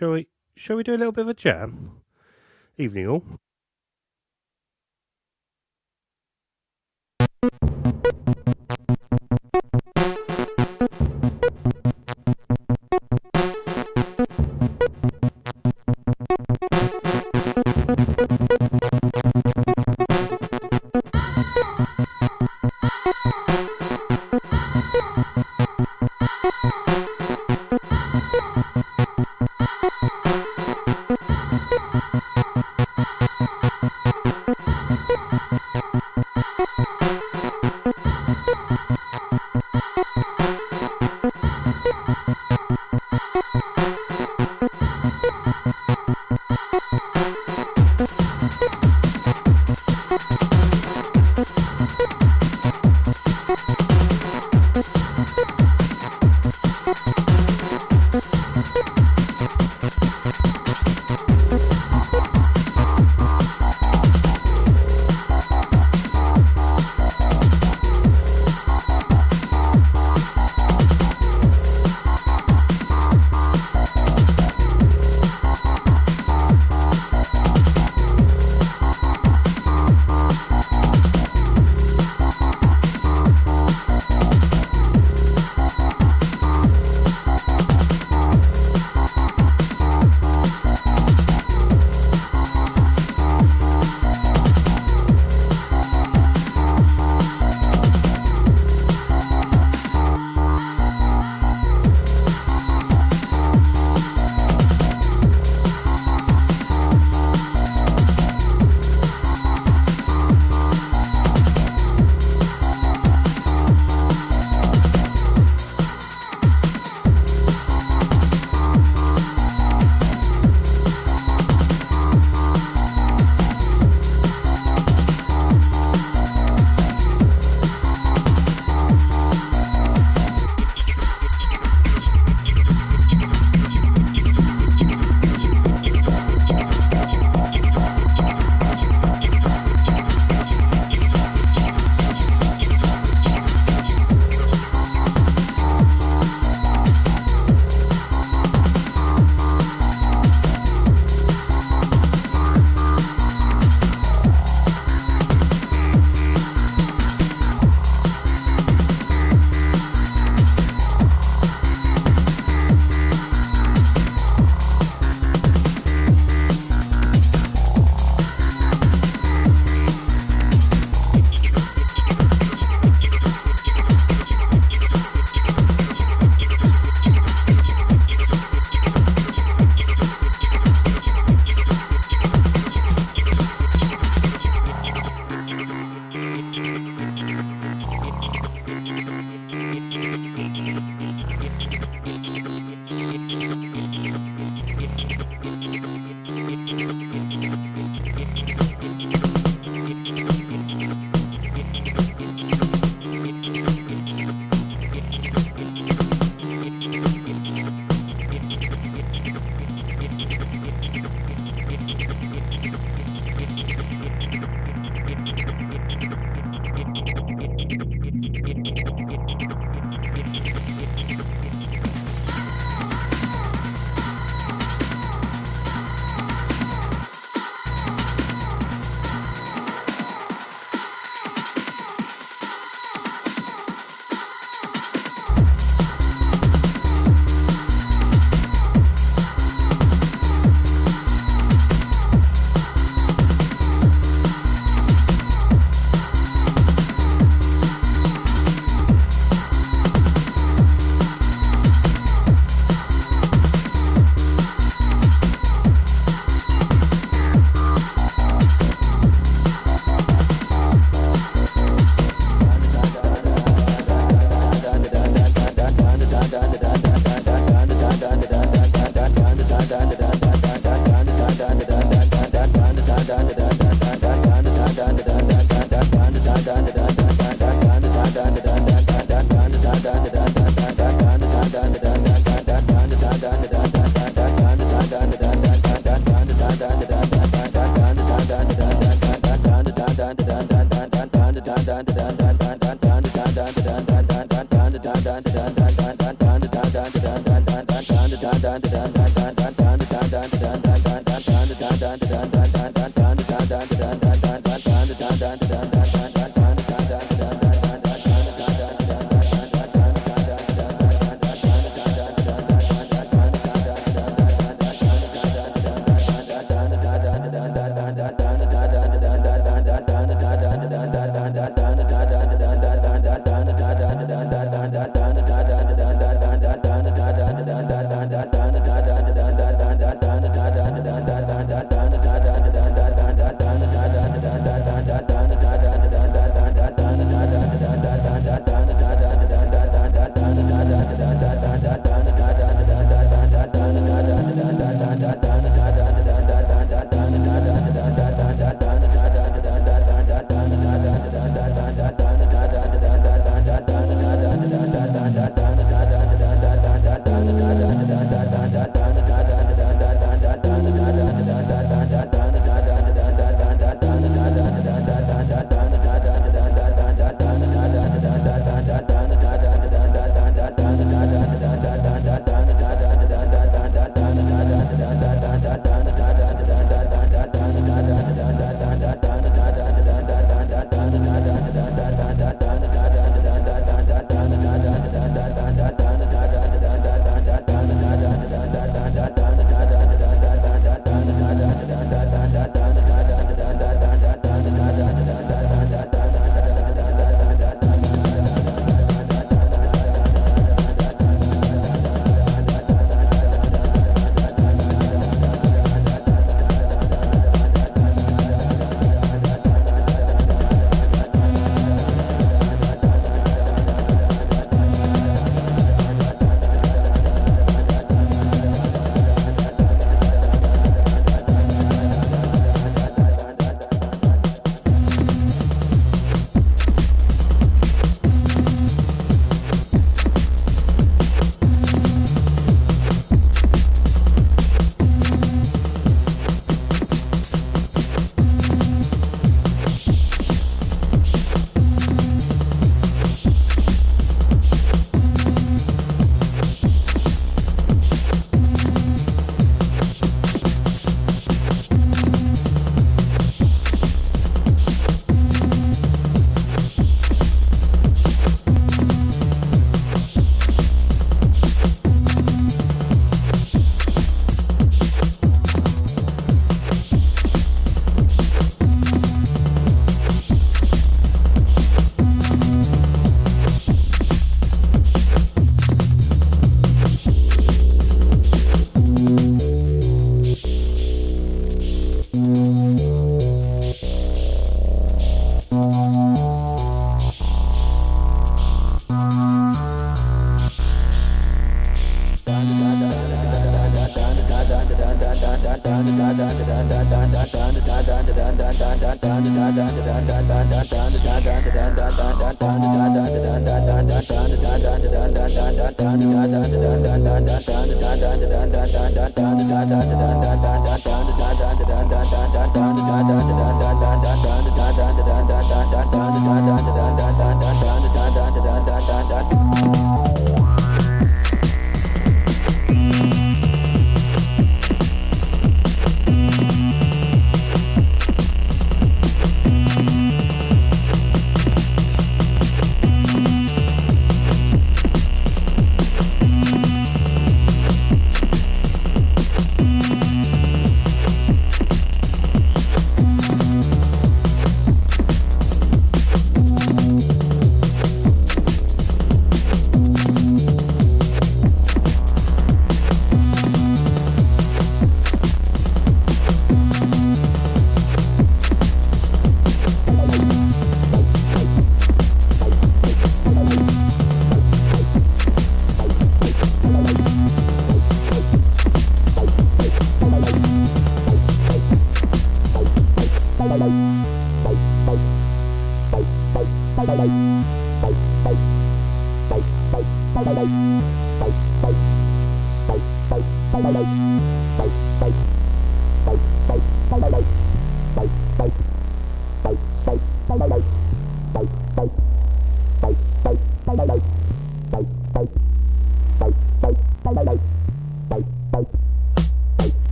Shall we do a little bit of a jam? Evening all.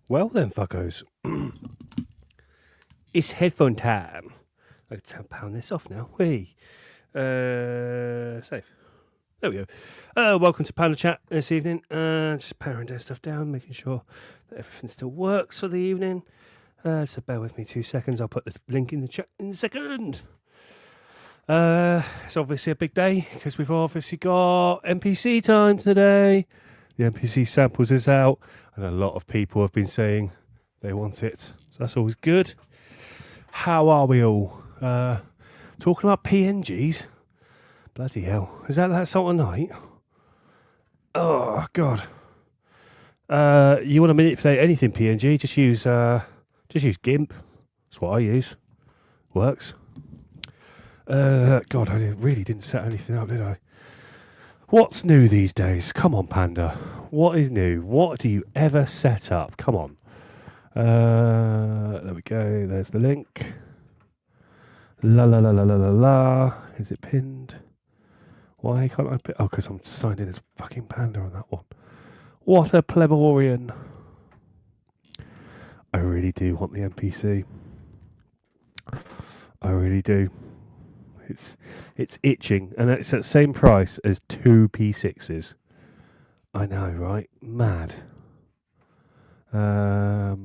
Well then, fuckos. It's headphone time. I can pound this off now. Hey. Save. There we go. Welcome to PandaChat this evening. Just powering down stuff down, making sure that everything still works for the evening. So bear with me 2 seconds. I'll put the link in the chat in a second. It's obviously a big day because we've obviously got MPC time today. The MPC samples is out, and a lot of people have been saying they want it. So that's always good. How are we all? Talking about PNGs? Bloody hell. Is that sort of night? Oh, God. You want to manipulate anything PNG, just use GIMP. That's what I use. Works. God, I really didn't set anything up, did I? What's new these days? Come on, Panda. What is new? What do you ever set up? Come on. There we go. There's the link. La la la la la la la. Is it pinned? Why can't I pin? Oh, because I'm signed in as fucking Panda on that one. What a pleborian. I really do want the NPC. I really do. It's itching, and it's at the same price as 2 P6s. I know, right? Mad. There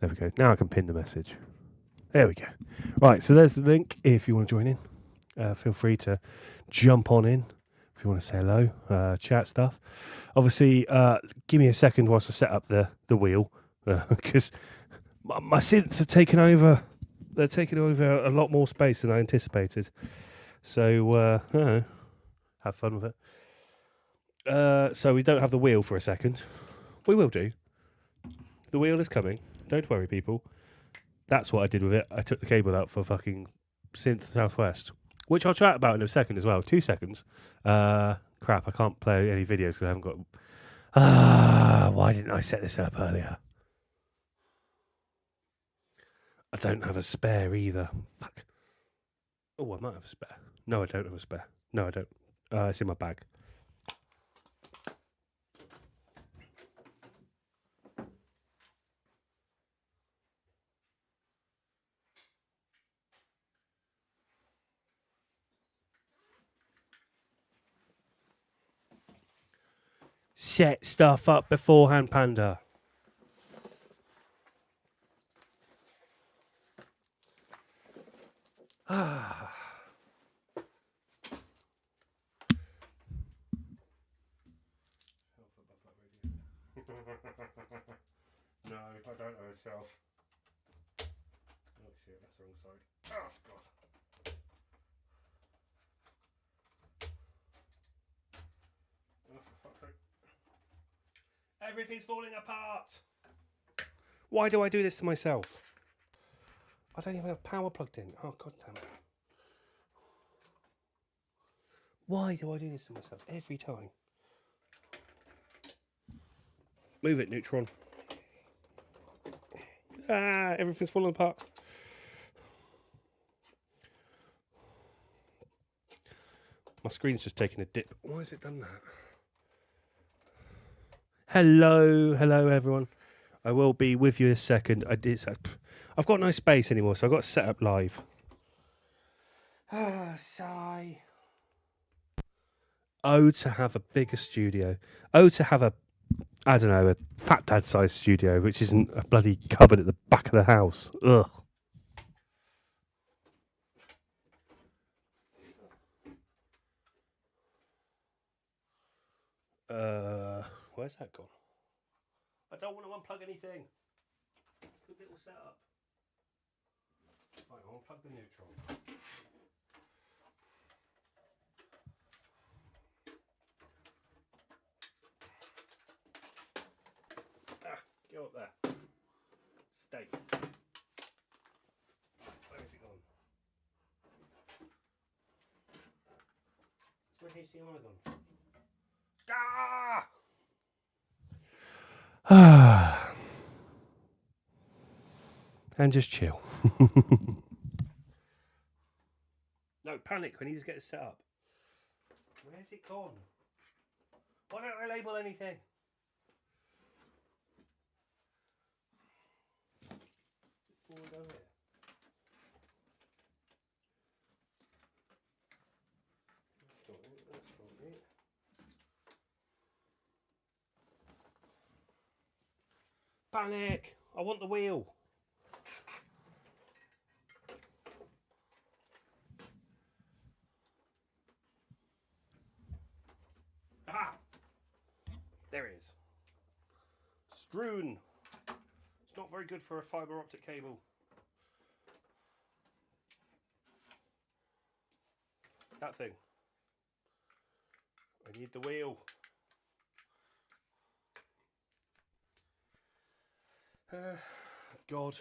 we go. Now I can pin the message. There we go. Right, so there's the link. If you want to join in, feel free to jump on in. If you want to say hello, chat stuff. Obviously, give me a second whilst I set up the wheel, because my synths have taken over. They're taking over a lot more space than I anticipated. So, have fun with it. So we don't have the wheel for a second. We will do. The wheel is coming. Don't worry, people. That's what I did with it. I took the cable out for fucking Synth Southwest, which I'll chat about in a second as well. 2 seconds. Crap, I can't play any videos because I haven't got... why didn't I set this up earlier? I don't have a spare either. Fuck. Oh, I might have a spare. No, I don't have a spare. No, I don't. It's in my bag. Set stuff up beforehand, Panda. No, I don't know myself. Oh shit, that's the wrong side. Oh god. Oh, for fuck's sake. Everything's falling apart. Why do I do this to myself? I don't even have power plugged in. Oh god damn it. Why do I do this to myself every time? Move it, Neutron. Everything's falling apart. My screen's just taking a dip. Why has it done that? Hello everyone. I will be with you in a second. I've got no space anymore, so I've got to set up live. Sigh. Oh, to have a bigger studio. Oh, to have a fat dad sized studio, which isn't a bloody cupboard at the back of the house. Ugh. Where's that gone? I don't want to unplug anything. Good little setup. Fine, I'll unplug the Neutron. Go up there. Stay. Where is it gone? Where's my HDMI gone? Ah! And just chill. No, panic. We need to get it set up. Where's it gone? Why don't I label anything? Forward over here. That's not it. Panic! I want the wheel. Aha! There it is. Strewn. It's not very good for a fibre optic cable. That thing. I need the wheel. God.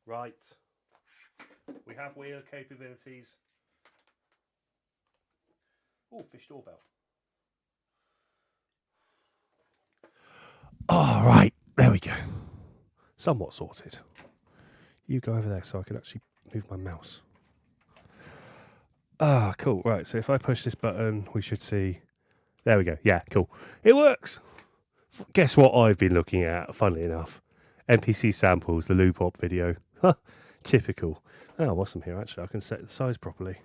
Right. We have wheel capabilities. Oh, fish doorbell. All right, there we go. Somewhat sorted. You go over there so I can actually move my mouse. Ah, cool. Right, so if I push this button, we should see... There we go. Yeah, cool. It works. Guess what I've been looking at, funnily enough? MPC samples, the Loopop video. Typical. Oh, what's in here, actually? I can set the size properly.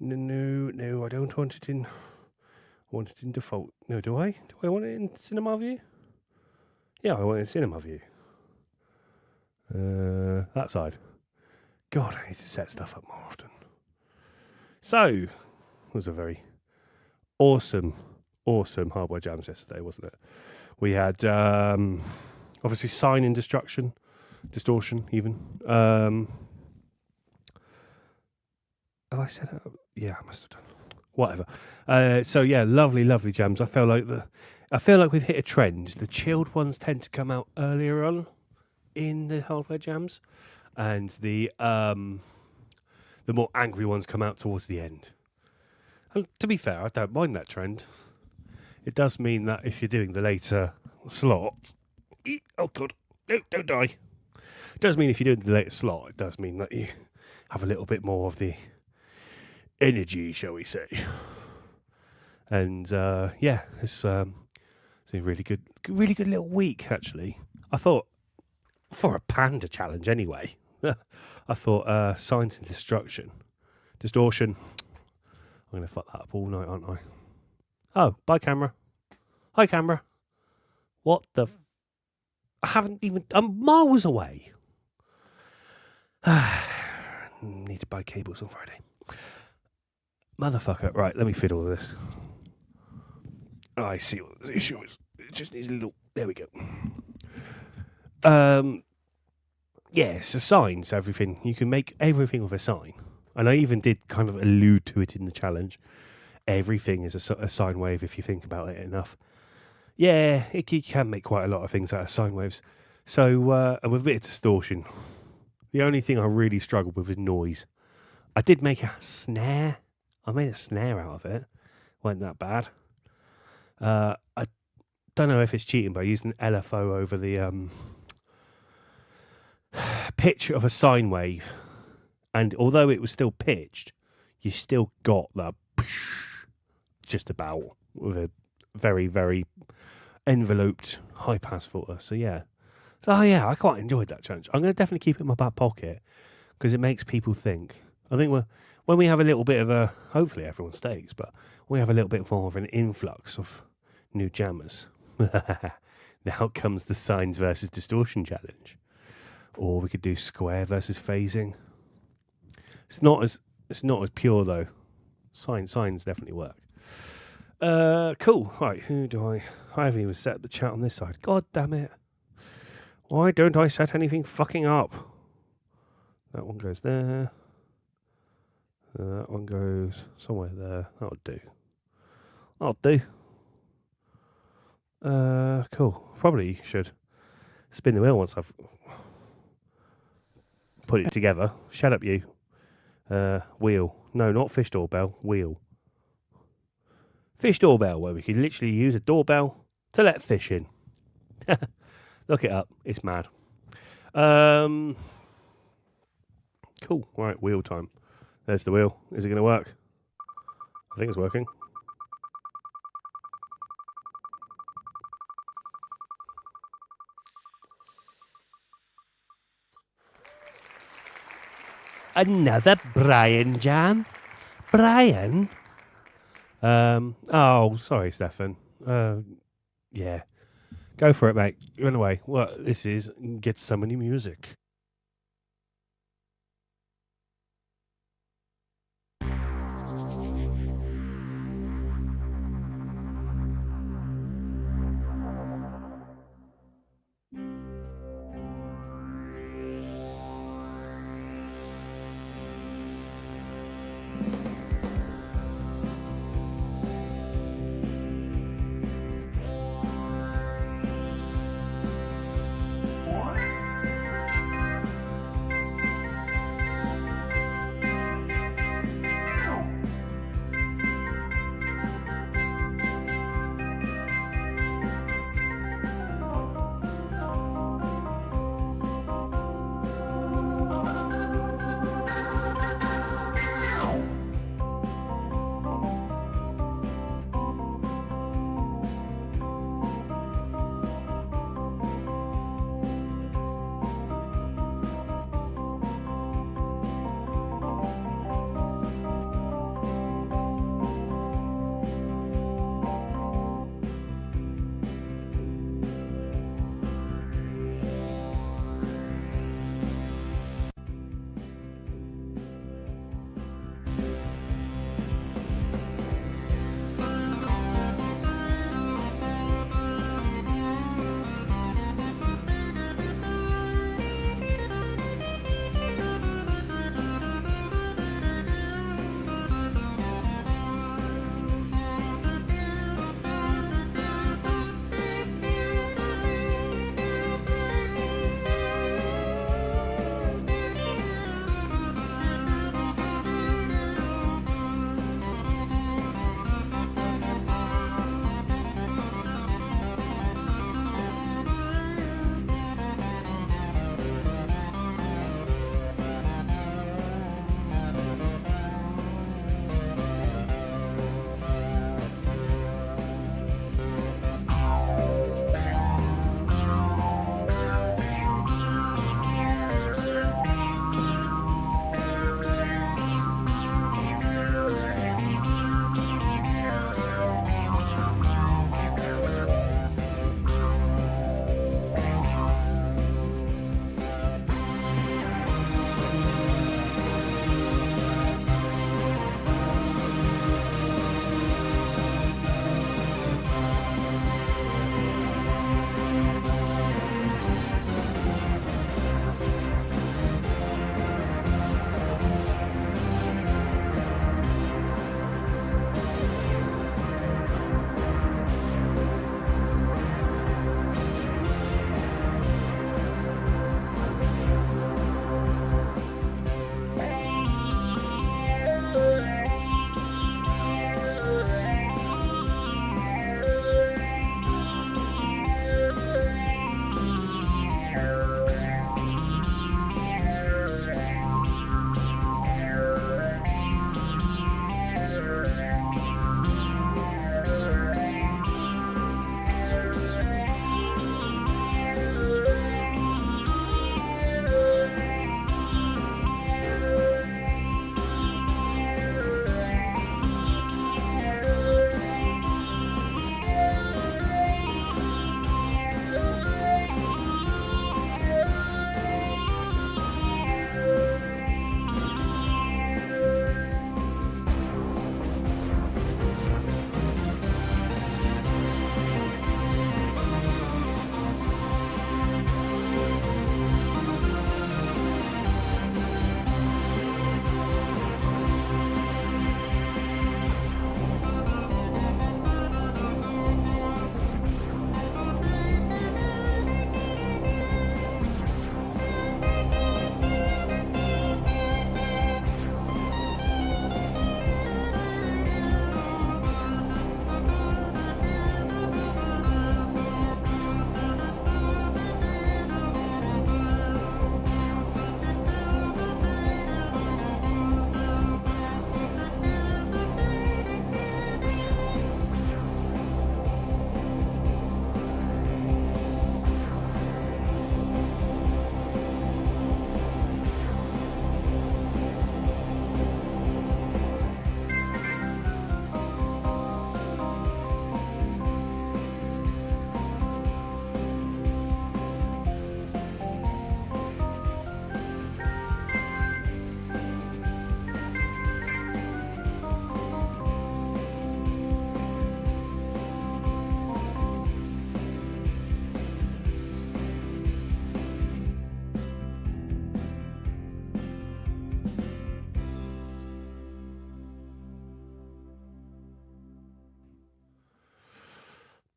No, I don't want it in. I want it in default. No, do I? Do I want it in cinema view? Yeah, I want it in cinema view. That side. God, I need to set stuff up more often. So, it was a very awesome hardware jams yesterday, wasn't it? We had obviously sign and distortion even. Have I set it up? Yeah, I must have done. Whatever. So yeah, lovely jams. I feel like we've hit a trend. The chilled ones tend to come out earlier on in the hardware jams, and the more angry ones come out towards the end. And to be fair, I don't mind that trend. It does mean that if you're doing the later slot, oh god, no, don't die. It does mean if you're doing the later slot, it does mean that you have a little bit more of the energy, shall we say. And yeah, it's a really good little week actually. I thought for a panda challenge anyway. I thought science and distortion. I'm gonna fuck that up all night, aren't I? Oh, bye camera. Hi camera. What the? I haven't even. I'm miles away. Need to buy cables on Friday. Motherfucker. Right, let me fit all this. Oh, I see what the issue is. It just needs a little. There we go. Yeah, so signs, everything. You can make everything with a sign. And I even did kind of allude to it in the challenge. Everything is a sine wave if you think about it enough. Yeah, you can make quite a lot of things out of sine waves. So, and with a bit of distortion. The only thing I really struggled with is noise. I did make a snare. I made a snare out of it. Wasn't that bad. I don't know if it's cheating by using LFO over the pitch of a sine wave. And although it was still pitched, you still got that just about with a very, very enveloped high pass filter. So yeah. I quite enjoyed that challenge. I'm going to definitely keep it in my back pocket because it makes people think. I think when we have a little bit of a, hopefully everyone stays, but we have a little bit more of an influx of new jammers. Now comes the signs versus distortion challenge. Or we could do square versus phasing. It's not as pure though. Signs definitely work. Cool. Right, I haven't even set the chat on this side. God damn it. Why don't I set anything fucking up? That one goes there. That one goes somewhere there. That'll do. Cool. Probably should spin the wheel once I've put it together. Shut up, you. Wheel. No, not fish doorbell. Wheel. Fish doorbell, where we could literally use a doorbell to let fish in. Look it up. It's mad. Cool. Right, wheel time. There's the wheel. Is it going to work? I think it's working. Another Brian jam? Brian? Oh, sorry, Stefan. Yeah. Go for it, mate. Run away. What this is, get some new music.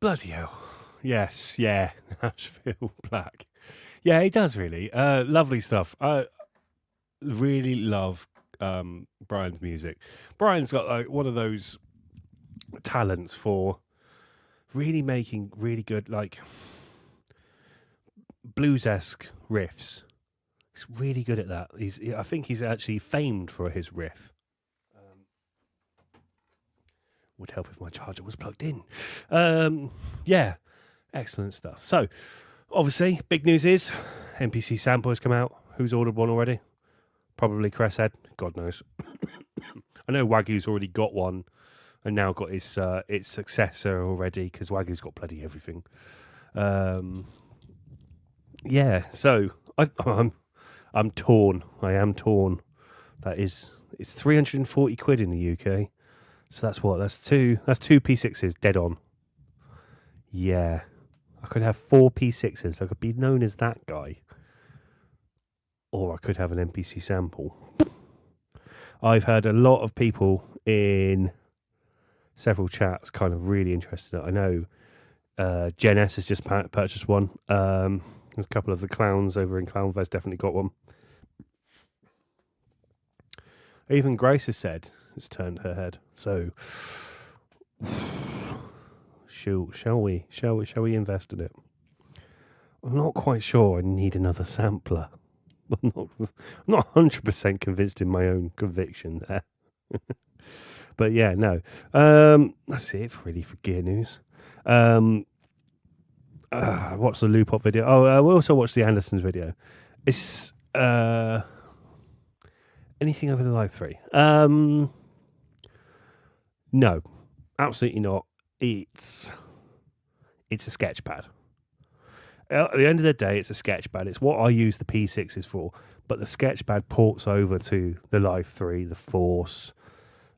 Bloody hell. Yes, yeah. Nashville Black. Yeah, he does really. Lovely stuff. I really love Brian's music. Brian's got like one of those talents for really making really good, like blues-esque riffs. He's really good at that. I think he's actually famed for his riff. Would help if my charger was plugged in. Yeah, excellent stuff. So, obviously, big news is MPC sample has come out. Who's ordered one already? Probably Cresshead. God knows. I know Wagyu's already got one and now got its successor already because Wagyu's got bloody everything. Yeah, so I'm torn. I am torn. It's 340 quid in the UK. So that's what? That's two P6s dead on. Yeah. I could have 4 P6s. I could be known as that guy. Or I could have an MPC sample. I've heard a lot of people in several chats kind of really interested. I know Jen S has just purchased one. There's a couple of the clowns over in Clownfest definitely got one. Even Grace has said it's turned her head. So, shall we invest in it? I'm not quite sure. I need another sampler. I'm not 100% convinced in my own conviction there. But yeah, no. That's it really for gear news. Watch the Lupop video. Oh, we also watched the Andersons video. It's anything over the Live 3? No, absolutely not. It's a sketch pad. At the end of the day, it's a sketch pad. It's what I use the P6s for. But the sketch pad ports over to the Live 3, the Force,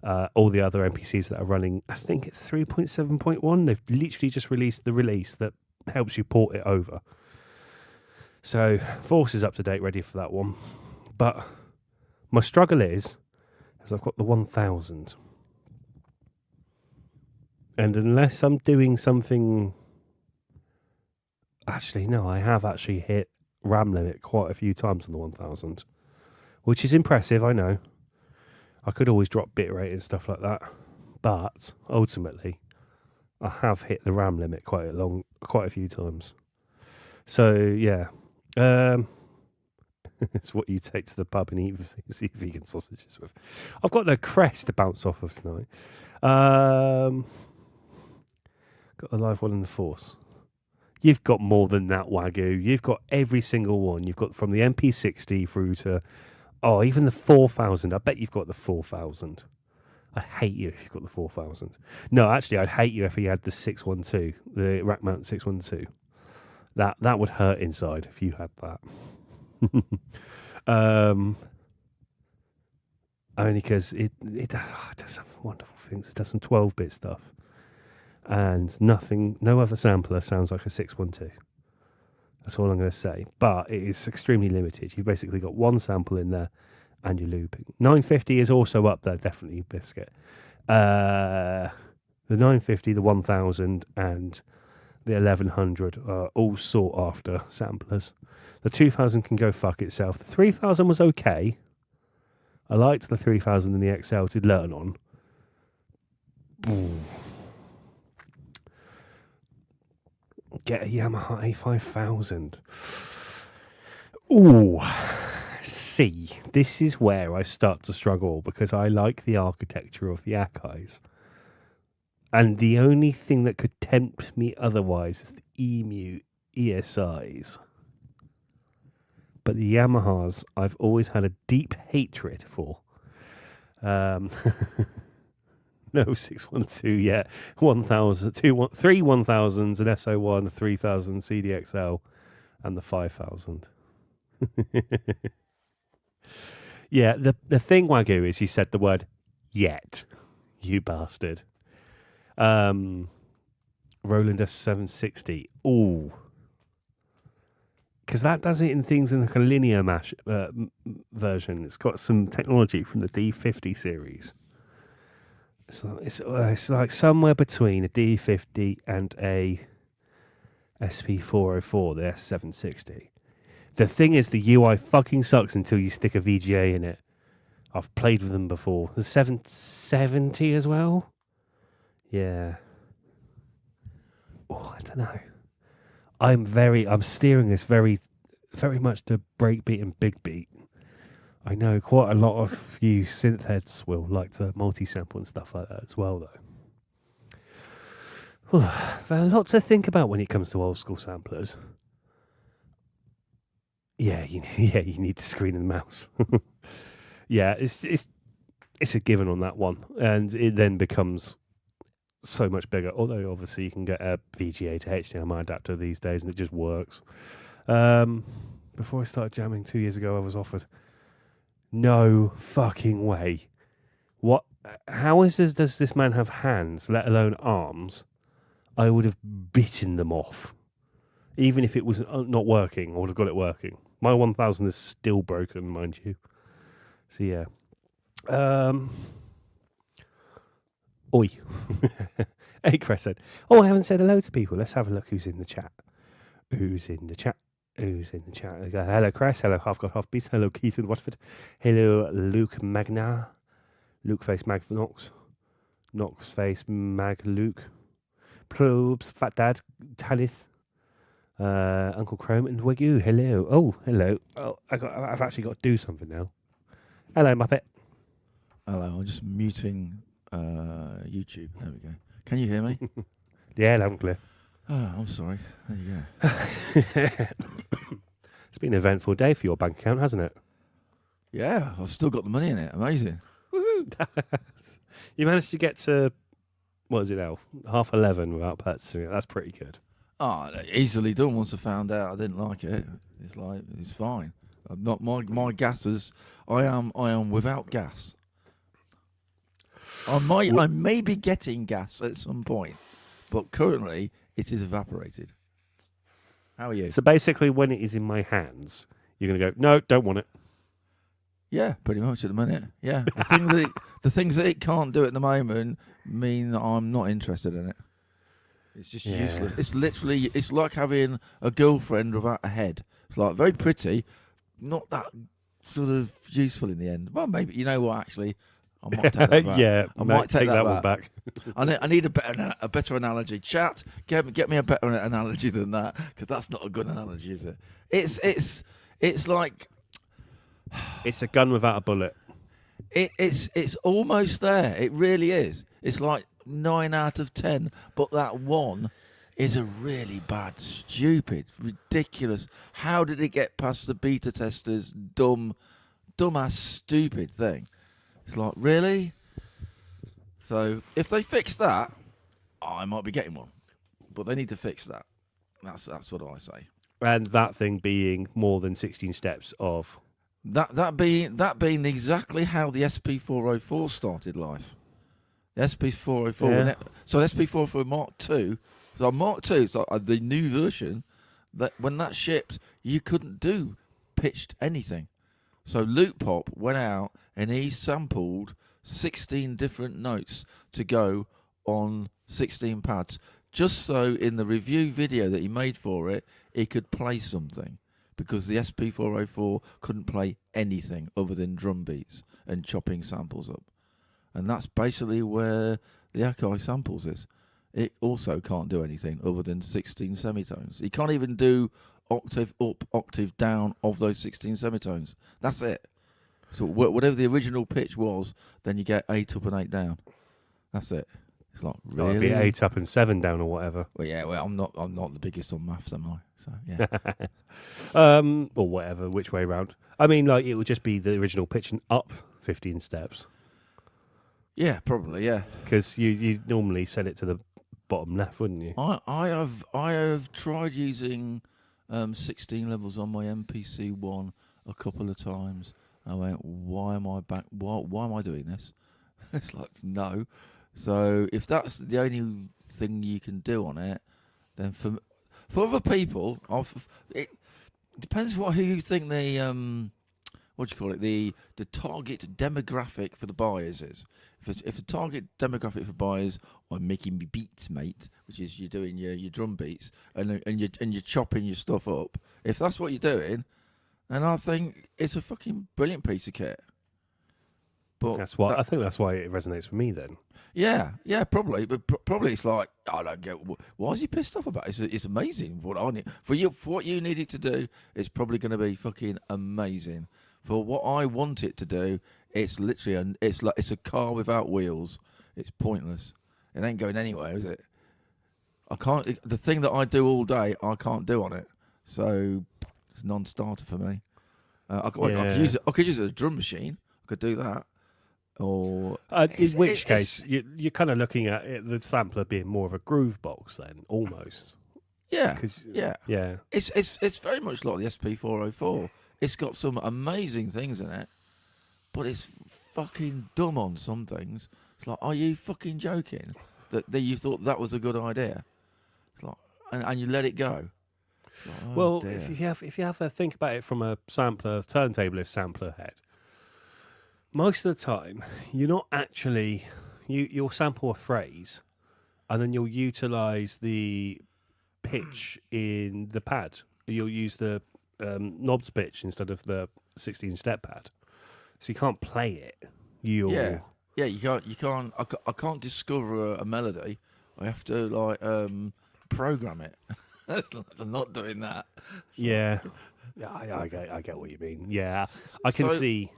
all the other MPCs that are running. I think it's 3.7.1. They've literally just released the release that helps you port it over. So Force is up to date, ready for that one. But my struggle is I've got the 1000. And unless I'm doing something... Actually, no, I have actually hit RAM limit quite a few times on the 1000. Which is impressive, I know. I could always drop bitrate and stuff like that. But, ultimately, I have hit the RAM limit quite a few times. So, yeah. It's what you take to the pub and eat vegan sausages with. I've got no crest to bounce off of tonight. Got the Live one in the Force. You've got more than that, Wagyu. You've got every single one. You've got from the MP60 through to, even the 4000. I bet you've got the 4000. I'd hate you if you've got the 4000. No, actually, I'd hate you if you had the 612, the rack mount 612. That would hurt inside if you had that. Only because it does some wonderful things. It does some 12-bit stuff. And no other sampler sounds like a 612. That's all I'm going to say. But it is extremely limited. You've basically got one sample in there and you're looping. 950 is also up there, definitely, Biscuit. The 950, the 1000, and the 1100 are all sought after samplers. The 2000 can go fuck itself. The 3000 was okay. I liked the 3000 and the XL to learn on. Get a Yamaha A5000. Ooh. See, this is where I start to struggle because I like the architecture of the Akai's. And the only thing that could tempt me otherwise is the Emu ESIs. But the Yamahas, I've always had a deep hatred for. No 612 yet. 1000, 3 1000s, an SO1, a 3000 CDXL, and the 5000. Yeah, the thing, Wagyu, is you said the word yet. You bastard. Roland S760. Ooh. Because that does it in things in like a linear mash version. It's got some technology from the D50 series. It's like somewhere between a D50 and a SP404, the S760. The thing is, the UI fucking sucks until you stick a VGA in it. I've played with them before. The 770 as well? Yeah. Oh, I don't know. I'm steering this very, very much to breakbeat and big beat. I know quite a lot of you synth heads will like to multi-sample and stuff like that as well, though. There's a lot to think about when it comes to old school samplers. Yeah, you need the screen and the mouse. Yeah, it's a given on that one, and it then becomes so much bigger. Although obviously you can get a VGA to HDMI adapter these days, and it just works. Before I started jamming 2 years ago, I was offered. No fucking way. What? How does this man have hands, let alone arms? I would have bitten them off, even if it was not working. I would have got it working. My 1000 is still broken, mind you. So yeah. Oi. Hey, Chris said, I haven't said hello to people. Let's have a look who's in the chat. Who's in the chat? Hello, Chris. Hello, Half God, Half Beast. Hello, Keith in Watford. Hello, Luke Magna. Luke Face Mag Knox. Knox Face Mag Luke. Probes, Fat Dad, Talith. Uncle Chrome and Wagyu. Hello. Oh, hello. Oh, I've actually got to do something now. Hello, Muppet. Hello, I'm just muting YouTube. There we go. Can you hear me? Yeah, loud and clear. Oh, I'm sorry. There you go. It's been an eventful day for your bank account, hasn't it? Yeah, I've still got the money in it. Amazing. Woohoo! You managed to get to, what is it now? 11:30 without purchasing it. That's pretty good. Oh, easily done. Once I found out I didn't like it, it's fine. I'm not my gas is. I am without gas. I may be getting gas at some point, but currently it is evaporated. How are you? So basically, when it is in my hands, you're going to go, no, don't want it. Yeah, pretty much at the minute. Yeah, the things that it can't do at the moment mean that I'm not interested in it. It's just useless. It's like having a girlfriend without a head. It's like very pretty, not that sort of useful in the end. Well, maybe, you know what, actually, I might take that back. Yeah, I might take that one back. I need a better analogy. Chat, get me a better analogy than that, because that's not a good analogy, is it? It's like it's a gun without a bullet. It's almost there. It really is. It's like 9 out of 10, but that one is a really bad, stupid, ridiculous. How did it get past the beta testers? Dumbass, stupid thing. It's like, really? So if they fix that, I might be getting one. But they need to fix that. That's what I say. And that thing being more than 16 steps of that being exactly how the SP404 started life. The SP404. Yeah. So SP404 Mark II. So Mark II, so the new version, that when that shipped, you couldn't do pitched anything. So Luke Pop went out and he sampled 16 different notes to go on 16 pads, just so in the review video that he made for it, he could play something, because the SP404 couldn't play anything other than drum beats and chopping samples up. And that's basically where the Akai samples is. It also can't do anything other than 16 semitones. He can't even do octave up, octave down of those 16 semitones. That's it. So whatever the original pitch was, then you get 8 up and 8 down. That's it. It's like, really? It'd be 8 up and 7 down or whatever. Well, yeah. Well, I'm not the biggest on maths, am I? So yeah. Or whatever, which way round. I mean, like, it would just be the original pitch and up 15 steps. Yeah, probably. Yeah. Because you normally set it to the bottom left, wouldn't you? I have tried using 16 levels on my MPC1 a couple of times. I went, why am I back? Why am I doing this? It's like, no. So if that's the only thing you can do on it, then for other people, it depends who you think the what do you call it? The target demographic for the buyers is if the target demographic for buyers are making me beats, mate, which is you're doing your drum beats and you're chopping your stuff up. If that's what you're doing, then I think it's a fucking brilliant piece of kit. But I think that's why it resonates with me then. Yeah, probably, but probably it's like I don't get why is he pissed off about it? It's amazing. What I need for what you need it to do, it's probably going to be fucking amazing. For what I want it to do, it's literally it's a car without wheels. It's pointless. It ain't going anywhere, is it? I can't. The thing that I do all day, I can't do on it. So it's a non-starter for me. I could use it. I could use it as a drum machine. I could do that. Or in which case, you're kind of looking at the sampler being more of a groove box then, almost. Yeah, yeah. It's very much like the SP404. It's got some amazing things in it, but it's fucking dumb on some things. It's like, are you fucking joking that you thought that was a good idea? It's like, and you let it go. Like, oh well, dear. if you have a think about it from a turntablist sampler head. Most of the time, you're not actually you'll sample a phrase, and then you'll utilize the pitch in the pad. You'll use the knobs pitch instead of the 16-step pad, so you can't play it. Yeah, you can't. I can't discover a melody. I have to program it. I'm not doing that. Yeah, I get what you mean. Yeah, I can see.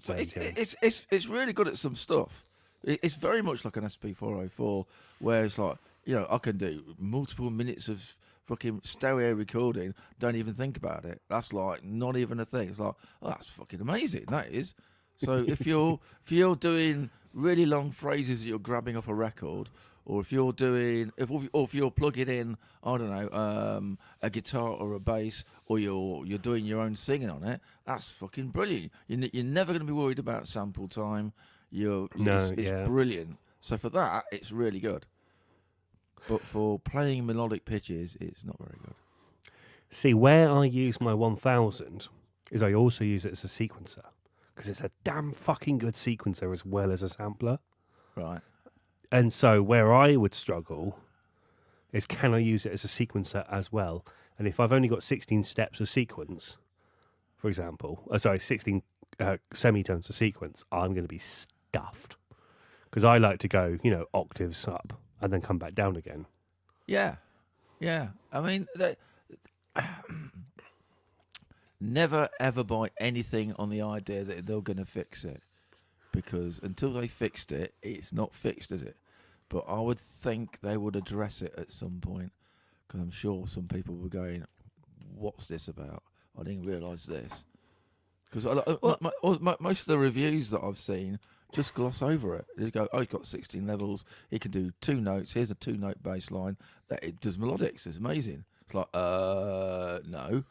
So it's really good at some stuff. It's very much like an SP404, where it's like, I can do multiple minutes of fucking stereo recording, don't even think about it. That's like not even a thing. It's like, oh, that's fucking amazing, that is. So if you're doing really long phrases that you're grabbing off a record, or if you're plugging in, I don't know, a guitar or a bass, or you're doing your own singing on it, that's fucking brilliant. You're never going to be worried about sample time. It's brilliant. So for that, it's really good. But for playing melodic pitches, it's not very good. See, where I use my 1000 is I also use it as a sequencer, because it's a damn fucking good sequencer as well as a sampler. Right. And so where I would struggle is, can I use it as a sequencer as well? And if I've only got 16 steps of sequence, for example, 16 semitones of sequence, I'm going to be stuffed. Because I like to go, octaves up and then come back down again. Yeah. I mean, never ever buy anything on the idea that they're going to fix it. Because until they fixed it, it's not fixed, is it? But I would think they would address it at some point. Because I'm sure some people were going, what's this about? I didn't realise this. Because most of the reviews that I've seen just gloss over it. They go, he's got 16 levels. He can do 2 notes. Here's a 2-note bass line. It does melodics. It's amazing. It's like, no.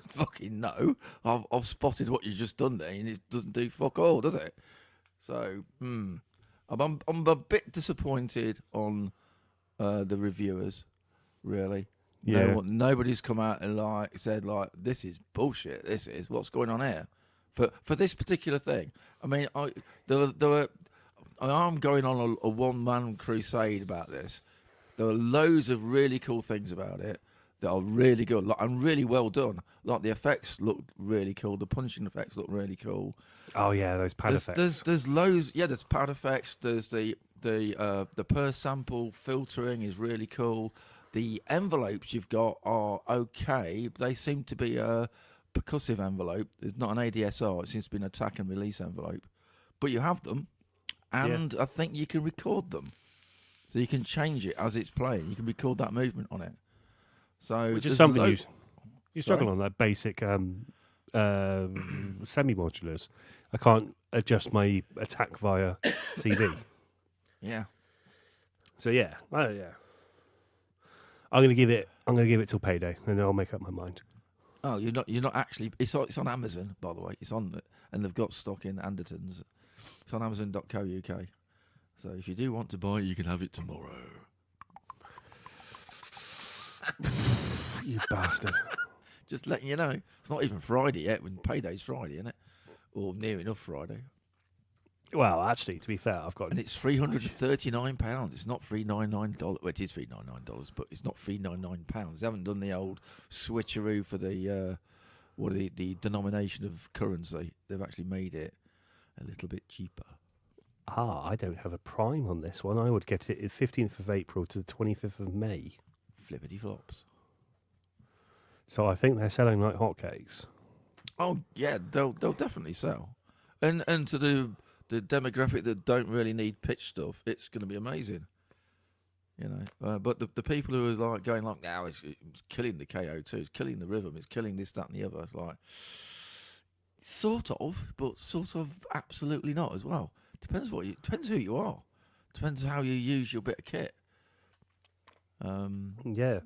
Fucking no. I've spotted what you've just done there, and it doesn't do fuck all, does it? So, I'm a bit disappointed on the reviewers, really. Yeah. Nobody's come out and said this is bullshit. This is what's going on here for this particular thing. I mean, I'm going on a one-man crusade about this. There are loads of really cool things about it that are really good, and really well done. Like the effects look really cool. The punching effects look really cool. Oh yeah, those pad effects. There's loads. Yeah, there's pad effects. There's the per sample filtering is really cool. The envelopes you've got are okay. They seem to be a percussive envelope. It's not an ADSR. It seems to be an attack and release envelope. But you have them, and I think you can record them. So you can change it as it's playing. You can record that movement on it. So which is something you struggle on, that basic semi-modulars. I can't adjust my attack via CD. Yeah. So yeah. I'm gonna give it till payday, and then I'll make up my mind. Oh, you're not actually. It's on Amazon, by the way. It's on, and they've got stock in Andertons. It's on Amazon.co.uk. So if you do want to buy it, you can have it tomorrow. You bastard. Just letting you know. It's not even Friday yet, when payday's Friday, isn't it? or near enough Friday. Well, actually, to be fair, I've got... And it's £339. It's not $399. Well, it is $399, but it's not £399. They haven't done the old switcheroo for the the denomination of currency. They've actually made it a little bit cheaper. I don't have a prime on this one. I would get it 15th of April to the 25th of May. Flippity flops. So I think they're selling like hotcakes. Oh yeah, they'll definitely sell, and to the demographic that don't really need pitch stuff, it's going to be amazing. But the people who are like going like, now it's killing the KO2, it's killing the rhythm, it's killing this, that, and the other. It's like sort of, but sort of absolutely not as well. Depends who you are. Depends how you use your bit of kit. Yeah.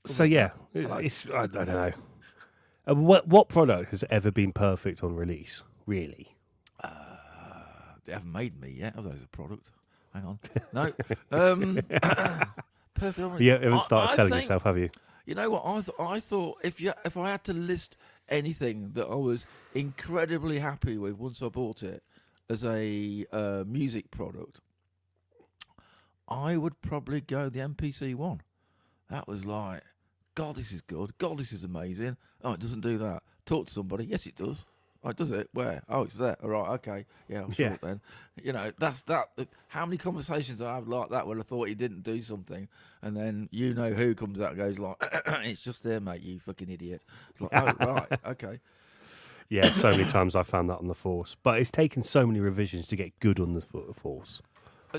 So yeah, I don't know. What product has ever been perfect on release? Really? They haven't made me yet. Oh, there's a product. Hang on. No. Perfect on release. You haven't started I selling think, yourself, have you? You know what? I thought if I had to list anything that I was incredibly happy with once I bought it as a music product, I would probably go the MPC1. That was like, God, this is good. God, this is amazing. Oh, it doesn't do that. Talk to somebody. Yes, it does. Oh, does it? Where? Oh, it's there. All right, okay. Yeah, I'm sure then. That's that. How many conversations I have like that where I thought he didn't do something, and then who comes out and goes like, it's just there, mate, you fucking idiot. It's like, oh, right, okay. Yeah, so many times I found that on the Force. But it's taken so many revisions to get good on the Force.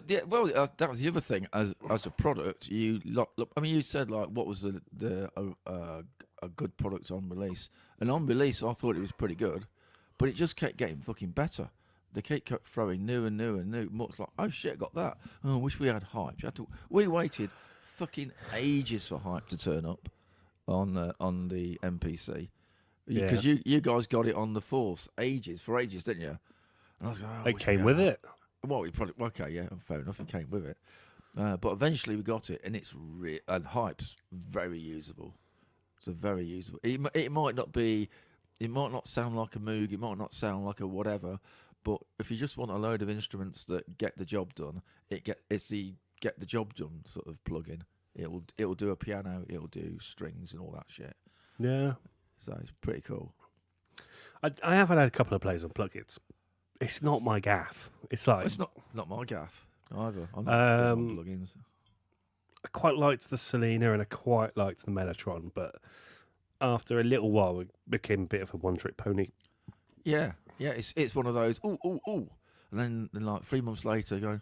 Yeah, well, that was the other thing. As a product, look. I mean, you said like, what was a good product on release? And on release, I thought it was pretty good, but it just kept getting fucking better. They kept throwing new and new and new. It's like, oh shit, got that. Oh, I wish we had hype. We waited fucking ages for hype to turn up on the MPC, because you guys got it on the Force for ages, didn't you? And I was like, it came with it. Well, okay, yeah, fair enough. It came with it, but eventually we got it, and it's and hype's very usable. It's very usable. It might not be, it might not sound like a Moog, it might not sound like a whatever, but if you just want a load of instruments that get the job done, it's the get the job done sort of plugin. It'll do a piano, it'll do strings and all that shit. Yeah, so it's pretty cool. I have had a couple of plays on plugins. It's not my gaff. It's like it's not my gaff either. I'm not big on plugins. I quite liked the Selena and I quite liked the Mellotron, but after a little while, it became a bit of a one-trick pony. Yeah. It's one of those ooh, and then like 3 months later, you go,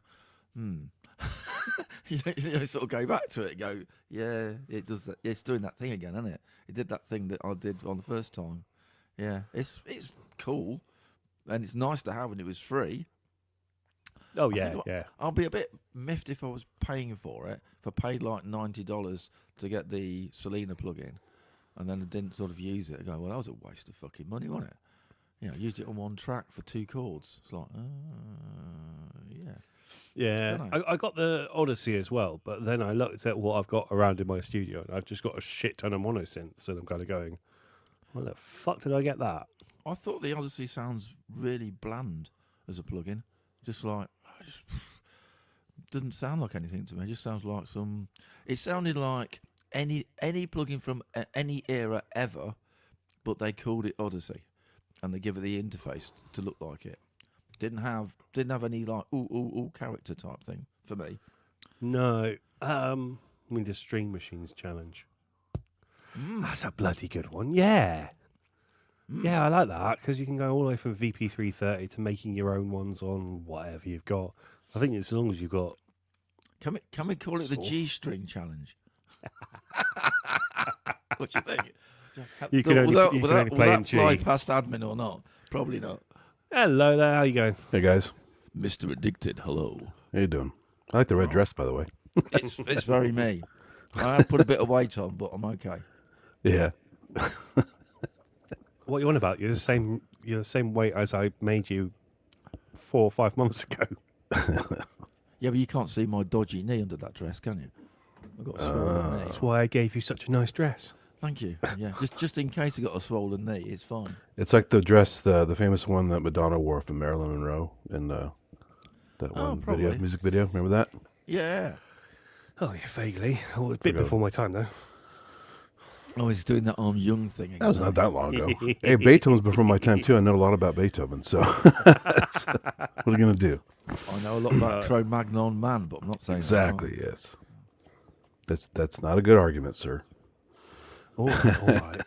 you sort of go back to it and go, yeah, it does that. It's doing that thing again, isn't it? It did that thing that I did on the first time. Yeah, it's cool. And it's nice to have when it was free. Oh, yeah. I'll be a bit miffed if I was paying for it. If I paid like $90 to get the Selena plug-in and then I didn't sort of use it, I go, well, that was a waste of fucking money, wasn't it? I used it on one track for 2 chords. It's like, yeah. Yeah, I got the Odyssey as well, but then I looked at what I've got around in my studio and I've just got a shit ton of mono synths, and I'm kind of going, why the fuck did I get that? I thought the Odyssey sounds really bland as a plugin. Just doesn't sound like anything to me. It just sounds like it sounded like any plugin from any era ever, but they called it Odyssey, and they give it the interface to look like it. Didn't have any like ooh character type thing for me. No, I mean the String Machines challenge. That's a bloody good one. Yeah. Yeah, I like that because you can go all the way from VP330 to making your own ones on whatever you've got. I think it's as long as you've got. Can we call it the G-string challenge? What do you think? You can only play in G. Fly past admin or not? Probably not. Hello there, how you going? Hey guys, Mr. Addicted. Hello. how you doing? I like the red dress, by the way. It's very me. I have put a bit of weight on, but I'm okay. Yeah. What are you on about? You're the same weight as I made you 4 or 5 months ago. Yeah, but you can't see my dodgy knee under that dress, can you? I've got a swollen knee. That's why I gave you such a nice dress. Thank you. Yeah, just in case you got a swollen knee, it's fine. It's like the dress, the famous one that Madonna wore from Marilyn Monroe in that Oh, one probably. music video. Remember that? Yeah. Oh, yeah, vaguely. Oh, a bit Forgot. before my time, though. Oh, he's doing that Arm Young thing again. That was not isn't that long ago. Hey, Beethoven's before my time too. I know a lot about Beethoven, so what are you gonna do? he? I know a lot about Cro-Magnon Man, but I'm not saying Exactly. Yes. That's not a good argument, sir. All right.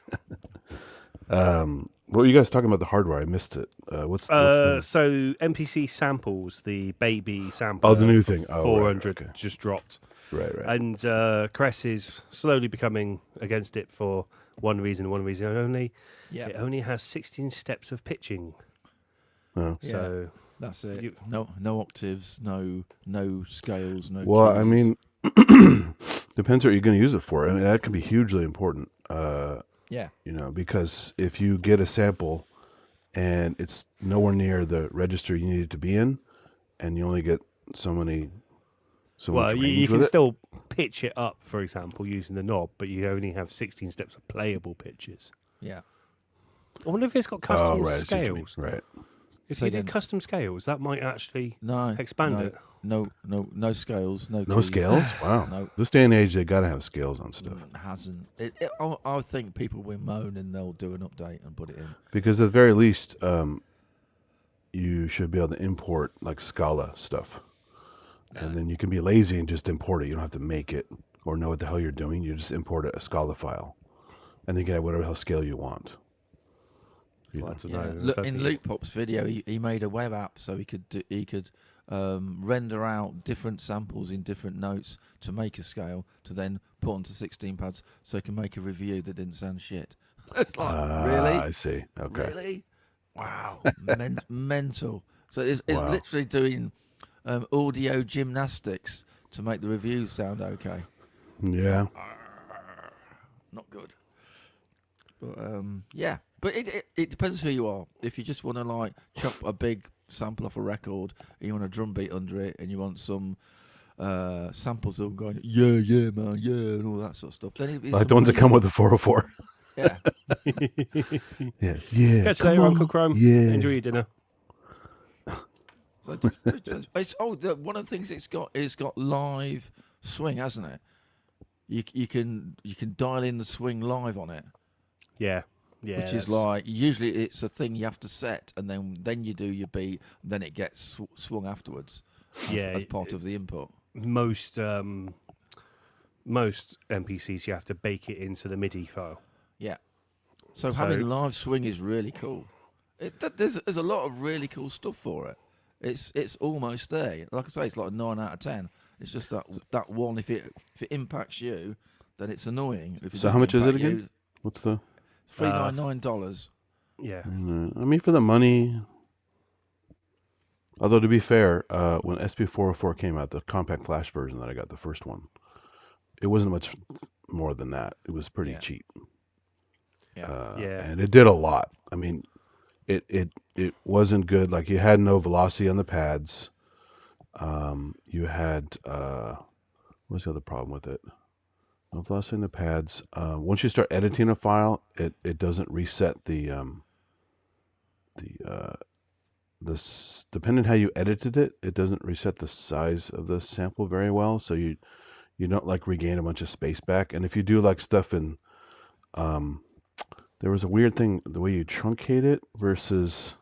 What were you guys talking about the hardware? I missed it. What's the... So MPC samples, the baby sampler. Oh, the new for thing. Oh, 400 right, okay. just dropped. Right. And Cress is slowly becoming against it for one reason only. Yeah. It only has 16 steps of pitching. Oh. Yeah. So That's it. You- No octaves, no scales, no. Well, keys. I mean, depends what you're going to use it for. I mean, that can be hugely important. Yeah. Because if you get a sample and it's nowhere near the register you need it to be in, and you only get so much well, you range can with it. still pitch it up, for example, using the knob, but you only have 16 steps of playable pitches. Yeah. I wonder if it's got Oh, custom right. I see what you mean. scales. Right. If So you did then- custom scales, that might actually No. expand no, it. No scales. No. No keys. scales? Wow. No. This day and age, they got to have scales on stuff. Hasn't. I think people will moan and they'll do an update and put it in. Because at the very least, you should be able to import like Scala stuff. And then you can be lazy and just import it. You don't have to make it or know what the hell you're doing. You just import a Scala file. And then you can have whatever hell scale you want. You Well, know. I don't Yeah. know. Look, I in think- Luke Pop's video, he made a web app so he could render out different samples in different notes to make a scale to then put onto 16 pads so he can make a review that didn't sound shit. It's like, really? I see. Okay. Really? Wow. Mental. So it's Wow. literally doing audio gymnastics to make the reviews sound okay. Yeah. Not good. But yeah. But it depends who you are. If you just want to like chop a big sample off a record and you want a drum beat under it and you want some samples of going yeah man yeah and all that sort of stuff, then it's Like the ones that come with the 404. yeah. Yeah. Yeah. Catch you come later, Uncle on. Chrome. Yeah. Enjoy your dinner. So it's one of the things it's got live swing, hasn't it? You can dial in the swing live on it. Yeah. Yeah. Which is that's- like usually it's a thing you have to set, and then you do your beat, and then it gets swung afterwards. As part of the input. most MPCs you have to bake it into the MIDI file. Yeah. So So- having live swing is really cool. There's a lot of really cool stuff for it. It's almost there. Like I say, it's like a 9 out of 10. It's just that one. If it impacts you, then it's annoying. If it So doesn't how much is it impact you, again? What's the? $399. Yeah. I mean, for the money. Although to be fair, when SP404 came out, the compact flash version that I got, the first one, it wasn't much more than that. It was pretty Yeah. cheap. Yeah. Yeah. And it did a lot. I mean, it wasn't good. Like you had no velocity on the pads. You had what's the other problem with it? No velocity on the pads. Once you start editing a file, it doesn't reset this depending how you edited it, it doesn't reset the size of the sample very well. So you don't like regain a bunch of space back. And if you do like stuff in there was a weird thing, the way you truncate it versus,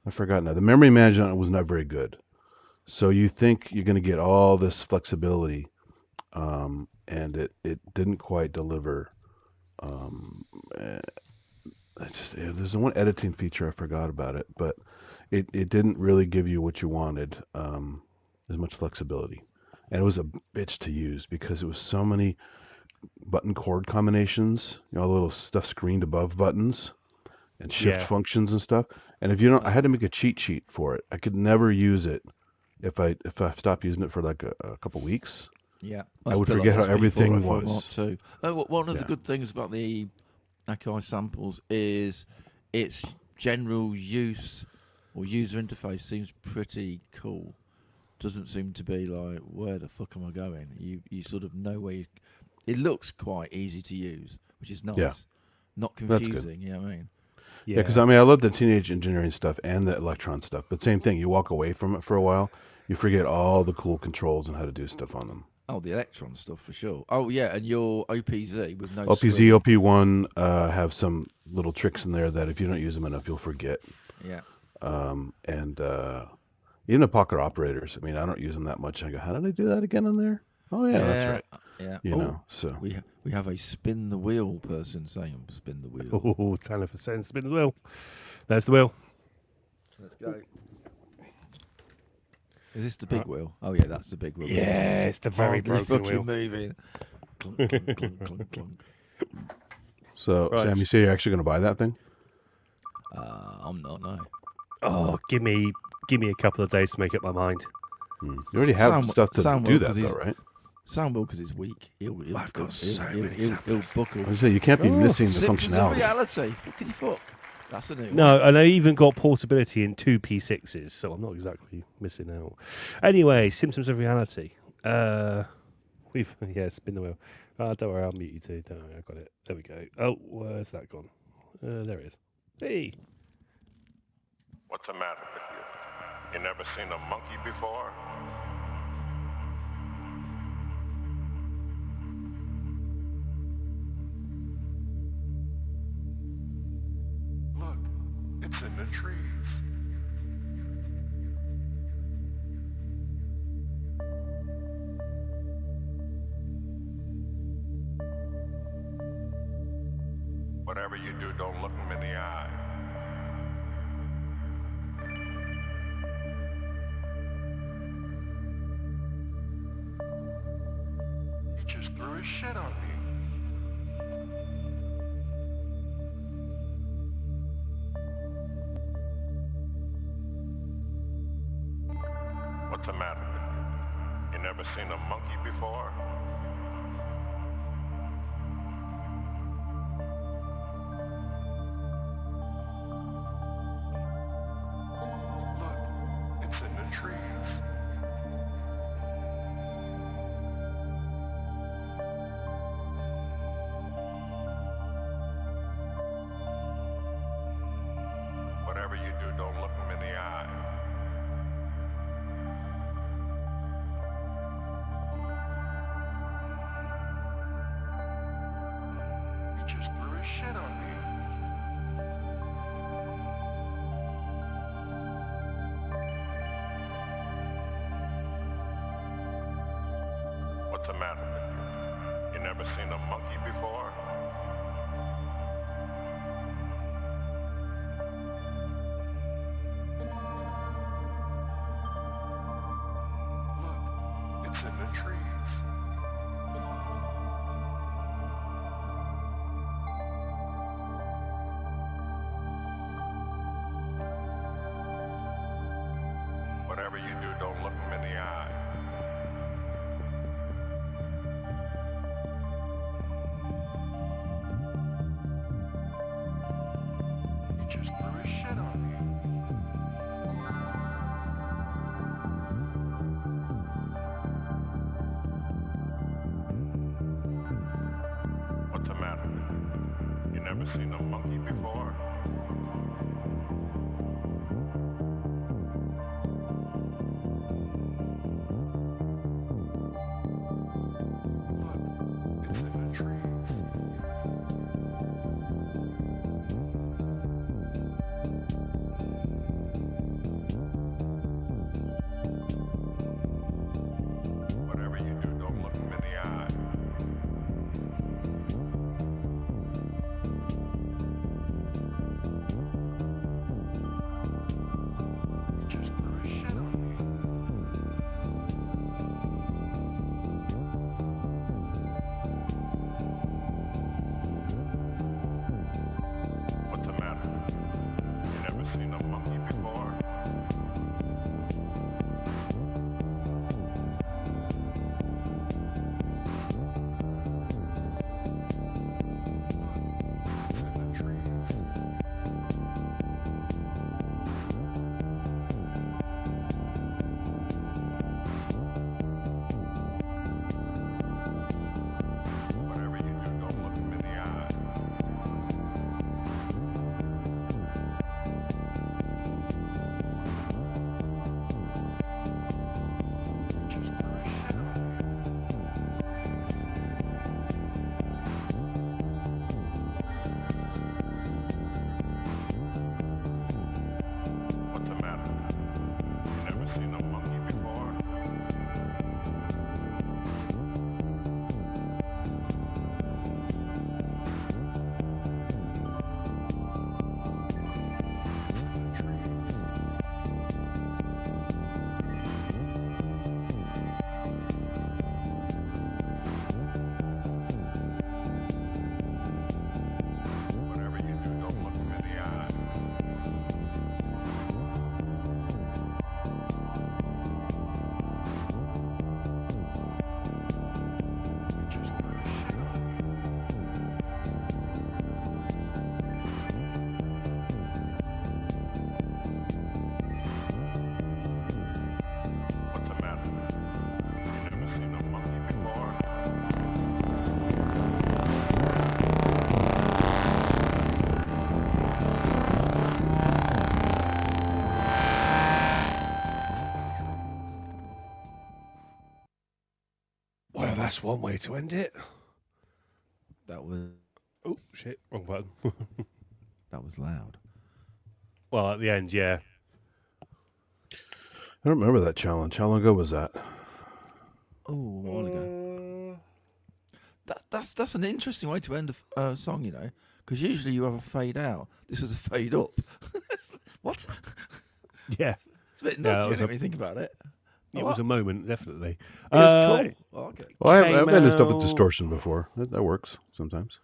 I forgot now. The memory management was not very good. So you think you're going to get all this flexibility, and it didn't quite deliver. There's one editing feature, I forgot about it, but it didn't really give you what you wanted, as much flexibility. And it was a bitch to use because it was so many button chord combinations, all the little stuff screened above buttons and shift Yeah. functions and stuff. And if you don't, I had to make a cheat sheet for it. I could never use it if I stopped using it for like a couple weeks. Yeah. I would That's a bit forget like how everything SP404 was. Mark II. One of the Yeah. good things about the Akai samples is its general use or user interface seems pretty cool. Doesn't seem to be like, where the fuck am I going? You sort of know where it looks quite easy to use, which is nice. Yeah. Not That's good. confusing. You know what I mean? Yeah, because I mean, I love the teenage engineering stuff and the Electron stuff, but same thing. You walk away from it for a while, you forget all the cool controls and how to do stuff on them. Oh, the Electron stuff for sure. Oh yeah, and your OPZ with no OPZ, screen. OP1 have some little tricks in there that if you don't use them enough, you'll forget. Yeah. And even the pocket operators. I mean, I don't use them that much. I go, how did I do that again on there? Oh yeah, that's right. Yeah. You know, so we have a spin the wheel person saying spin the wheel. Oh, Tanner for saying spin the wheel. There's the wheel. Let's go. Is this the big wheel? Oh yeah, that's the big wheel. Yeah, it's the very Hardly broken fucking wheel. moving. Clunk, clunk, clunk, clunk, clunk. So Right. Sam, you say you're actually going to buy that thing? I'm not, no. Oh, give me a couple of days to make up my mind. You already have Sam- stuff to Sam do will, that 'cause though, he's- right? Sam will because he's weak. He'll I've got so he'll, many he'll, samples. he'll buckle. I was saying you can't be Oh, missing the Symptoms of functionality. reality. Fucking fuck. That's a new one. No, and I even got portability in 2 P6s, so I'm not exactly missing out. Anyway, symptoms of reality. We've spin the wheel. Don't worry, I'll mute you too. Don't worry, I got it. There we go. Oh, where's that gone? There it is. Hey. What's the matter with you? You never seen a monkey before? Look, it's in the trees. Whatever you do, don't look them in the eye. He just threw his shit on me. What's the matter with you? You never seen a monkey before? Look, it's in the trees. Whatever you do, don't look them in the eye. He just threw his shit on me. What's the matter with you? You never seen a monkey before? Look, it's in the trees. Whatever you do, don't look them in the eye. He just threw his shit on me. What's the matter with you? You never seen a monkey before? Look, it's in the trees. Whatever you do, don't look them in the eye. That's one way to end it. That was Oh, shit. Wrong button. that was loud. Well, at the end, yeah. I don't remember that challenge. How long ago was that? Oh, a while ago. That's an interesting way to end a song, you know, because usually you have a fade out. This was a fade up. What? Yeah. It's a bit Yeah, nuts that was when you think about it. It was a moment, definitely. It was cool. Oh, okay. Well, I've Came ended stuff with out- distortion before. That works sometimes.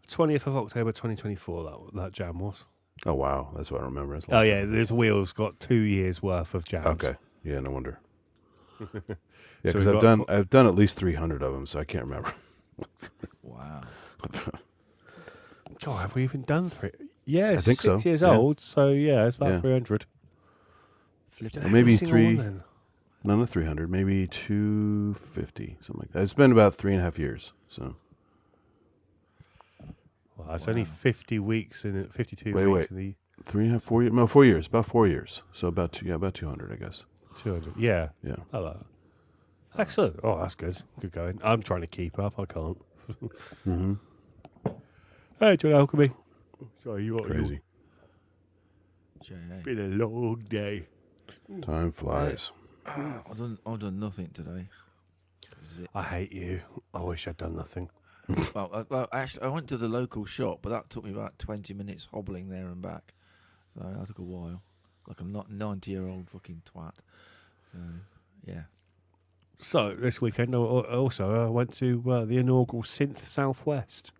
20th of October 2024, that jam was. Oh, wow. That's what I remember. That's a long Oh, yeah. time. This wheel's got 2 years worth of jams. Okay. Yeah, no wonder. Yeah, So because we've I've done at least 300 of them, so I can't remember. Wow. God, have we even done 3? Yeah, it's I think 6 so, years yeah. old, so yeah, it's about Yeah. 300. Or maybe Every single one 3. then. None of 300, maybe 250, something like that. It's been about 3.5 years. So Well, it's only 50 weeks in it, 52 Wait, weeks wait. in the 3.5, 4 years. No, 4 years. About 4 years. So about 200, I guess. 200. Yeah. Yeah. I like that. Excellent. Oh, that's good. Good going. I'm trying to keep up. I can't. Mm-hmm. Hey, John Alchemy. Sorry, you Crazy. J.A. Been a long day. Time flies. I've done nothing today. I hate you. I wish I'd done nothing. Well, actually, I went to the local shop, but that took me about 20 minutes hobbling there and back. So that took a while. Like I'm not 90-year-old fucking twat. Yeah. So this weekend, also I went to the inaugural Synth Southwest.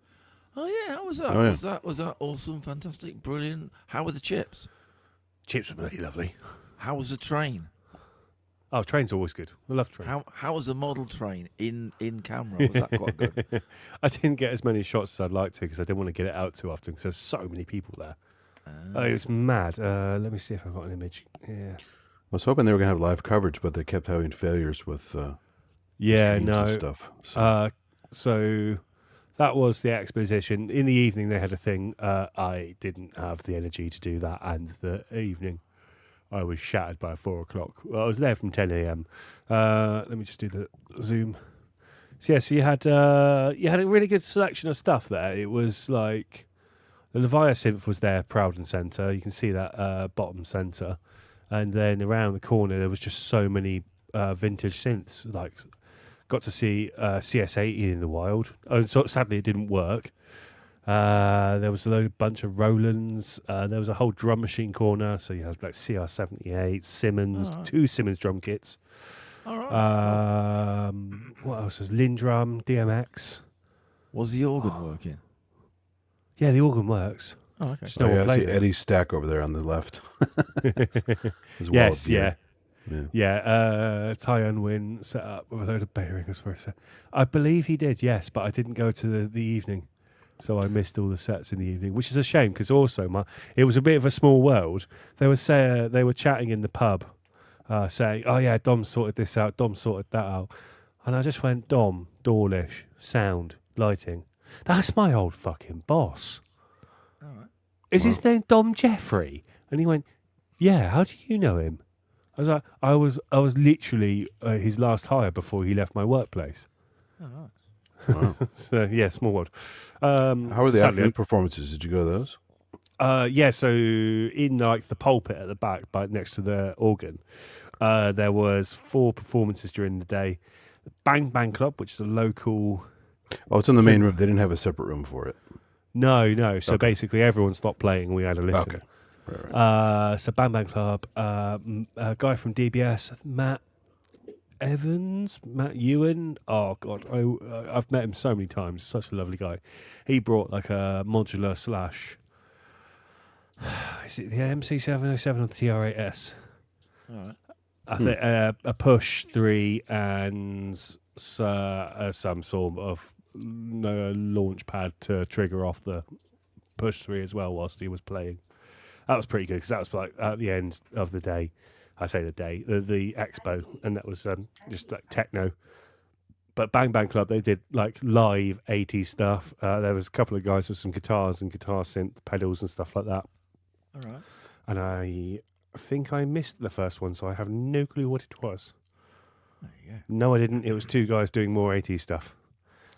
Oh yeah, how was that? Oh, yeah. Was that awesome, fantastic, brilliant? How were the chips? Chips are bloody lovely. How was the train? Oh, train's always good. I love train. How was the model train in camera? Was that quite good? I didn't get as many shots as I'd like to because I didn't want to get it out too often because there's so many people there. It was mad. Let me see if I've got an image. Yeah. I was hoping they were going to have live coverage, but they kept having failures with Yeah, streams no. and stuff. So. So that was the exposition. In the evening, they had a thing. I didn't have the energy to do that, and the evening, I was shattered by 4 o'clock. Well, I was there from 10 a.m. Let me just do the Zoom. So yeah, so you had a really good selection of stuff there. It was like the Levia synth was there, proud and centre. You can see that bottom centre, and then around the corner there was just so many vintage synths. Like, got to see CS80 in the wild. Oh, so sadly it didn't work. There was a bunch of Rolands. There was a whole drum machine corner. So you had like CR78, Simmons, 2 Simmons drum kits. All right. What else was Lindrum, DMX? Was the organ working? Yeah, the organ works. Oh, okay. Just no one I see played it. Eddie's stack over there on the left. His wall Yes, of gear. yeah. Ty Unwin set up with a load of bearings for a set. I believe he did, yes, but I didn't go to the evening. So I missed all the sets in the evening, which is a shame because also it was a bit of a small world. They were chatting in the pub, saying, "Oh yeah, Dom sorted this out, Dom sorted that out," and I just went, "Dom, Dawlish, sound, lighting. That's my old fucking boss. All right. Is his name Dom Jeffrey?" And he went, "Yeah. How do you know him?" I was like, "I was literally his last hire before he left my workplace." All right. Wow. So yeah, small world. How were the sadly, afternoon performances? Did you go to those? yeah, so in like the pulpit at the back, next to the organ, there was 4 performances during the day. Bang Bang Club, which is a local. Oh, it's in the main room. They didn't have a separate room for it. No. So Okay. basically, everyone stopped playing. And we had a listen. Okay. Right. So Bang Bang Club, a guy from DBS, Matt Ewan. Oh God, I've met him so many times. Such a lovely guy. He brought like a modular slash. Is it the MC707 or the TR8S? All right. I think a push 3 and some sort of launch pad to trigger off the push 3 as well whilst he was playing. That was pretty good because that was like at the end of the day. I say the expo, and that was just like techno. But Bang Bang Club, they did like live 80s stuff. There was a couple of guys with some guitars and guitar synth pedals and stuff like that. All right. And I think I missed the first one, so I have no clue what it was. There you go. No, I didn't. It was two guys doing more 80s stuff.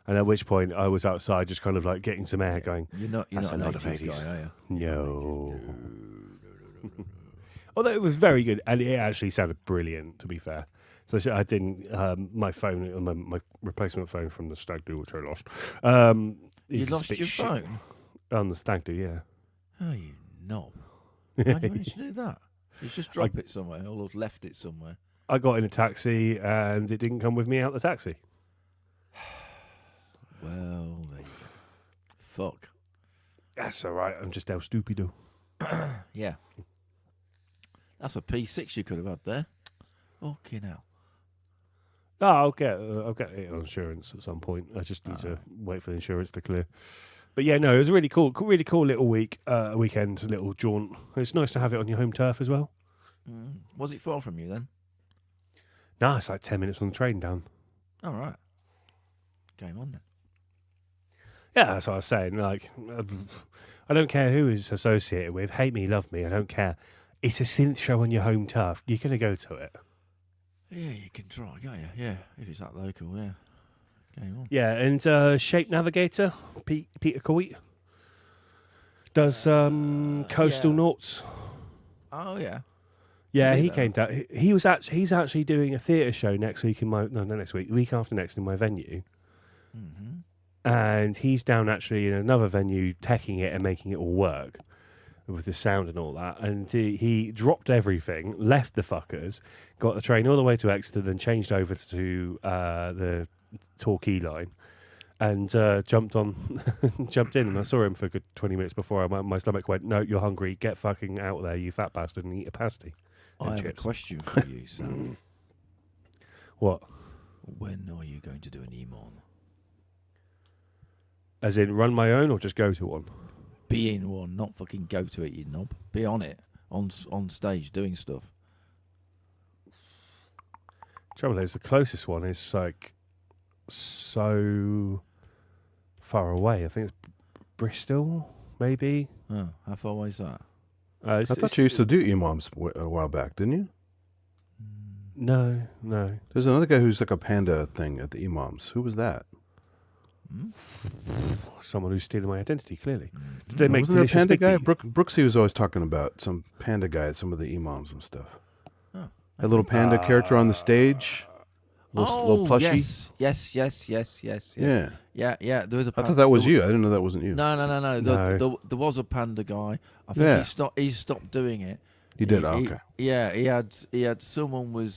And at which point I was outside just kind of like getting some air going, You're not That's an a lot of 80s 80s. guy, are you? no. Although it was very good, and it actually sounded brilliant, to be fair. So I didn't, my phone, my replacement phone from the Stag Do, which I lost. You is a lost bit your shit. phone? On the Stag Do, yeah. Oh, you knob. Why did you manage to do that? You just drop it somewhere or left it somewhere. I got in a taxi and it didn't come with me out the taxi. Well, there you go. Fuck. That's all right. I'm just El Stupido. Yeah. That's a P6 you could have had there. Fucking hell. Oh, I'll get it on insurance at some point. I just need to wait for the insurance to clear. But yeah, no, it was a really cool little weekend, little jaunt. It's nice to have it on your home turf as well. Was it far from you then? No, it's like 10 minutes on the train down. All right. Game on then. Yeah, that's what I was saying. Like, I don't care who it's associated with. Hate me, love me. I don't care. It's a synth show on your home turf. You're going to go to it. Yeah, you can try, can't you? Yeah, if it's that local, yeah. Game on. Yeah, and Shape Navigator, Peter Coit, does Coastal yeah. Noughts. Oh, yeah. Yeah, Is he he there? came down. He's actually doing a theatre show next week not next week, the week after next in my venue. Mm-hmm. And he's down actually in another venue, teching it and making it all work with the sound and all that. And he dropped everything, left the fuckers, got the train all the way to Exeter, then changed over to the Torquay line, and jumped in. And I saw him for a good 20 minutes before my stomach went, "No, you're hungry. Get fucking out there, you fat bastard, and eat a pasty." I have chips. a question for you, Sam. What? When are you going to do an EMON? As in, run my own or just go to one? Be in one, not fucking go to it, you knob. Be on it, on stage, doing stuff. Trouble is, the closest one is like so far away. I think it's Bristol, maybe. Oh, how far away is that? I thought you used to do EMOMs a while back, didn't you? No. There's another guy who's like a panda thing at the EMOMs. Who was that? Someone who's stealing my identity, clearly. Did they make Wasn't there a delicious panda big guy? beef? Brooksy was always talking about some panda guy at some of the EMOMs and stuff. Oh, That little panda character on the stage. Little plushie. Yes. Yeah. Yeah. There was a. I thought that was you. I didn't know that wasn't you. No. No. There was a panda guy. I think he stopped doing it. You did? Okay. Yeah, he had someone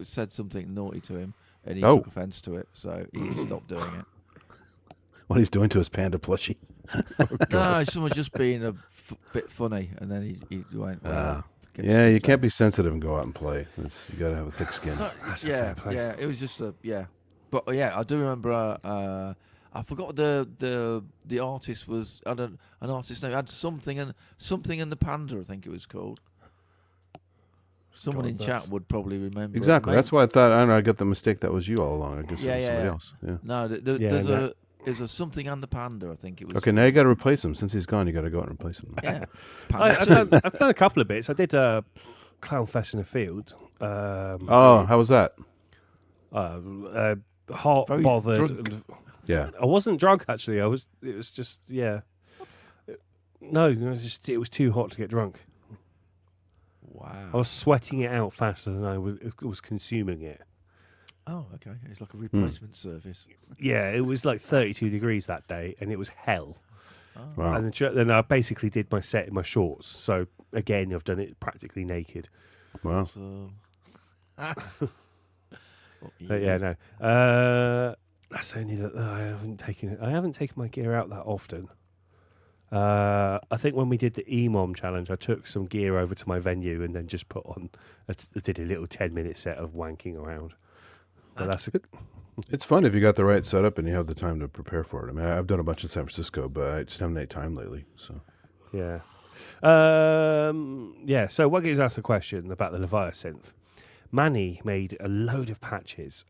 said something naughty to him, and he Oh. took offence to it, so he stopped doing it. What he's doing to his panda plushie. No, someone just being a bit funny, and then he went. Well, get Yeah, you stuff can't out. be sensitive and go out and play. You got to have a thick skin. That's a Yeah, fair play. yeah. It was just but yeah, I do remember. I forgot the artist was. I don't an artist name. It had something and the panda. I think it was called. Someone God, in that's- chat would probably remember. Exactly. Maybe- That's why I thought. I don't know. I got the mistake. That was you all along. I guess Yeah, it was somebody yeah. else. Yeah. No, Yeah, there's a something and the panda. I think it was. Okay, now you got to replace him. Since he's gone, you got to go out and replace him. Yeah. I've Panda done a couple of bits. I did Clown Fest in the Field. Oh, how was that? Hot, Very bothered. drunk. and- Yeah. I wasn't drunk actually. It was just No, it was too hot to get drunk. Wow. I was sweating it out faster than I was consuming it. Oh, okay. It's like a replacement service. Yeah, it was like 32 degrees that day, and it was hell. Wow. And then I basically did my set in my shorts. So again, I've done it practically naked. Wow. So. But yeah, no. That's only that I haven't taken my gear out that often. I think when we did the EMOM challenge, I took some gear over to my venue and then just put on. I did a little 10-minute set of wanking around. But that's It's fun if you got the right setup and you have the time to prepare for it. I mean, I've done a bunch in San Francisco, but I just haven't had time lately. So yeah. Yeah, so Wuggy's asked a question about the Leviasynth. Manny made a load of patches.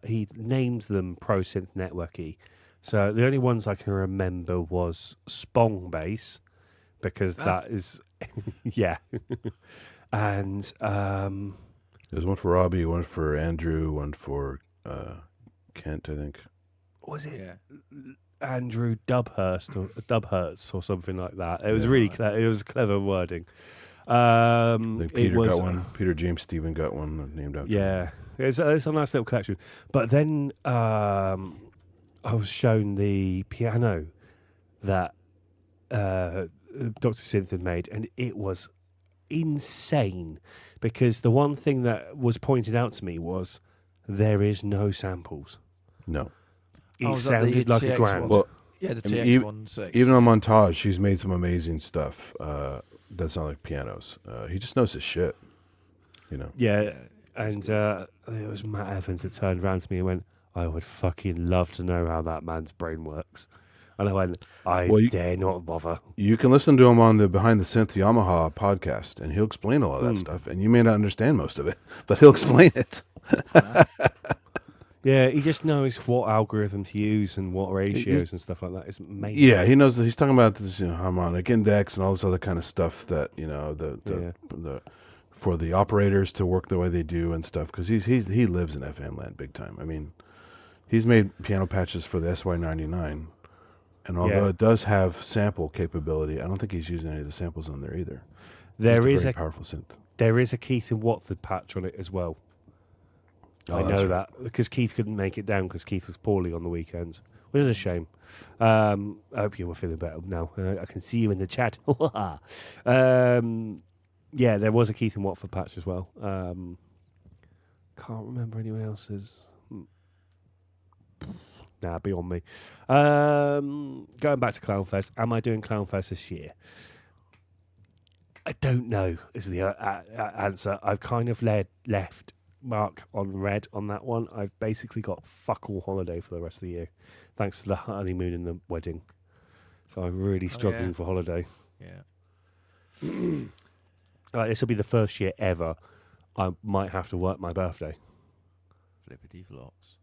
He named them Pro Synth Networky. So the only ones I can remember was Spong Bass, because that is, yeah. And There's one for Robbie, one for Andrew, one for Kent, I think. Was it Yeah. Andrew Dubhurst or something like that? It was really it was clever wording. I think Peter it was, got one. Peter James Stephen got one named after him. Yeah, it's a nice little collection. But then I was shown the piano that Dr. Synth had made, and it was insane because the one thing that was pointed out to me was there is no samples. No. It is that the sounded like a TX grand. one? Well, Yeah, the I mean, TX-16. even on Montage, she's made some amazing stuff. That's not like pianos. He just knows his shit. You know. Yeah, and it was Matt Evans that turned around to me and went, I would fucking love to know how that man's brain works. And I went, dare not bother. You can listen to him on the Behind the Synth Yamaha podcast, and he'll explain all of that stuff. And you may not understand most of it, but he'll explain it. Yeah, he just knows what algorithm to use and what ratios and stuff like that. It's amazing. Yeah, he knows. He's talking about this, harmonic index and all this other kind of stuff that the for the operators to work the way they do and stuff. Because he lives in FM land big time. I mean, he's made piano patches for the SY99, and although it does have sample capability, I don't think he's using any of the samples on there either. There is very powerful synth. There is a Keith and Watford patch on it as well. I know that because Keith couldn't make it down because Keith was poorly on the weekends, which is a shame. I hope you were feeling better now. I can see you in the chat. Yeah, there was a Keith and Watford patch as well. Can't remember anyone else's. Nah, beyond me. Going back to Clownfest, am I doing Clownfest this year? I don't know is the answer. I've kind of left mark on red on that one. I've basically got fuck all holiday for the rest of the year, thanks to the honeymoon and the wedding. So I'm really struggling for holiday. Yeah. This will be the first year ever I might have to work my birthday. Flippity flops.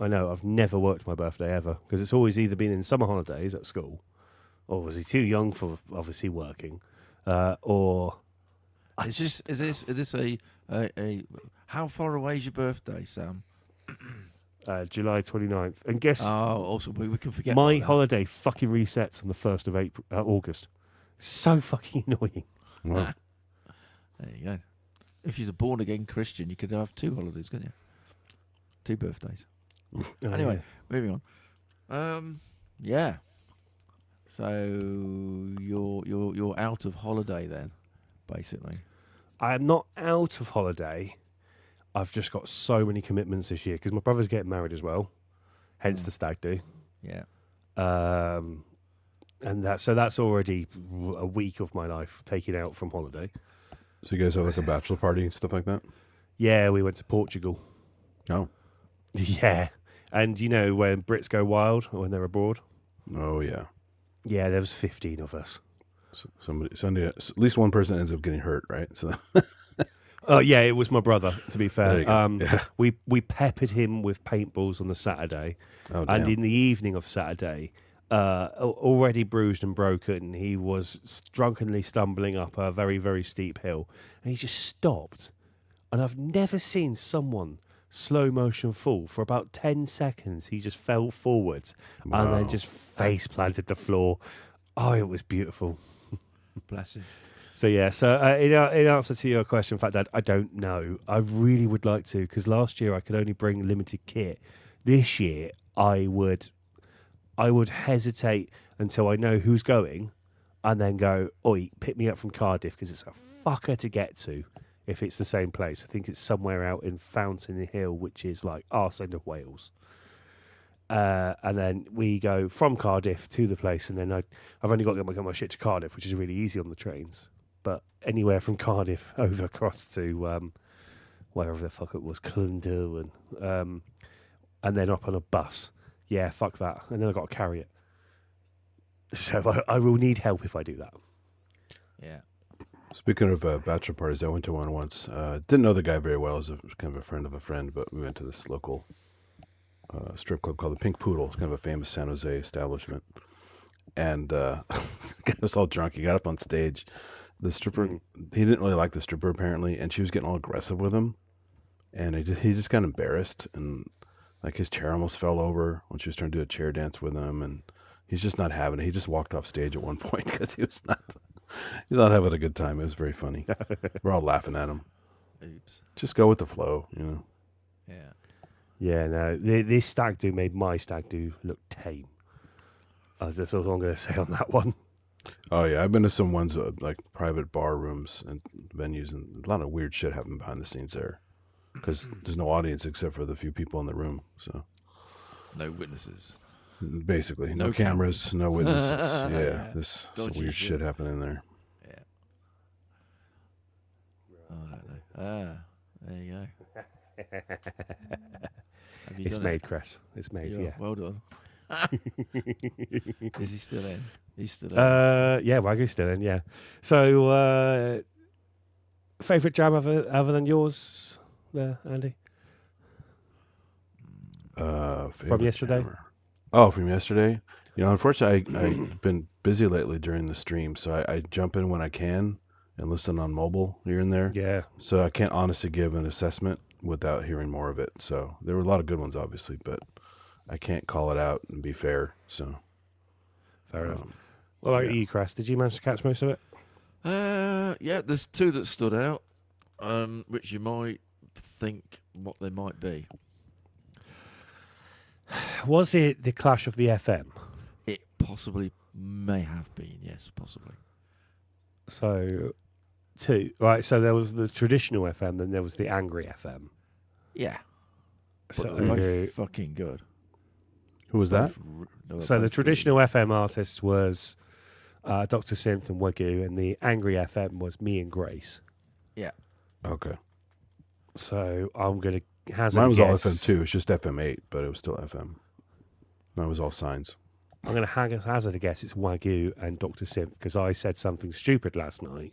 I know, I've never worked my birthday ever because it's always either been in summer holidays at school, or was he too young for obviously working, or Is this a how far away is your birthday, Sam? July 29th. And guess also we can forget my about that. holiday fucking resets on the 1st of August. So fucking annoying. Wow. There you go. If you're a born again Christian, you could have 2 holidays, couldn't you? 2 birthdays. Anyway, moving on. Yeah. So you're out of holiday then, basically. I am not out of holiday. I've just got so many commitments this year because my brother's getting married as well, hence the stag do. Yeah. And that's already a week of my life taken out from holiday. So you guys have like a bachelor party and stuff like that? Yeah, we went to Portugal. Oh. Yeah. And you know when Brits go wild when they're abroad? Oh, yeah. Yeah, there was 15 of us. Somebody, at least one person ends up getting hurt, right? So. Yeah, it was my brother, to be fair. Yeah. We peppered him with paintballs on the Saturday. Oh, and damn. in the evening of Saturday, already bruised and broken, he was drunkenly stumbling up a very, very steep hill. And he just stopped. And I've never seen someone slow motion fall. For about 10 seconds, he just fell forwards and then just face planted the floor. Oh, it was beautiful. Bless him. So yeah, in answer to your question, Fat Dad, I don't know. I really would like to because last year I could only bring limited kit. This year I would hesitate until I know who's going, and then go, oi, pick me up from Cardiff because it's a fucker to get to. If it's the same place, I think it's somewhere out in Fountain Hill, which is like arse end of Wales. And then we go from Cardiff to the place, and then I've only got to get my shit to Cardiff, which is really easy on the trains. But anywhere from Cardiff over across to wherever the fuck it was, Clundu, and then up on a bus. Yeah, fuck that. And then I've got to carry it. So I will need help if I do that. Yeah. Speaking of bachelor parties, I went to one once. Didn't know the guy very well. As kind of a friend of a friend, but we went to this local strip club called the Pink Poodle. It's kind of a famous San Jose establishment. And the guy was all drunk. He got up on stage. The stripper, he didn't really like the stripper apparently, and she was getting all aggressive with him. and he just got embarrassed, and like his chair almost fell over when she was trying to do a chair dance with him, and he's just not having it. He just walked off stage at one point because he's not having a good time. It was very funny. We're all laughing at him. Oops. Just go with the flow, you know. Yeah. Yeah, no, this stag do made my stag do look tame. That's all I'm going to say on that one. Oh yeah, I've been to some ones like private bar rooms and venues, and a lot of weird shit happened behind the scenes there because there's no audience except for the few people in the room. So No witnesses. basically, no No cameras, cameras. no witnesses. Yeah, Yeah. this some Dodgy weird shit. shit happening there. Yeah. Oh, I don't know. Ah, there you go. Have you It's done made, it? Chris. It's made, yeah. Well done. Is he still in? He's still in. Yeah, Wagyu's still in, yeah. So, favourite jam other than yours there, Andy? Favorite yesterday? jammer. Oh, from yesterday. You know, unfortunately, I've been busy lately during the stream, so I jump in when I can and listen on mobile here and there. Yeah. So I can't honestly give an assessment without hearing more of it. So there were a lot of good ones, obviously, but I can't call it out and be fair. So Fair enough. What about yeah. you, Chris? Did you manage to catch most of it? Yeah, there's two that stood out, which you might think what they might be. Was it the clash of the FM? It possibly may have been, yes, possibly. So, two. Right, so there was the traditional FM, then there was the angry FM. Yeah. But So, they're both fucking good. Who was that? So the traditional FM artist was Dr. Synth and Wagyu, and the angry FM was me and Grace. Yeah. Okay. So I'm going to hazard Mine a was all guess. FM too. It's just FM8, but it was still FM. Mine was all signs. I'm going to hazard a guess it's Wagyu and Dr. Synth, because I said something stupid last night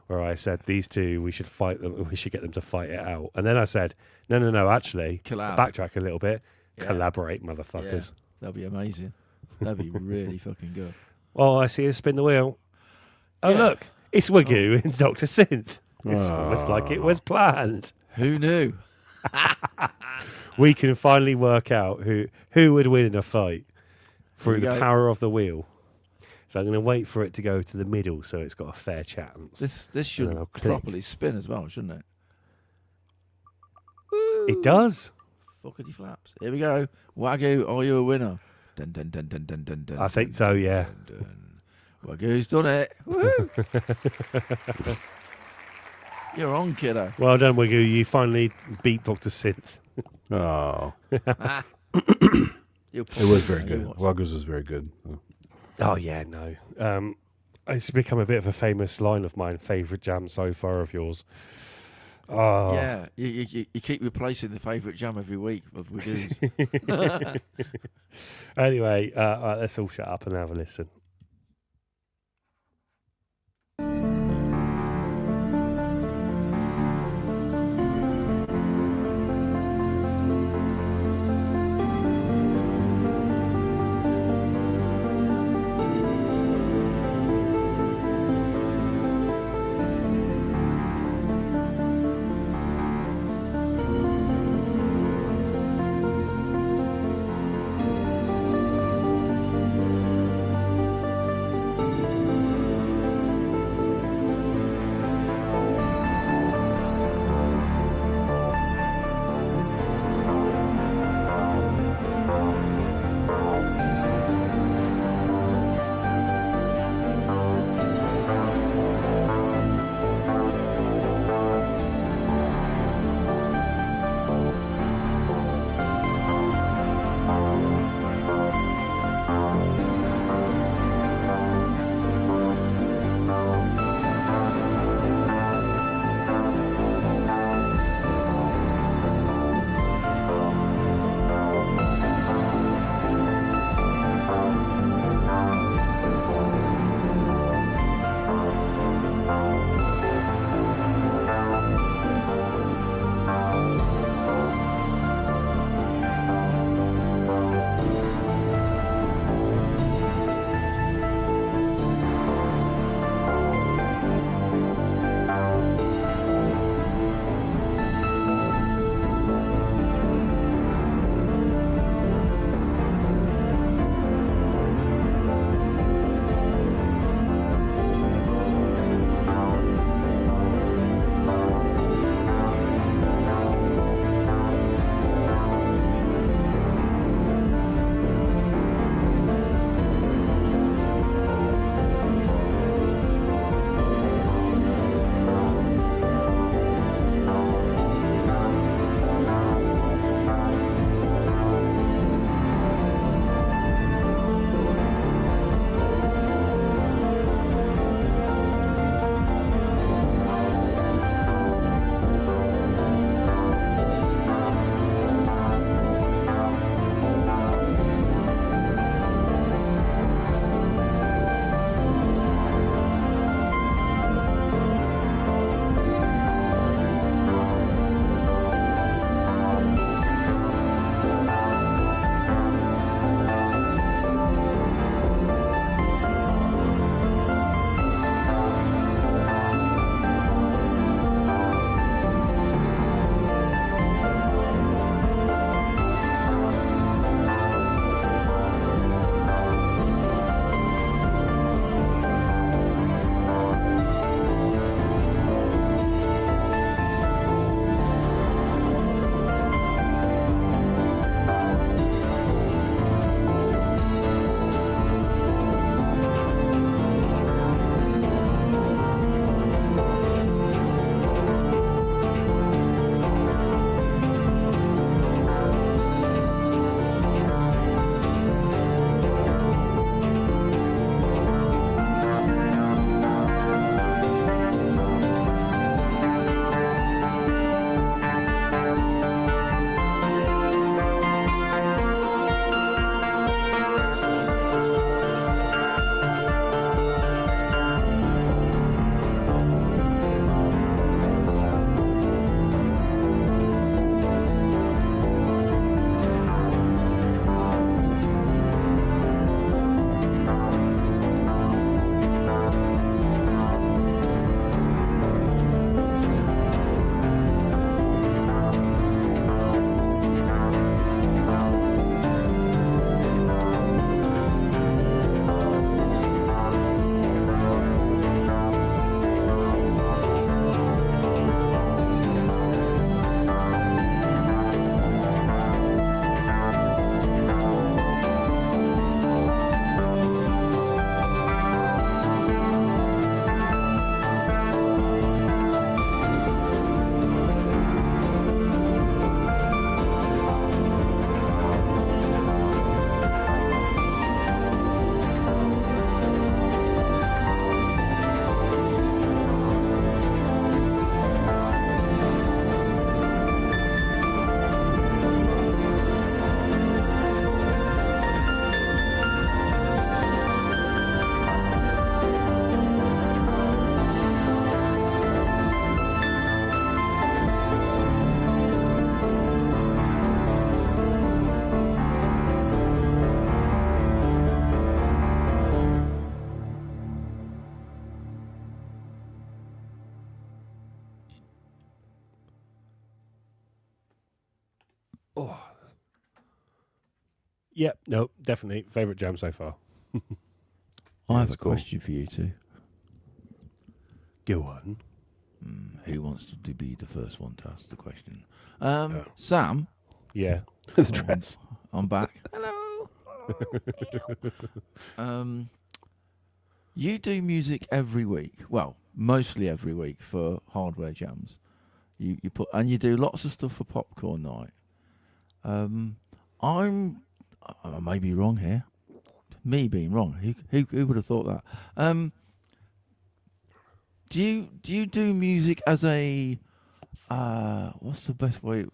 where I said these two, we should fight them, we should get them to fight it out. And then I said, no, actually, Collab. backtrack a little bit, Yeah. collaborate, motherfuckers. That'd be amazing. That'd be really fucking good. Oh, I see her spin the wheel. Oh, Yeah. look, it's Wagyu and Dr. Synth. It's almost like it was planned. Who knew? We can finally work out who would win in a fight through Here the we go. power of the wheel. So I'm going to wait for it to go to the middle so it's got a fair chance. This should then I'll click. properly spin as well, shouldn't it? It does. Fuckity flaps. Here we go. Wagyu, are you a winner? Dun, dun, dun, dun, dun, dun, dun, I think dun, so, dun, yeah. dun, dun. Wagyu's done it. Woo! You're on, kiddo. Well done, Wagyu. You finally beat Dr. Synth. Oh, You'll it was very you good. watch. Waggles was very good. Oh, yeah, no. It's become a bit of a famous line of mine, favourite jam so far of yours. Oh. Yeah, you keep replacing the favourite jam every week of Wagyu's. Anyway, let's all shut up and have a listen. Yep, no, definitely favourite jam so far. I have that's a cool. question for you two. Go on. Who wants to be the first one to ask the question? Yeah. Sam, Yeah. The oh, dress. I'm back. Hello. You do music every week. Well, mostly every week for hardware jams. You you do lots of stuff for popcorn night. I may be wrong here. Me being wrong. Who would have thought that? Do you do music as a what's the best way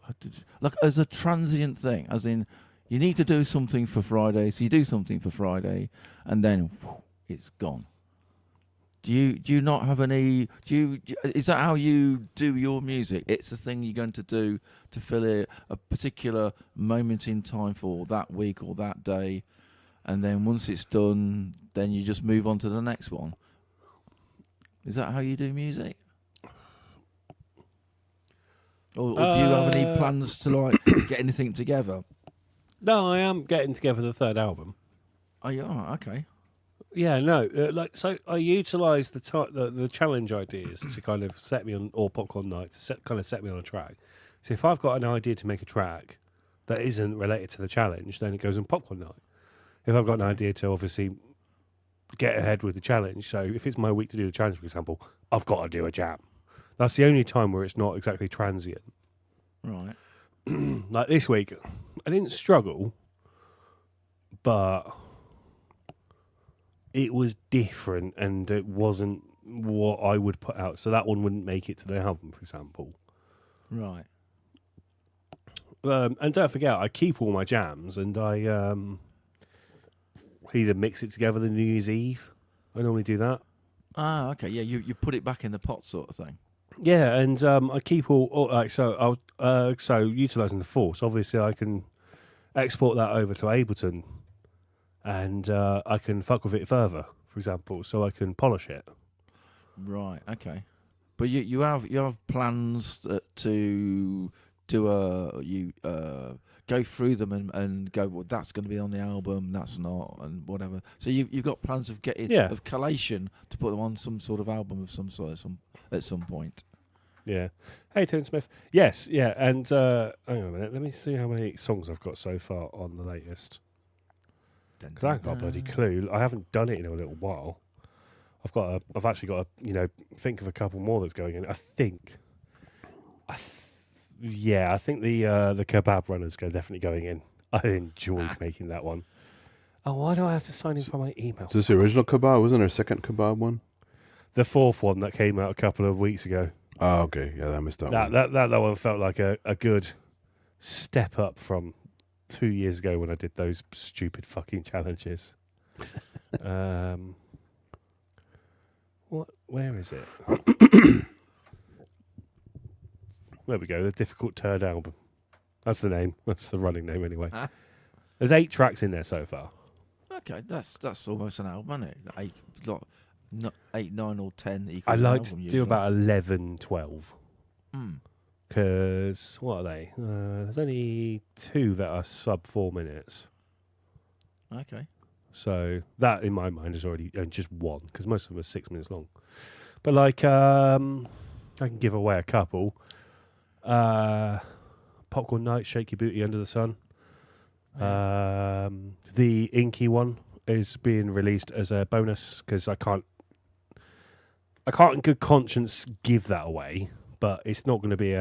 like as a transient thing? As in, you need to do something for Friday, so you do something for Friday, and then it's gone. Do you not have any? Is that how you do your music? It's a thing you're going to do to fill a particular moment in time for that week or that day, and then once it's done, then you just move on to the next one. Is that how you do music? Or do you have any plans to like get anything together? No, I am getting together the third album. Oh, you are? Okay. Yeah, no, so I utilise the challenge ideas to kind of set me on, or popcorn night to set me on a track. So if I've got an idea to make a track that isn't related to the challenge, then it goes on popcorn night. If I've got an idea to obviously get ahead with the challenge, so if it's my week to do the challenge, for example, I've got to do a jam. That's the only time where it's not exactly transient. Right. Like this week, I didn't struggle, but it was different and it wasn't what I would put out. So that one wouldn't make it to the album, for example. Right. And don't forget, I keep all my jams and I either mix it together the New Year's Eve. I normally do that. Ah, okay. Yeah, you put it back in the pot, sort of thing. Yeah, and I keep so utilising the Force. Obviously, I can export that over to Ableton, and I can fuck with it further. For example, so I can polish it. Right. Okay. But you have plans to do go through them and go, well, that's going to be on the album, that's not, and whatever. So you've got plans of getting of collation to put them on some sort of album of some sort at some point. Yeah. Hey, Tim Smith. Yes, yeah, and hang on a minute. Let me see how many songs I've got so far on the latest. Because I haven't got a bloody clue. I haven't done it in a little while. I've actually got to, think of a couple more that's going in. I think the kebab runner's definitely going in. I enjoyed making that one. Oh, why do I have to sign in for my email? Is this the original kebab? Wasn't there a second kebab one? The fourth one that came out a couple of weeks ago. Oh, okay. Yeah, I missed that one. That one felt like a good step up from 2 years ago when I did those stupid fucking challenges. Where is it? There we go. The Difficult Turd album. That's the name. That's the running name anyway. There's 8 tracks in there so far. Okay, that's almost an album, isn't it? 8, 9, or 10. I like to do about 11, 12. Hmm. Because, what are they? There's only 2 that are sub 4 minutes. Okay. So that, in my mind, is already just one, because most of them are 6 minutes long. But, I can give away a couple. Popcorn Night, Shake Your Booty Under the Sun. Yeah. The Inky one is being released as a bonus, because I can't in good conscience give that away. But it's not going to be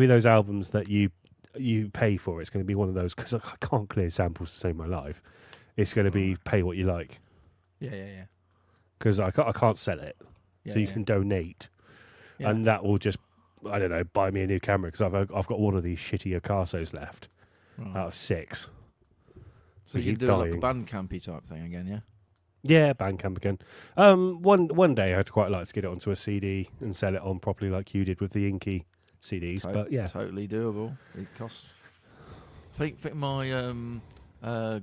those albums that you pay for. It's going to be one of those, because I can't clear samples to save my life. It's going to be pay what you like. Yeah. Because I can't sell it, so you can donate, and that will just, I don't know, buy me a new camera, because I've got one of these shitty Ocassos left out of 6. So you can do like a Bandcampy type thing again, yeah. Yeah, Bandcamp again. One day I'd quite like to get it onto a CD and sell it on properly, like you did with the Inky CDs. But yeah, totally doable. It costs. I think my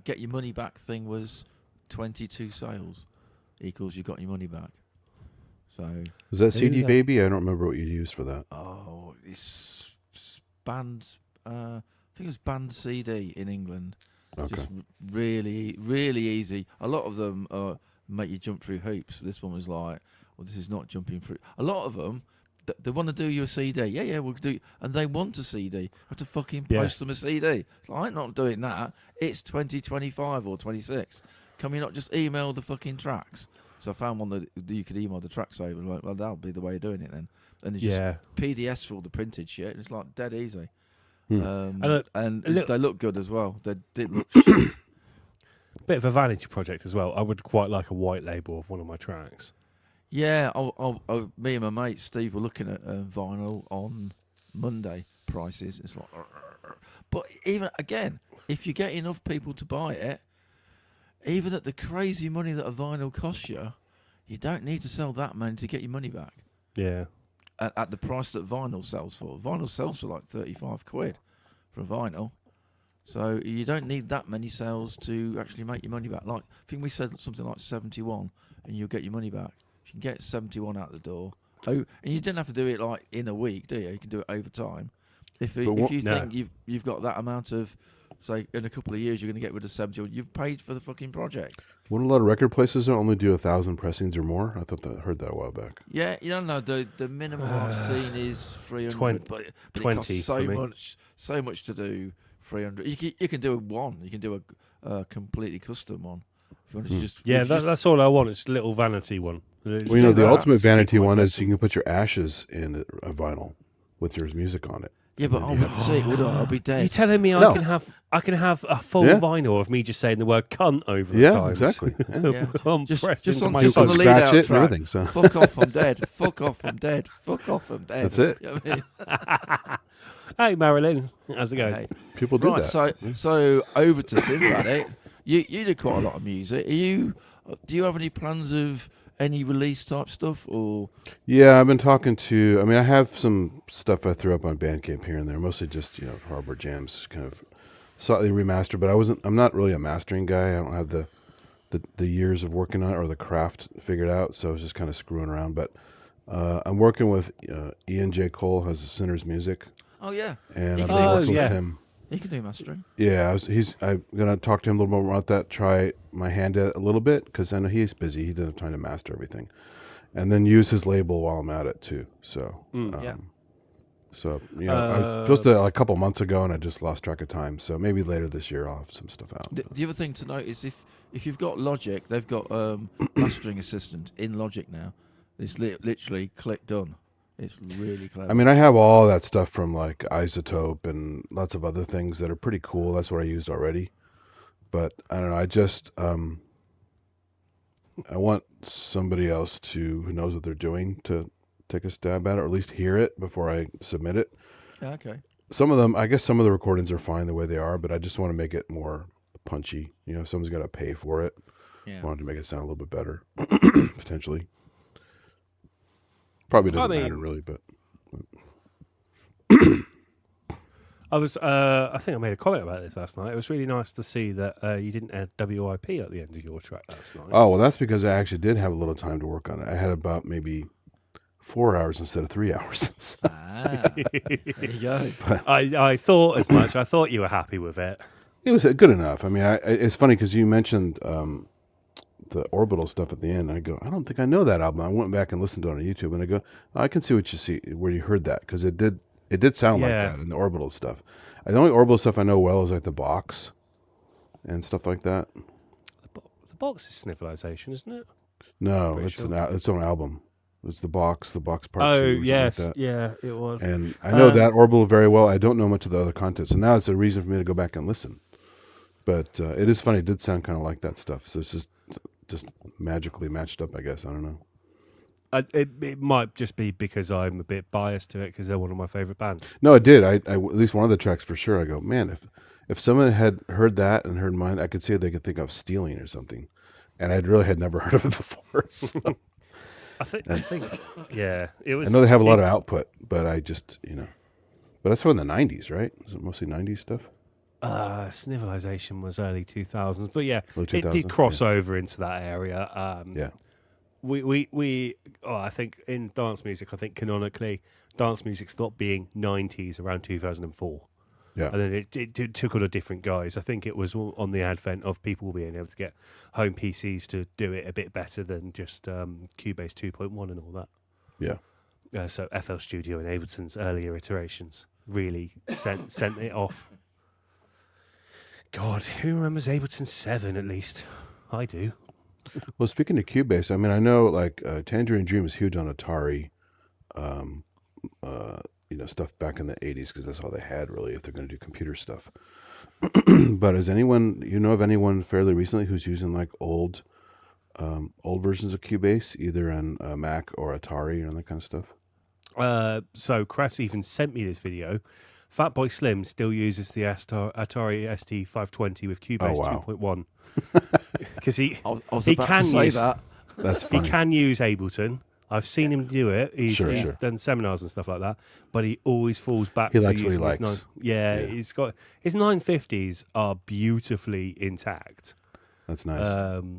get your money back thing was 22 sales equals you got your money back. So is that CD Baby? I don't remember what you used for that. Oh, it's band. I think it was Band CD in England. Okay. Just really, really easy. A lot of them make you jump through hoops. This one was like, well, this is not jumping through. A lot of them, they want to do you a CD. Yeah, we'll do. And they want a CD. I have to fucking post them a CD. So I'm not doing that. It's 2025 or 26. Can we not just email the fucking tracks? So I found one that you could email the tracks over. And well, that'll be the way of doing it then. And it's just PDFs for all the printed shit. It's like dead easy. And they look good as well. They did look shit. Bit of a vanity project as well. I would quite like a white label of one of my tracks. Yeah, me and my mate Steve were looking at vinyl on Monday prices. It's like, but even again, if you get enough people to buy it, even at the crazy money that a vinyl costs you, you don't need to sell that many to get your money back. Yeah. At the price that vinyl sells for. Vinyl sells for like 35 quid for a vinyl. So you don't need that many sales to actually make your money back. Like, I think we said something like 71 and you'll get your money back. You can get 71 out the door. Oh, and you don't have to do it like in a week, do you? You can do it over time. If you think you've got that amount of, say, in a couple of years you're going to get rid of 71, you've paid for the fucking project. Wouldn't a lot of record places only do 1,000 pressings or more? I heard that a while back. Yeah, you don't know. The minimum I've seen is 300, but it 20 costs so much to do 300. You can do one. You can do a completely custom one. If you want to just that's all I want. It's a little vanity one. Well, the ultimate vanity one is you can put your ashes in a vinyl with your music on it. Yeah, but I wouldn't see it, would I? I'll be dead. You're telling me I can have a full vinyl of me just saying the word cunt over the times? Exactly. Yeah. Just on you the can lead out scratch it and track. everything. So. Fuck off, I'm dead. Fuck off, I'm dead. Fuck off, I'm dead. That's it. You know what I mean? Hey, Marilyn, how's it going? Hey. People do Right, that. so over to Synthratic. You did quite a lot of music. Do you have any plans of any release type stuff or? Yeah, I've been talking to. I mean, I have some stuff I threw up on Bandcamp here and there, mostly just hardware jams, kind of slightly remastered. But I'm not really a mastering guy. I don't have the years of working on it or the craft figured out, so I was just kind of screwing around. But I'm working with Ian J. Cole, has Sinner's Music. Oh yeah, And I've been working with him. He can do mastering. Yeah, I'm gonna talk to him a little more about that. Try my hand at it a little bit because I know he's busy. He doesn't have time to master everything, and then use his label while I'm at it too. So, So I was supposed to a couple months ago, and I just lost track of time. So maybe later this year I'll have some stuff out. The other thing to note is if you've got Logic, they've got mastering assistant in Logic now. It's literally click done. It's really clever. I mean, I have all that stuff from like Isotope and lots of other things that are pretty cool. That's what I used already. But I don't know. I just I want somebody else who knows what they're doing to take a stab at it, or at least hear it before I submit it. Yeah, okay. Some of them, I guess, some of the recordings are fine the way they are, but I just want to make it more punchy. Someone's got to pay for it. Yeah. I wanted to make it sound a little bit better, potentially. Probably doesn't matter really, but I think I made a comment about this last night. It was really nice to see that you didn't add WIP at the end of your track last night. Oh, well, that's because I actually did have a little time to work on it. I had about maybe 4 hours instead of 3 hours. There you go. I thought as much. I thought you were happy with it. It was good enough. I mean, it's funny because you mentioned the Orbital stuff at the end. I go, I don't think I know that album. I went back and listened to it on YouTube, and I go, I can see where you heard that, because it did sound like that in the Orbital stuff. The only Orbital stuff I know well is like the box and stuff like that. The box is Civilization, isn't it? No, it's its own album. It's the box part 2. Oh yes, like yeah, it was. And I know that Orbital very well. I don't know much of the other content, so now it's a reason for me to go back and listen. But it is funny. It did sound kind of like that stuff. So it's just magically matched up, I guess. I don't know. It might just be because I'm a bit biased to it because they're one of my favorite bands. No, it did. I at least one of the tracks for sure. I go, man, if someone had heard that and heard mine, I could see they could think I was stealing or something, and I really had never heard of it before. So. I think, yeah, it was. I know they have a lot of output, but I just, but that's from the '90s, right? Is it mostly '90s stuff? Civilization was early 2000s, but yeah, it 2000s, did cross over into that area. Yeah. I think in dance music, canonically, dance music stopped being 90s around 2004. Yeah. And then it took on a different guise. I think it was on the advent of people being able to get home PCs to do it a bit better than just Cubase 2.1 and all that. Yeah. So FL Studio and Ableton's earlier iterations really sent it off. God, who remembers Ableton 7 at least? I do. Well, speaking of Cubase, I mean, I know like Tangerine Dream is huge on Atari, stuff back in the 80s because that's all they had really if they're going to do computer stuff. But is anyone, of anyone fairly recently who's using like old versions of Cubase, either on Mac or Atari and that kind of stuff? So Crass even sent me this video. Fatboy Slim still uses the Atari ST520 with Cubase 2.1 because he can use that. That's funny. He can use Ableton. I've seen him do it. He's Sure. done seminars and stuff like that, but he always falls back He to likes what he using likes. He's got his 950s are beautifully intact. That's nice.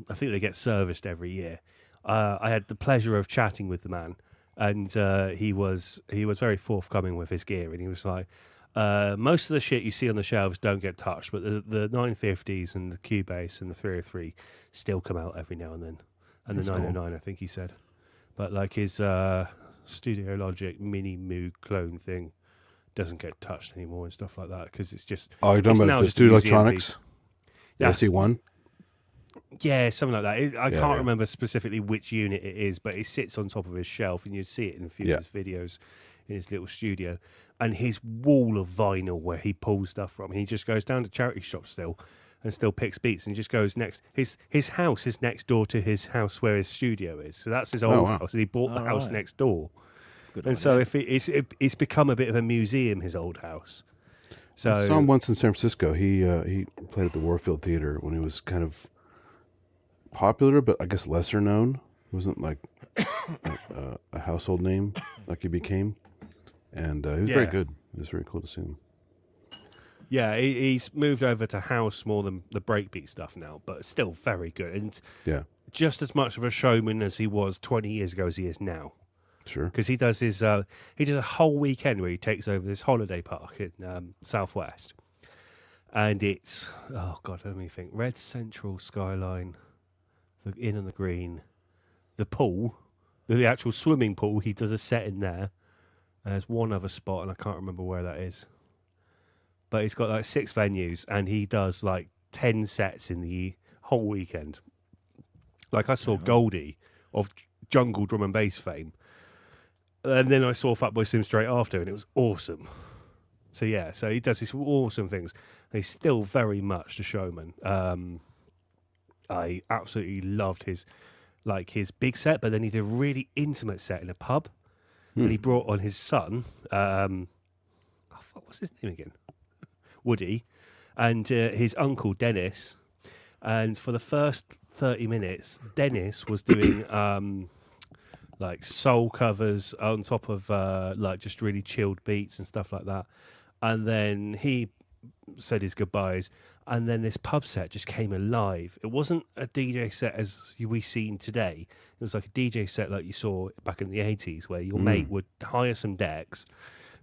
I think they get serviced every year. I had the pleasure of chatting with the man, and he was very forthcoming with his gear, and he was like, most of the shit you see on the shelves don't get touched, but the 950s and the Cubase and the 303 still come out every now and then, and That's the cool. 909 I think he said. But like his Studio Logic Mini Moog clone thing doesn't get touched anymore and stuff like that because it's just. Oh, you're talking about the just Studio a museum Electronics? piece. The That's- SE1? Yeah, something like that. I Yeah, can't yeah. remember specifically which unit it is, but it sits on top of his shelf, and you'd see it in a few of his videos in his little studio. And his wall of vinyl where he pulls stuff from, he just goes down to charity shops still and still picks beats and just goes next. His house is next door to his house where his studio is. So that's his old house. And he bought the house next door. Good And idea. so it's become a bit of a museum, his old house. So I saw him once in San Francisco. He played at the Warfield Theater when he was kind of popular, but I guess lesser known. He wasn't like a household name like he became. And he was very good. It was very cool to see him. yeah, he's moved over to house more than the breakbeat stuff now, but still very good. And Yeah, just as much of a showman as he was 20 years ago as he is now. sure. Because he does a whole weekend where he takes over this holiday park in Southwest, and it's let me think: Red Central Skyline, the Inn on the Green, the pool, the actual swimming pool. He does a set in there. And there's one other spot, and I can't remember where that is. But he's got like 6 venues, and he does like 10 sets in the whole weekend. Like I saw Goldie of Jungle Drum and Bass fame. And then I saw Fatboy Slim straight after, and it was awesome. So yeah, so he does these awesome things. And he's still very much the showman. I absolutely loved his big set, but then he did a really intimate set in a pub. And he brought on his son. What's his name again? Woody, and his uncle Dennis. And for the first 30 minutes, Dennis was doing like soul covers on top of like just really chilled beats and stuff like that. And then he said his goodbyes, and then this pub set just came alive. It wasn't a DJ set as we seen today. It was like a DJ set like you saw back in the 80s, where your mate would hire some decks,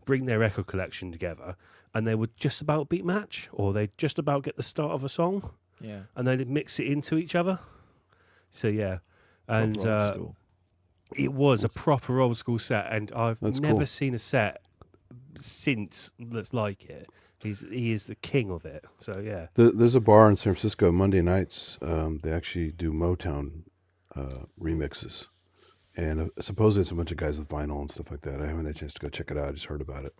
bring their record collection together, and they would just about beat match, or they'd just about get the start of a song, and they'd mix it into each other. So yeah, and Proper old school. it was a proper old school set, and I've That's never cool. seen a set since that's like it. He is the king of it. So yeah. There's a bar in San Francisco Monday nights. They actually do Motown remixes, and supposedly it's a bunch of guys with vinyl and stuff like that. I haven't had a chance to go check it out. I just heard about it.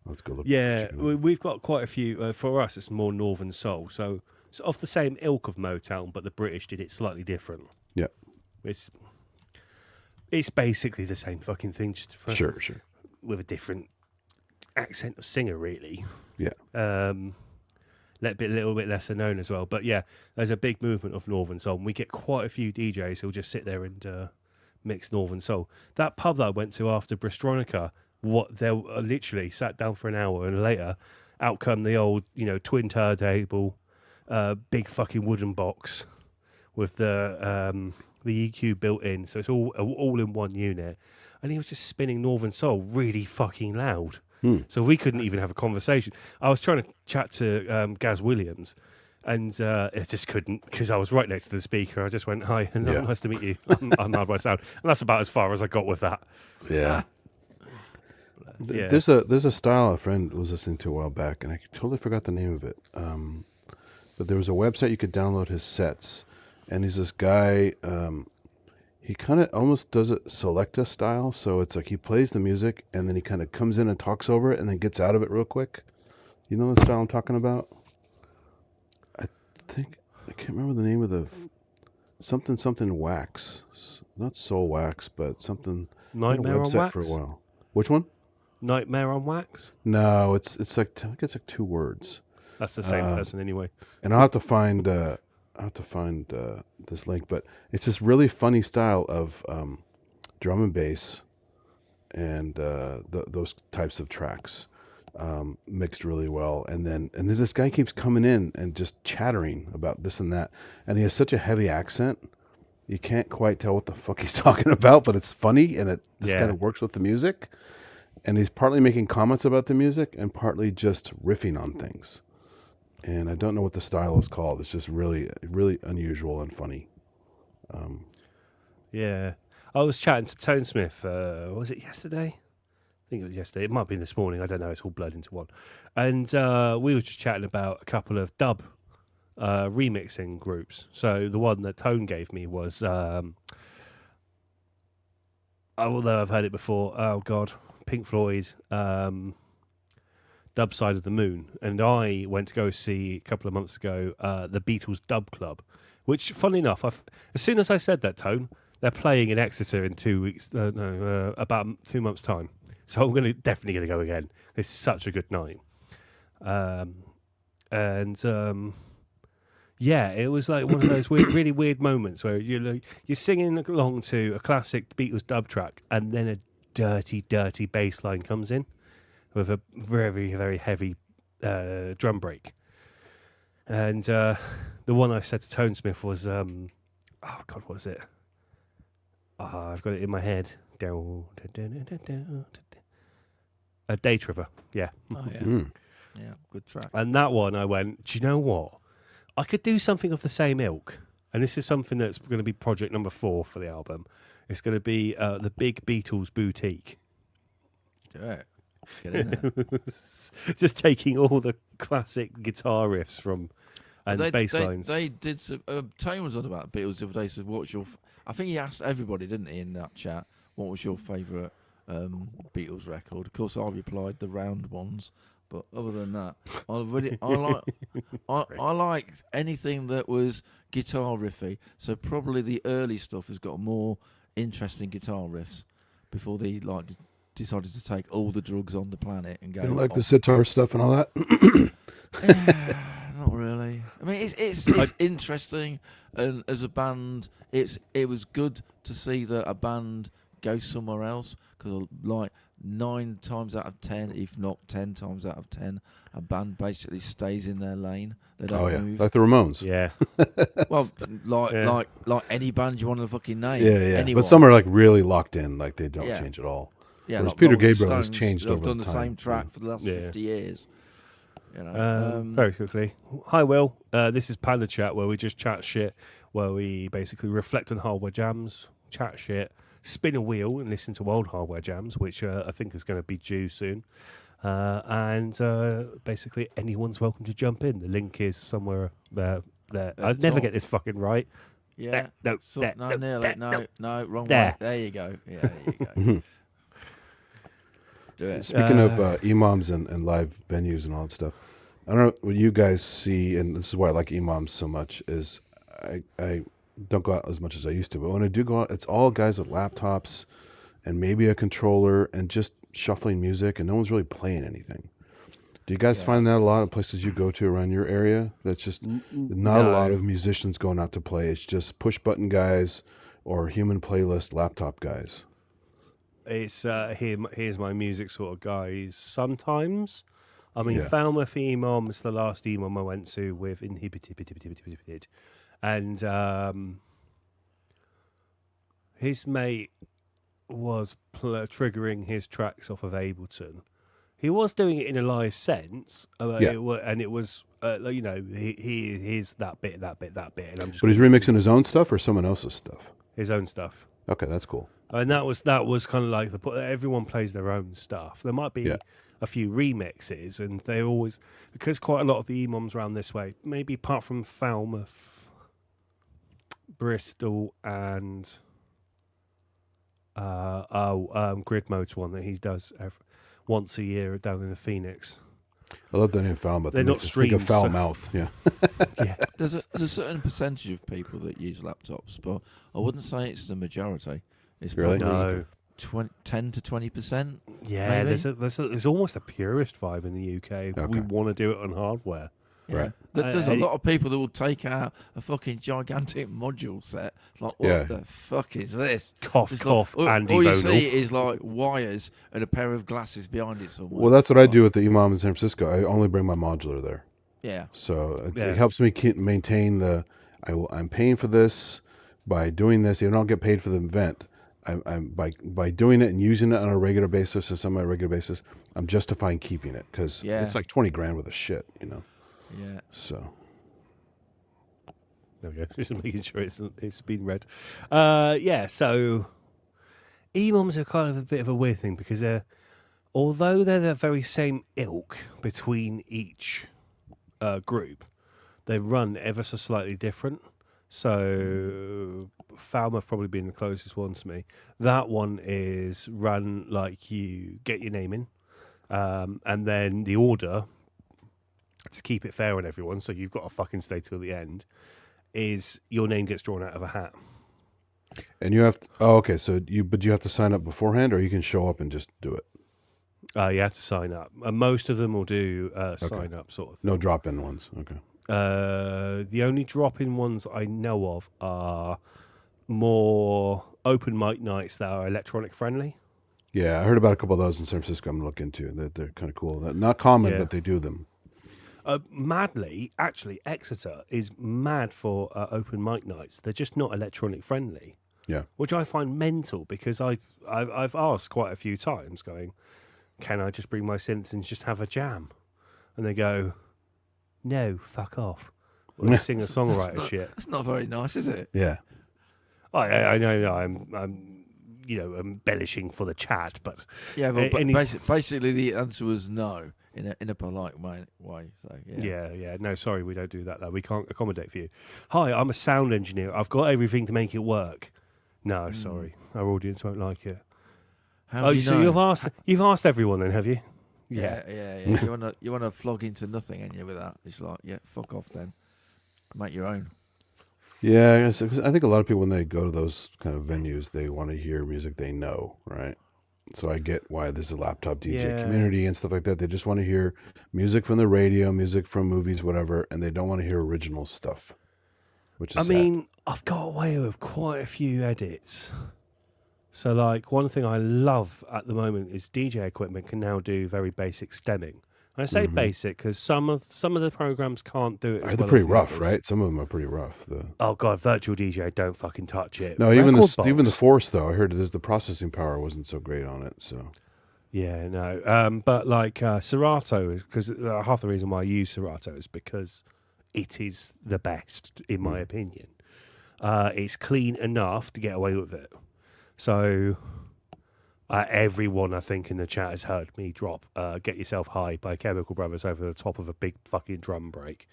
Let's go look. Yeah, check it out. we've got quite a few. For us, it's more Northern Soul. So it's off the same ilk of Motown, but the British did it slightly different. Yeah. It's basically the same fucking thing, just Sure. with a different accent of singer, really. Yeah. A little bit lesser known as well. But yeah, there's a big movement of Northern Soul. And we get quite a few DJs who'll just sit there and mix Northern Soul. That pub that I went to after Bristronica, they literally sat down for an hour, and later out come the old, twin turntable, big fucking wooden box with the EQ built in, so it's all in one unit. And he was just spinning Northern Soul really fucking loud. So we couldn't even have a conversation. I was trying to chat to Gaz Williams, and it just couldn't because I was right next to the speaker. I just went, "Hi, nice to meet you." I'm Hard by Sound, and that's about as far as I got with that. Yeah. Yeah. There's a style a friend was listening to a while back, and I totally forgot the name of it. But there was a website you could download his sets, and he's this guy. He kind of almost does it selecta style, so it's like he plays the music, and then he kind of comes in and talks over it, and then gets out of it real quick. You know the style I'm talking about? I can't remember the name of the something wax, not Soul Wax, but something. Nightmare on Wax for a while. Which one? Nightmare on Wax. No, it's like I think it's like 2 words. That's the same person anyway. And I'll have to find this link, but it's this really funny style of drum and bass and those types of tracks mixed really well. And then this guy keeps coming in and just chattering about this and that, and he has such a heavy accent. You can't quite tell what the fuck he's talking about, but it's funny, and it just kind of works with the music. And he's partly making comments about the music and partly just riffing on things. And I don't know what the style is called. It's just really, really unusual and funny. Yeah. I was chatting to Tone Smith, was it yesterday? I think it was yesterday. It might have been this morning. I don't know. It's all blurred into one. And we were just chatting about a couple of dub remixing groups. So the one that Tone gave me was, although I've heard it before, oh God, Pink Floyd, Dub Side of the Moon. And I went to go see a couple of months ago the Beatles Dub Club, which, funnily enough, as soon as I said that, Tone, they're playing in Exeter in 2 weeks, about 2 months' time. So I'm definitely going to go again. It's such a good night. Yeah, it was like one of those really weird moments where you're singing along to a classic Beatles dub track, and then a dirty bass line comes in with a very, very heavy drum break. And the one I said to Tone Smith was, oh God, what was it? I've got it in my head. A Day Tripper, yeah. Oh, yeah. Yeah, good track. And that one, I went, do you know what? I could do something of the same ilk. And this is something that's going to be project number 4 for the album. It's going to be the Big Beatles Boutique. Do it. Get in there. Just taking all the classic guitar riffs from and bass lines. They did some. Tony was on about Beatles the other day. Said, "What's your?" I think he asked everybody, didn't he, in that chat, what was your favourite Beatles record? Of course, I replied the Round Ones. But other than that, I liked anything that was guitar riffy. So probably the early stuff has got more interesting guitar riffs before they decided to take all the drugs on the planet and go. You like the sitar stuff and all that? Not really. I mean, it's interesting, and as a band, it was good to see that a band go somewhere else, because like 9 times out of 10, if not 10 times out of 10, a band basically stays in their lane. They don't move. Like the Ramones. Yeah. Well, like any band you want to fucking name. Yeah. Anyone. But some are like really locked in, like they don't change at all. Yeah, whereas like Peter Rolling Gabriel has Stones, changed over I've done the time. same track for the last 50 years. You know, Very quickly. Hi, Will. This is PandaChat, where we just chat shit, where we basically reflect on hardware jams, chat shit, spin a wheel and listen to old hardware jams, which I think is going to be due soon. And basically anyone's welcome to jump in. The link is somewhere there. I never get this fucking right. Yeah. No, wrong there. way. There you go. Yeah, there you go. Do it. Speaking of imams and live venues and all that stuff, I don't know what you guys see, and this is why I like imams so much, is I don't go out as much as I used to, but when I do go out, it's all guys with laptops and maybe a controller and just shuffling music, and no one's really playing anything. Do you guys find that a lot of places you go to around your area? That's just not a lot of musicians going out to play. It's just push button guys or human playlist laptop guys. It's here's my music sort of guys. Sometimes, I mean, Falmouth Imam's the last imam I went to with Inhibited, and his mate was triggering his tracks off of Ableton. he was doing it in a live sense, Yeah. and it was, here's that bit, and I'm just. But he's remixing his own stuff or someone else's stuff. His own stuff. Okay, that's cool. And that was kind of like everyone plays their own stuff. There might be a few remixes, and they always, because quite a lot of the EMOMs around this way, maybe apart from Falmouth, Bristol, and Grid Mode's one that he does once a year down in the Phoenix. I love that name Falmouth. They're not streamed. Think of foul so... mouth. Yeah. Yeah. There's a certain percentage of people that use laptops, but I wouldn't say it's the majority. It's Really? probably 10 to 20%. Yeah, maybe? there's almost a purist vibe in the UK. Okay. We want to do it on hardware. Yeah. Right. There's a lot of people that will take out a fucking gigantic module set. It's like, what the fuck is this? Cough, It's cough, like, Andy all you Bonal. see is like wires and a pair of glasses behind it somewhere. Well, that's what I do with the EMOM in San Francisco. I only bring my modular there. Yeah. So it helps me maintain I'm paying for this by doing this. I don't get paid for the event. I'm by doing it and using it on a regular basis or semi-regular basis, I'm justifying keeping it because it's like 20 grand worth of shit, Yeah. So There we go. Just making sure it's been read. So EMOMs are kind of a bit of a weird thing because although they're the very same ilk between each group, they run ever so slightly different. So Falmouth probably being the closest one to me. That one is run like you get your name in, and then the order, to keep it fair on everyone, so you've got to fucking stay till the end, is your name gets drawn out of a hat. And you have to, so you have to sign up beforehand, or you can show up and just do it. You have to sign up. Most of them will do sign up sort of thing. No drop-in ones. Okay. The only drop-in ones I know of are more open mic nights that are electronic friendly. Yeah, I heard about a couple of those in San Francisco. I'm looking into. They're kind of cool. Not common, but they do them. Madly, actually, Exeter is mad for open mic nights. They're just not electronic friendly. Yeah, which I find mental because I've asked quite a few times, going, "Can I just bring my synths and just have a jam?" And they go, "No, fuck off." Or sing a songwriter shit. That's not very nice, is it? yeah. I know. I'm embellishing for the chat, but Yeah, but basically the answer was no in a polite way. So yeah. No, sorry, we don't do that. Though we can't accommodate for you. Hi, I'm a sound engineer. I've got everything to make it work. No, sorry, our audience won't like it. How do you know? You've asked everyone then, have you? Yeah. You wanna flog into nothing, and you with that. It's like, fuck off then. Make your own. Yeah, I guess, 'cause I think a lot of people when they go to those kind of venues, they want to hear music they know, right? So I get why there's a laptop DJ community and stuff like that. They just want to hear music from the radio, music from movies, whatever, and they don't want to hear original stuff. Which is sad. I've got away with quite a few edits. So, like, one thing I love at the moment is DJ equipment can now do very basic stemming. I say basic because some of the programs can't do it. They're pretty rough, right? Some of them are pretty rough. Oh god, virtual DJ, don't fucking touch it. No, even the Force though. I heard the processing power wasn't so great on it. So yeah, no. But like Serato, because half the reason why I use Serato is because it is the best in my opinion. It's clean enough to get away with it. So. Everyone, I think, in the chat has heard me drop Get Yourself High by Chemical Brothers over the top of a big fucking drum break.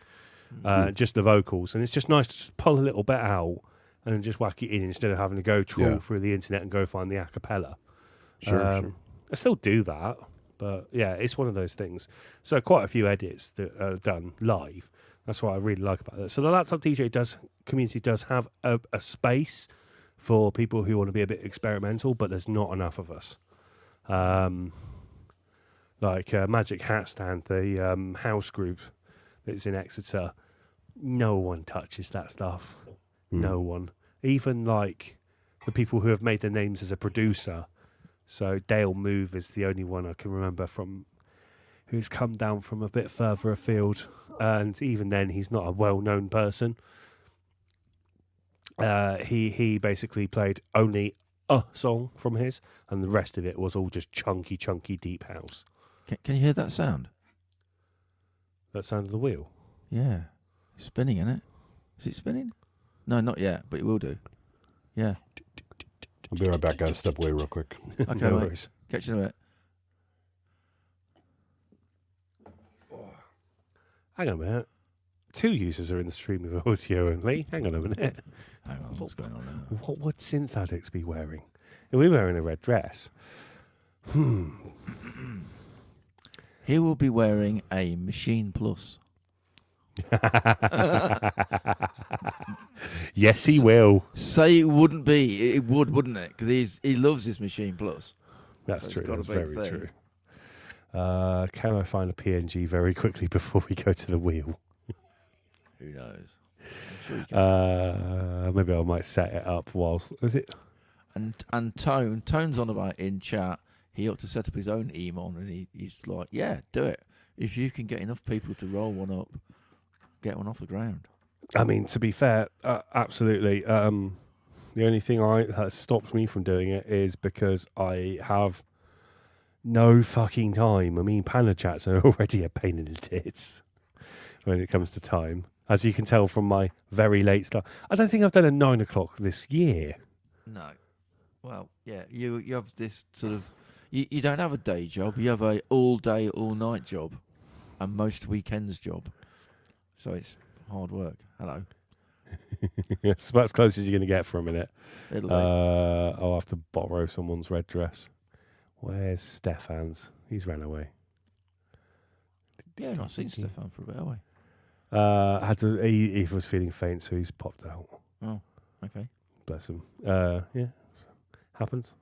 Just the vocals. And it's just nice to just pull a little bit out and then just whack it in instead of having to go trawl through the internet and go find the a cappella. Sure. I still do that, but yeah, it's one of those things. So quite a few edits that are done live. That's what I really like about that. So the Laptop DJ community does have a space for people who want to be a bit experimental, but there's not enough of us. Like Magic Hat Stand, the house group that's in Exeter, no one touches that stuff. No one. Even like the people who have made their names as a producer. So Dale Move is the only one I can remember from who's come down from a bit further afield. And even then, he's not a well-known person. He basically played only a song from his, and the rest of it was all just chunky deep house. Can you hear that sound? That sound of the wheel. Yeah. It's spinning, isn't it? Is it spinning? No, not yet, but it will do. Yeah. I'll be right back. Gotta step away real quick. Okay, No mate. worries. Catch you in a bit. Hang on a minute. 2 users are in the stream of audio only. Hang on a minute. Hang on, what's going on now? What would Synth Addicts be wearing? Are we wearing a red dress? He will be wearing a Machine Plus. Yes, he will. Say it wouldn't be. It would, wouldn't it? Because he loves his Machine Plus. That's So it's true. gotta That's be a very thing. true. Can I find a PNG very quickly before we go to the wheel? Who knows? I'm sure you can. Maybe I might set it up whilst... Is it? And Tone's on about in chat. He ought to set up his own Emon, and he's like, yeah, do it. If you can get enough people to roll one up, get one off the ground. I mean, to be fair, absolutely. The only thing that stops me from doing it is because I have no fucking time. I mean, PandaChats are already a pain in the tits when it comes to time. As you can tell from my very late start. I don't think I've done a 9 o'clock this year. No. Well, yeah, you have this sort of... You don't have a day job. You have a all-day, all-night job. And most weekends job. So it's hard work. Hello. It's about as close as you're going to get for a minute. It'll be. I'll have to borrow someone's red dress. Where's Stefan's? He's ran away. Yeah, I've not seen Stefan for a bit, have we? He was feeling faint, so he's popped out. Oh, okay. Bless him. Yeah, happens.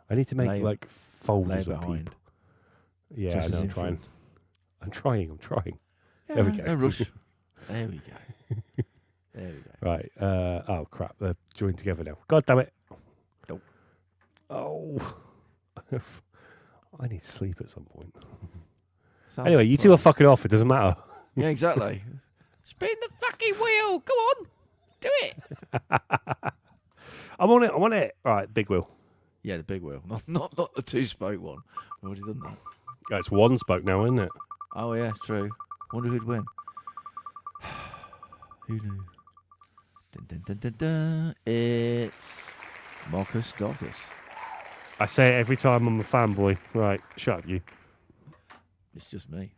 I need to make Lay- like Lay folders of behind. people. Yeah, Just I as know, in front. I'm trying. Yeah, There we go. No rush. There we go. There we go. Right. Oh crap! They're joined together now. God damn it! Nope. Oh. I need to sleep at some point. Sounds Anyway, you two are fun. fucking off. It doesn't matter. Yeah, exactly. Spin the fucking wheel. Go on. Do it. I'm on it. Right, big wheel. Yeah, the big wheel. Not the two-spoke one. I've already done that. Yeah, it's one spoke now, isn't it? Oh, yeah, true. Wonder who'd win. Who knew? Dun, dun, dun, dun, dun. It's Marcus Darkus. I say it every time I'm a fanboy. Right, shut up, you. It's just me.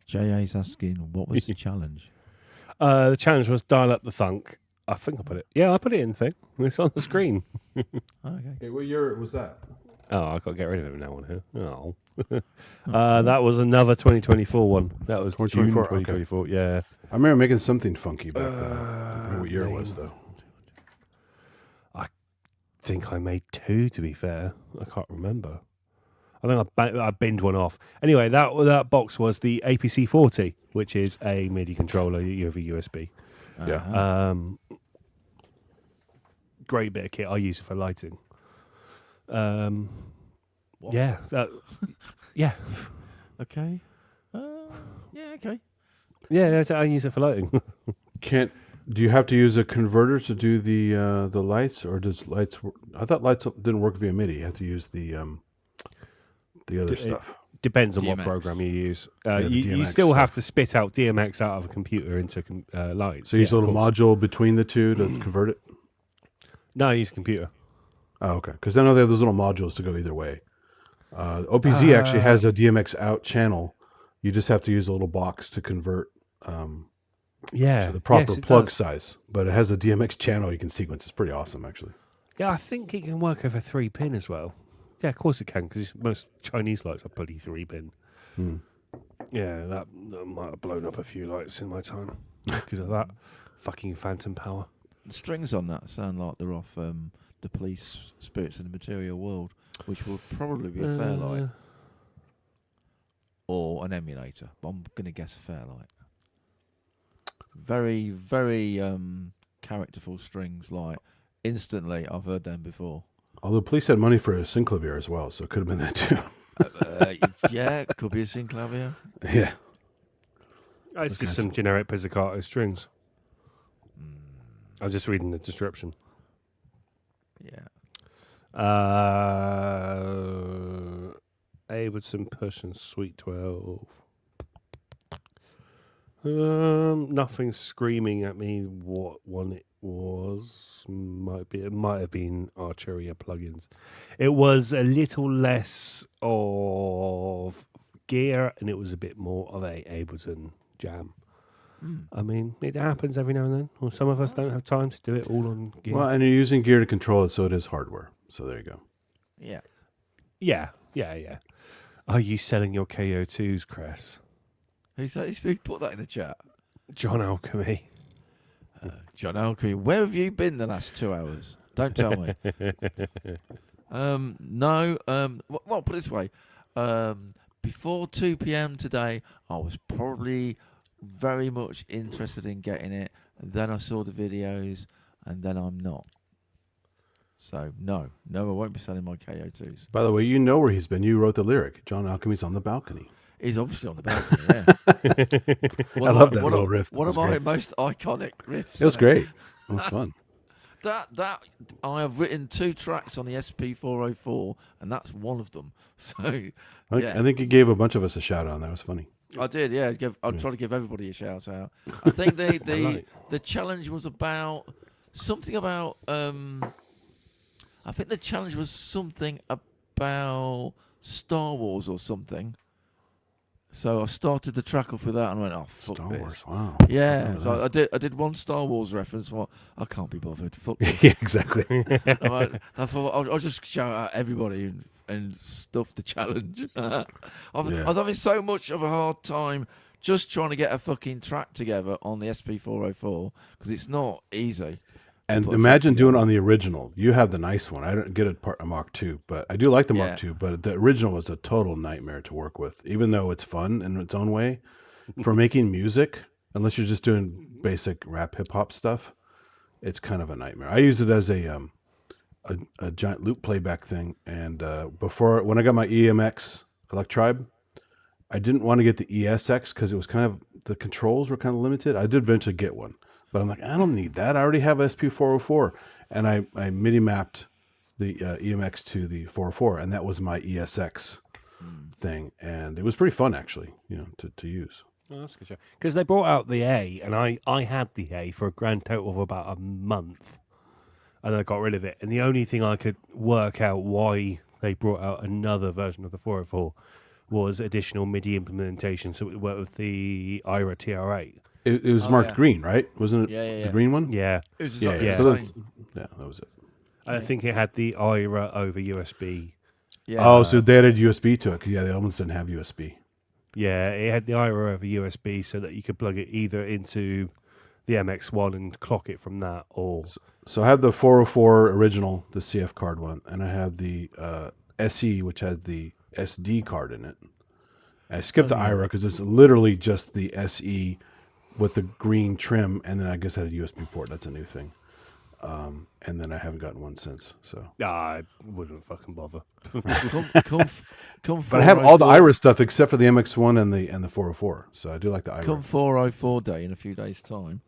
JA's asking, what was the challenge? The challenge was dial up the thunk. I think I put it. Yeah, I put it in the thing. It's on the screen. Okay. Hey, what year was that? Oh, I've got to get rid of it now on here. Oh. That was another 2024 one. That was June 2024, 2024. Yeah. I remember making something funky back then. I don't know what year it was, though. I think I made 2, to be fair. I can't remember. I think I binned one off. Anyway, that box was the APC 40, which is a MIDI controller over USB. Yeah. Great bit of kit. I use it for lighting. What? Yeah. Yeah. Okay. Yeah, okay. Yeah, I use it for lighting. Do you have to use a converter to do the lights, or does lights? I thought lights didn't work via MIDI. You have to use the other stuff. Depends on DMX. what program you use. The You DMX still have stuff. to spit out DMX out of a computer into lights. So you use a of little course. module between the two to convert it. No, I use a computer. Oh, okay. Because I know they have those little modules to go either way. OPZ actually has a DMX out channel. You just have to use a little box to convert Yeah. to the proper yes, it plug does. size. But it has a DMX channel you can sequence. It's pretty awesome, actually. Yeah, I think it can work over 3-pin as well. Yeah, of course it can, because most Chinese lights are bloody 3-pin. Hmm. Yeah, that might have blown up a few lights in my time because of that fucking phantom power. The strings on that sound like they're off the Police Spirits in the Material World, which will probably be a Fairlight or an emulator. But I'm going to guess a Fairlight. Very, very characterful strings. Like instantly, I've heard them before. Although police had money for a synclavier as well, so it could have been that too. Yeah, it could be a synclavier. Yeah. It's Okay. just some generic pizzicato strings. I'm just reading the description. Yeah. Ableton Push and Sweet 12. Nothing screaming at me what one it was. It might have been Arturia plugins. It was a little less of gear and it was a bit more of a Ableton jam. I mean, it happens every now and then. Well, some of us don't have time to do it all on gear. Well, and you're using gear to control it, so it is hardware. So there you go. Yeah. Yeah. Are you selling your KO2s, Chris? Who put that in the chat? John Alchemy. John Alcree, where have you been the last 2 hours? Don't tell me. No. Well, put it this way. Before 2 p.m. today, I was probably very much interested in getting it. And then I saw the videos, and then I'm not. So, no, I won't be selling my KO2s. By the way, you know where he's been. You wrote the lyric. John Alchemy's on the balcony. He's obviously on the balcony, yeah. I love that little riff. One It of was my great. most iconic riffs. It was isn't great. It was fun. That I have written 2 tracks on the SP404, and that's one of them. So, yeah. I think you gave a bunch of us a shout out, and that was funny. I did, yeah. I'll try to give everybody a shout out. I think the challenge was about something about. I think the challenge was something about Star Wars or something. So I started the track off with that and went, "Oh fuck Star this!" Wars. Wow. Yeah, Oh, so I did one Star Wars reference. Thought I can't be bothered. Fuck this. yeah, exactly. I thought I'll just shout out everybody and stuff the challenge. I was having so much of a hard time just trying to get a fucking track together on the SP404 because it's not easy. And put a imagine track doing together. on the original. You have the nice one. I don't get a Mark II, but I do like the Mark Yeah. II. But the original was a total nightmare to work with, even though it's fun in its own way. For making music, unless you're just doing basic rap hip hop stuff, it's kind of a nightmare. I use it as a giant loop playback thing. And when I got my EMX Electribe, I didn't want to get the ESX because it was kind of the controls were kind of limited. I did eventually get one. But I'm like, I don't need that. I already have SP404. And I MIDI mapped the EMX to the 404, and that was my ESX thing. And it was pretty fun, actually, to use. Oh, that's good. Because they brought out the A, and I had the A for a grand total of about a month, and I got rid of it. And the only thing I could work out why they brought out another version of the 404 was additional MIDI implementation, so it would work with the IRA TR8. It was Oh, marked yeah. green, right? Wasn't it Yeah. the green one? Yeah, It was Yeah, exactly yeah. the So same. that was it. and I think it had the IRA over USB. Yeah. Oh, so they added USB to it. 'Cause, yeah, the other ones didn't have USB. Yeah, it had the IRA over USB so that you could plug it either into the MX1 and clock it from that, or So I have the 404 original, the CF card one, and I have the SE, which has the SD card in it. I skipped the yeah. IRA because it's literally just the SE with the green trim, and then I guess I had a USB port. That's a new thing. And then I haven't gotten one since. So, I wouldn't fucking bother. Come but I have all the 404 IRA stuff except for the MX1 and the 404. So I do like the IRA. Come 404 day in a few days' time,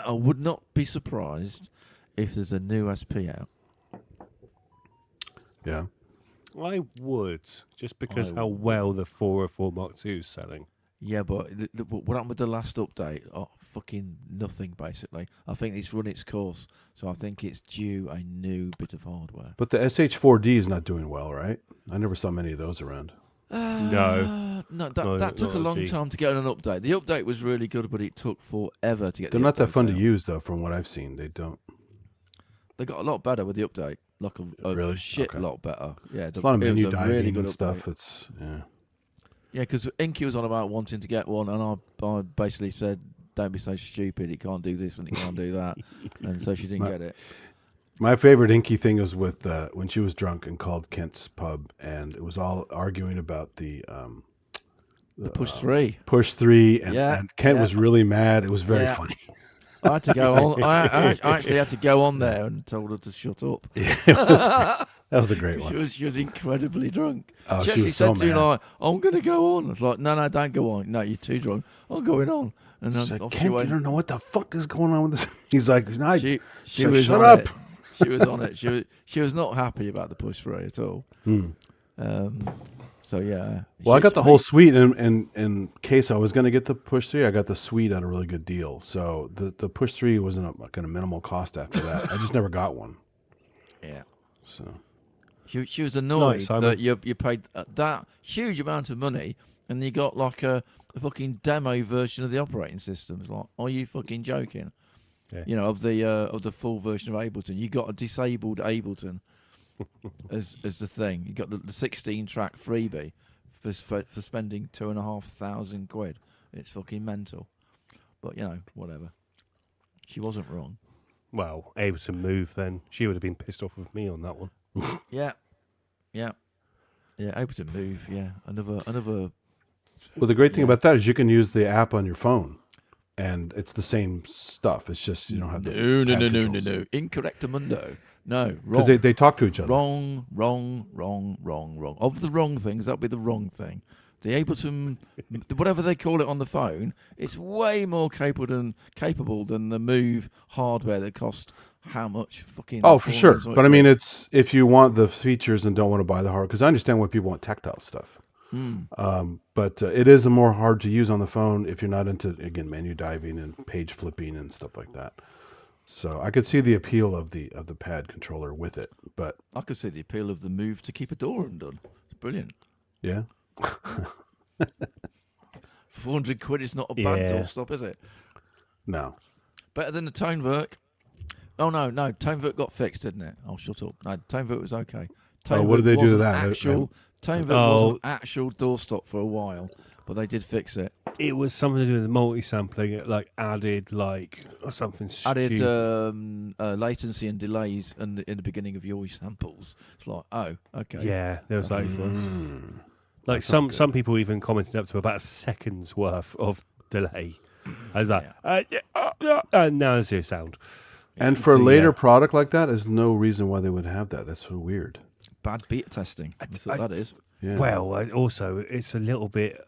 I would not be surprised if there's a new SP out. Yeah. I would, just because I how well the 404 Mark II is selling. Yeah, but what happened with the last update? Oh, fucking nothing, basically. I think it's run its course, so I think it's due a new bit of hardware. But the SH4D is not doing well, right? I never saw many of those around. No, that took a not long D. time to get an update. The update was really good, but it took forever to get. They're the not that update fun to out. use, though, from what I've seen. They don't. They got a lot better with the update, like a Really? shit Okay. lot better. Yeah, It's a lot of it was menu a diving really good and stuff. update. It's yeah. Yeah, because Inky was on about wanting to get one, and I basically said, "Don't be so stupid. It can't do this and it can't do that," and so she didn't get it. My favorite Inky thing was with when she was drunk and called Kent's pub, and it was all arguing about the Push 3. push 3, and, Yeah, and Kent yeah. was really mad. It was very Yeah. funny. I had to go on. I actually had to go on there and told her to shut up. Yeah, that was a great She one. was incredibly drunk. Oh, she she actually was said so to me, mad. like, "I'm going to go on." I was like, "No, don't go on. No, you're too drunk. I'm going on." And She's then like, off she Kent, you went. don't know what the fuck is going on with this. He's like, no, She like, was shut on up. it. She was on it. She was not happy about the push 3 at all. So yeah. Well, I got the whole suite in case I was going to get the push 3. I got the suite at a really good deal. So the push 3 wasn't a kind of minimal cost after that. I just never got one. Yeah. So She was annoyed Simon. that you paid that huge amount of money and you got like a fucking demo version of the operating system. It's like, are you fucking joking? Yeah. You know, of the full version of Ableton. You got a disabled Ableton as the thing. You got the 16-track freebie for spending £2,500. It's fucking mental. But you know, whatever. She wasn't wrong. Well, Ableton Move then. She would have been pissed off with me on that one. Yeah. Ableton Move. Yeah, another. well, the great thing Yeah. about that is you can use the app on your phone, and it's the same stuff. It's just you don't have the No. Incorrect, Mundo. No, wrong. because they talk to each other. Wrong. Of the wrong things, that'll be the wrong thing. The Ableton, whatever they call it on the phone, it's way more capable than the Move hardware that cost how much? Fucking. Oh, for sure. 400 But I mean, quid. it's if you want the features and don't want to buy the hardware, because I understand why people want tactile stuff. But it is more hard to use on the phone if you're not into, again, menu diving and page flipping and stuff like that. So I could see the appeal of the pad controller with it, but I could see the appeal of the Move to keep a door undone. It's brilliant. yeah, 400 quid is not a bad Yeah. doorstop, is it? no. Better than the ToneVerk. Oh no, ToneVerk got fixed, didn't it? Oh, shut up. No, ToneVerk was okay. Oh, what did they do to wasn't that? ToneVerk Oh. was an actual doorstop for a while, but they did fix it. It was something to do with the multi-sampling. It added or something Added stupid. latency and delays in the beginning of your samples. It's like, oh, okay. Yeah, there was That'll like be fun. That's not some people even commented up to about a second's worth of delay. I was like, and now there's zero sound. And for a So, later yeah. product like that, there's no reason why they would have that. That's so weird. Bad beta testing. That's what that is. Yeah. Well, also it's a little bit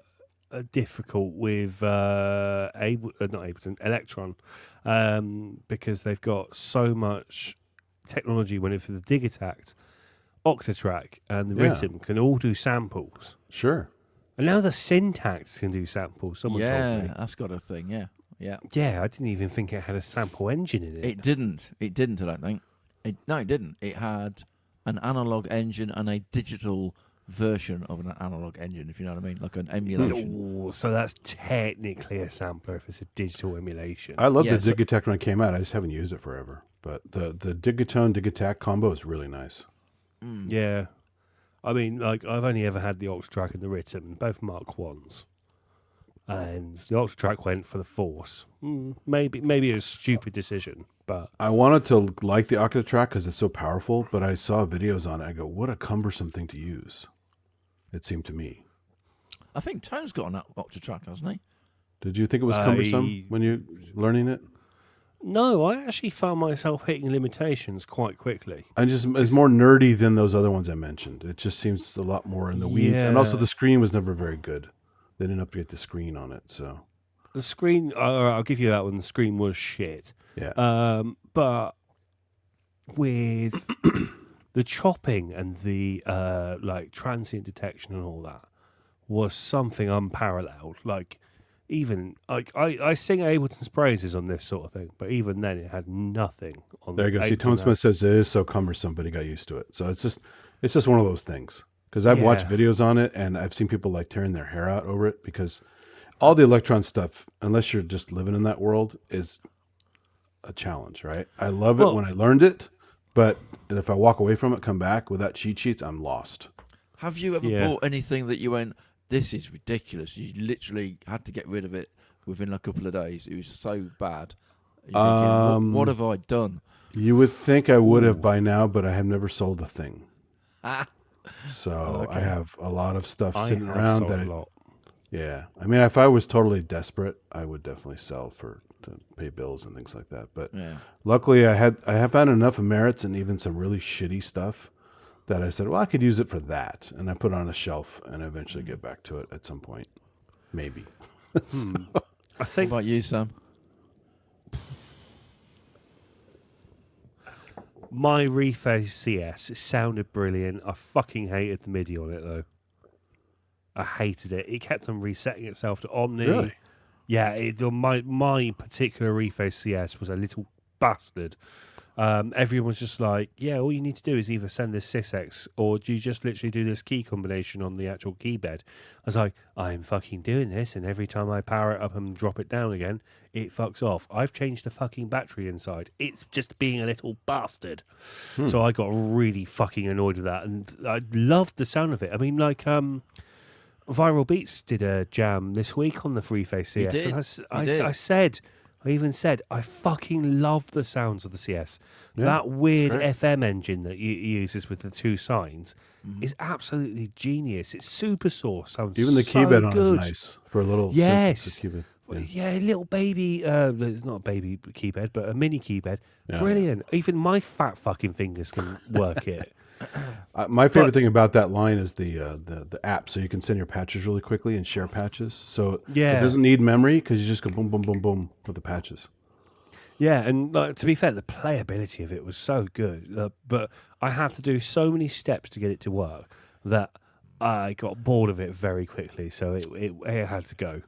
difficult with not Ableton, Electron, because they've got so much technology when it's for the Digitact, Octatrack, and the Yeah. Rhythm can all do samples. Sure. And now the Syntax can do samples. Someone told me. That's got a thing. Yeah. Yeah, I didn't even think it had a sample engine in it. It didn't. I don't think. It didn't. It had an analog engine and a digital version of an analog engine, if you know what I mean, like an emulation. Oh, so that's technically a sampler if it's a digital emulation. I love Yeah, the Digitech when it came out. I just haven't used it forever. But the Digitone Digitech combo is really nice. Yeah. I mean, like, I've only ever had the Ultratrack and the Rhythm, both Mark 1s. And the Ultratrack went for the Force. Maybe it was a stupid decision, but... I wanted to like the Octatrack because it's so powerful, but I saw videos on it. I go, what a cumbersome thing to use. It seemed to me. I think Tone's got an Octatrack, hasn't he? Did you think it was cumbersome when you learning it? No, I actually found myself hitting limitations quite quickly. It's more nerdy than those other ones I mentioned. It just seems a lot more in the weeds. And also Yeah. the screen was never very good. They didn't update the screen on it, so The screen, I'll give you that one, the screen was shit. yeah. But with the chopping and the like transient detection and all that was something unparalleled. Like, even like I sing Ableton's praises on this sort of thing, but even then it had nothing on. There you go. See, Ableton Tone Smith has- says it is so cumbersome, but he got used to it. So it's just one of those things. Because I've watched Yeah. videos on it, and I've seen people like tearing their hair out over it because all the Electron stuff, unless you're just living in that world, is a challenge, right? I love it Well- when I learned it, but if I walk away from it, come back without cheat sheets, I'm lost. Have you ever Yeah. bought anything that you went, this is ridiculous? You literally had to get rid of it within a couple of days. It was so bad. You're thinking, what have I done? You would think I would have by now, but I have never sold a thing. Ah, So I Okay. have a lot of stuff I sitting have around sold that a I, lot. yeah. I mean, if I was totally desperate, I would definitely sell to pay bills and things like that. But yeah. luckily, I have had enough of merits and even some really shitty stuff that I said, well, I could use it for that, and I put it on a shelf and eventually get back to it at some point, maybe. I What think about you, Sam? my Rephase CS, it sounded brilliant. I fucking hated the MIDI on it though. I hated it. It kept on resetting itself to Omni. Really? Yeah, my particular Rephase CS was a little bastard. Everyone was just like, yeah, all you need to do is either send this SysX or do you just literally do this key combination on the actual key bed? I was like, I'm fucking doing this, and every time I power it up and drop it down again, it fucks off. I've changed the fucking battery inside. It's just being a little bastard. So I got really fucking annoyed with that, and I loved the sound of it. I mean, like, Viral Beats did a jam this week on the Freeface CS. did. And He did. I even said, I fucking love the sounds of the CS. Yeah, That weird great. FM engine that you uses with the two signs is absolutely genius. It's super source. Sounds Even the so keyboard on good. is nice for a little Yes. simple keyboard. Yeah, little baby, it's not a baby keyboard, but a mini keyboard. Yeah. Brilliant. Even my fat fucking fingers can work it. My favorite But- thing about that line is the app, so you can send your patches really quickly and share patches. So Yeah. it doesn't need memory because you just go boom, boom, boom, boom with the patches. Yeah, and like, to be fair, the playability of it was so good. But I had to do so many steps to get it to work that I got bored of it very quickly. So it had to go.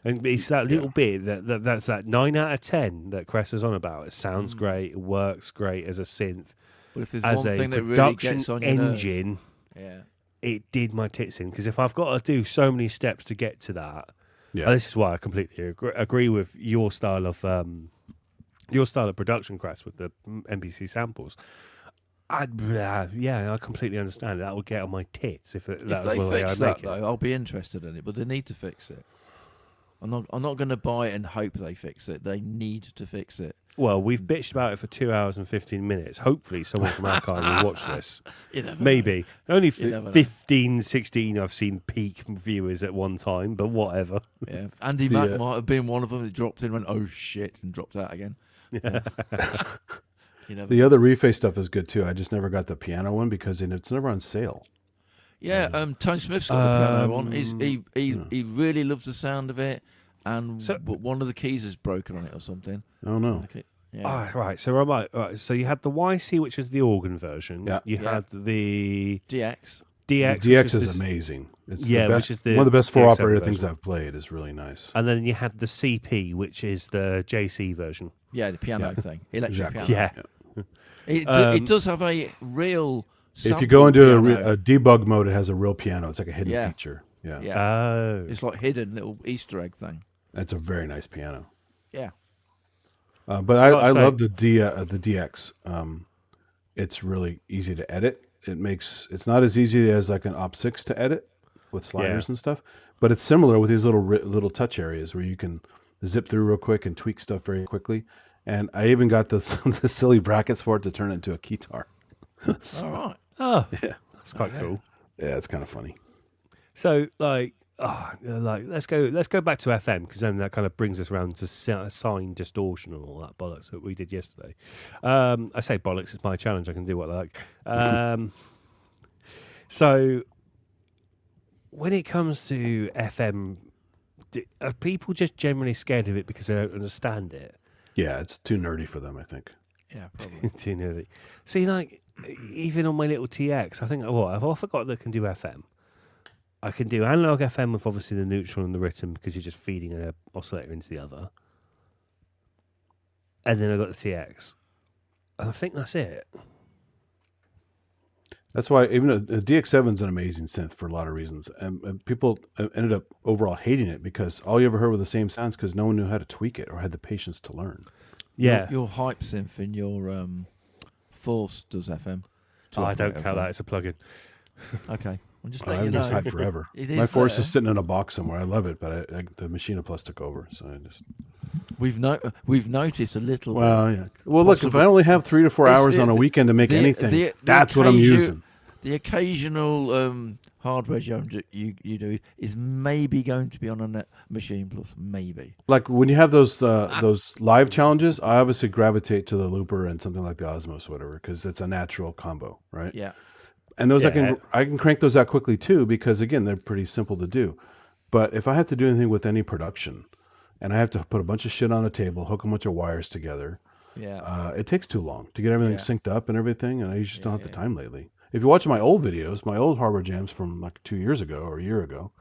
And it's that little bit that's that 9 out of 10 that Cress is on about. It sounds great. It works great as a synth. But if there's As one a thing that really production gets on your nerves, engine, yeah. it did my tits in. Because if I've got to do so many steps to get to that, Yeah. and this is why I completely agree with your style of production, Cress, with the MPC samples. I completely understand it. That would get on my tits if that If was they the way I fix make that, it. though, I'll be interested in it. But they need to fix it. I'm not going to buy it and hope they fix it. They need to fix it. Well, we've bitched about it for 2 hours and 15 minutes. Hopefully someone from Archive will watch this. You never know. Maybe. Only You never know. 15, 16 I've seen peak viewers at one time, but whatever. Yeah, Andy The, Mack might have been one of them that dropped in and went, oh shit, and dropped out again. Yeah. You never. The other reface stuff is good too. I just never got the piano one because it's never on sale. Yeah, Tony Smith's got the piano on. yeah. He really loves the sound of it, and So- but one of the keys is broken on it or something. Oh no. Yeah. Right. So so you had the YC, which is the organ version. Yeah. You Yeah. had the DX. DX. DX which is this- amazing. It's Yeah, the which best, is the one of the best four DX7 operator things version. I've played. Is really nice. And then you had the CP, which is the JC version. Yeah, the piano Yeah. thing, electric Exactly. piano. Yeah. It Um, does have a real If you go into piano. a debug mode, it has a real piano. It's like a hidden Yeah. feature. Yeah. Yeah. Oh. It's like hidden little Easter egg thing. That's a very nice piano. Yeah. But I gotta I say- love the DX. It's really easy to edit. It's not as easy as like an Op 6 to edit with sliders and stuff, but it's similar with these little touch areas where you can zip through real quick and tweak stuff very quickly. And I even got the silly brackets for it to turn it into a keytar. All right. Oh, Yeah. that's quite cool. Yeah, it's kind of funny. So, let's go back to FM, because then that kind of brings us around to sign distortion and all that bollocks that we did yesterday. I say bollocks; it's my challenge. I can do what I like. So, when it comes to FM, are people just generally scared of it because they don't understand it? Yeah, it's too nerdy for them, I think. Yeah, probably. Too nerdy. See, like even on my little TX, I think I forgot that I can do FM. I can do analog FM with obviously the neutral and the rhythm because you're just feeding an oscillator into the other. And then I got the TX. And I think that's it. That's why even the DX7 is an amazing synth for a lot of reasons. And people ended up overall hating it because all you ever heard were the same sounds because no one knew how to tweak it or had the patience to learn. Yeah. Your hype synth in your Force does FM. Oh, I don't FM. count that. It's a plugin. Okay. I'm just I've letting you used know. hype forever. It My is Force there. is sitting in a box somewhere. I love it, but the Machina Plus took over, so I just. We've noticed a little Well, bit. yeah. Well, look, if Possible. I only have 3 to 4 It's hours on a weekend to make anything, that's what I'm using. The occasional hardware jump that you do is maybe going to be on a Machine Plus, maybe. Like when you have those live challenges, I obviously gravitate to the looper and something like the Osmos, whatever, because it's a natural combo, right? Yeah. And those Yeah. I can crank those out quickly too because again they're pretty simple to do. But if I have to do anything with any production, and I have to put a bunch of shit on a table, hook a bunch of wires together, Yeah. it takes too long to get everything Yeah. synced up and everything, and I just don't have the yeah. time lately. If you watch my old videos, my old hardware jams from like 2 years ago or a year ago,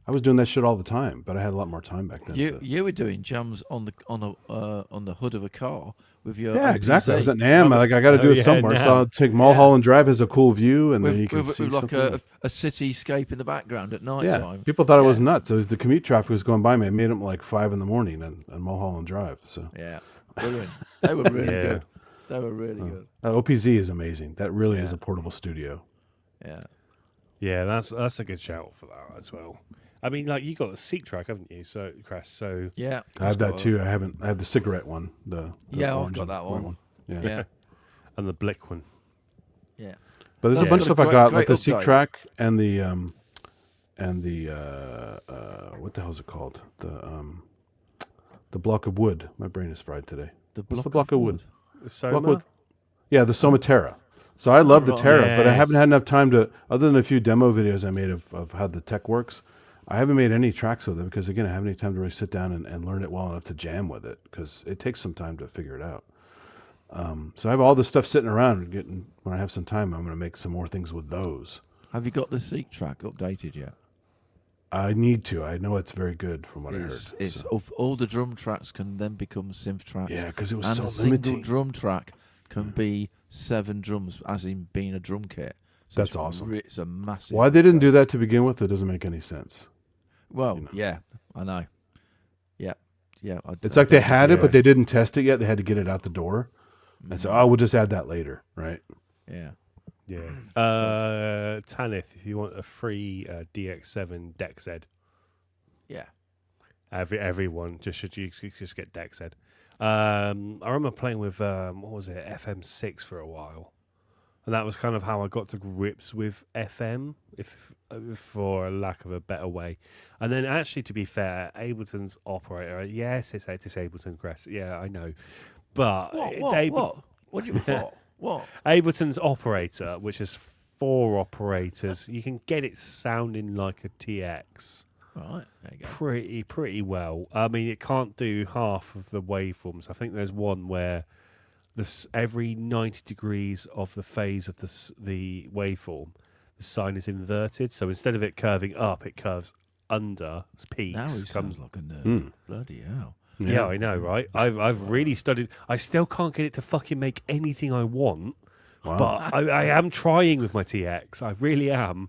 I was doing that shit all the time, but I had a lot more time back then. You were doing jams on the hood of a car with your Yeah, exactly. I was at MPSeagull. NAM. Like I got to do it somewhere, so I'll take Mulholland Drive as a cool view, and then you can see with like something. a cityscape in the background at night Yeah, time. people thought it was Yeah. nuts. So the commute traffic was going by me. I made them like 5 in the morning on Mulholland Drive. So Yeah, brilliant. They were really Yeah. good. They were really good. OPZ is amazing. That really is Yeah. a portable studio. Yeah. Yeah, that's a good shout for that as well. I mean, like you got a Seek track, haven't you? So, Chris. So Yeah. I have that It's got too. I have the cigarette one. The Yeah, I've orange got and that white one. Yeah. Yeah. and the Blick one. Yeah. But there's That's a bunch got of a stuff I got, great like the Seek update. track and the what the hell is it called? The block of wood. My brain is fried today. The block of wood? Soma? Block with, yeah, the Somatera. So I love the right. Terra, but I haven't Yes. had enough time to, other than a few demo videos I made of how the tech works, I haven't made any tracks with it because, again, I haven't any time to really sit down and learn it well enough to jam with it because it takes some time to figure it out. So I have all this stuff sitting around. When I have some time, I'm going to make some more things with those. Have you got the Seek track updated yet? I need to. I know it's very good from what I heard. It's so. of all the drum tracks can then become synth tracks. Yeah, because it was and so a single limiting. drum track can be 7 drums, as in being a drum kit. So That's it's awesome. It's a massive. Why they didn't do that to begin with, it doesn't make any sense. Well, you know. yeah, I know. Yeah. It's like they had it, yeah. but they didn't test it yet. They had to get it out the door. And so, we'll just add that later, right? Yeah. Yeah. Tanith, if you want a free DX7 DexZ, Yeah. everyone just get DexZ. I remember playing with what was it, FM6 for a while, and that was kind of how I got to grips with FM, if for a lack of a better way. And then, actually, to be fair, Ableton's operator, yes, it's Ableton, Chris. Yeah, I know, but What? Ableton's operator, which is 4 operators, you can get it sounding like a TX. Right, there you go. Pretty well. I mean, it can't do half of the waveforms. I think there's one where every 90 degrees of the phase of the waveform, the sine is inverted. So instead of it curving up, it curves under peaks. Now he sounds like a nerd. Hmm. Bloody hell. Yeah, I know, right? I've really studied. I still can't get it to fucking make anything I want Wow. But I am trying with my TX. I really am.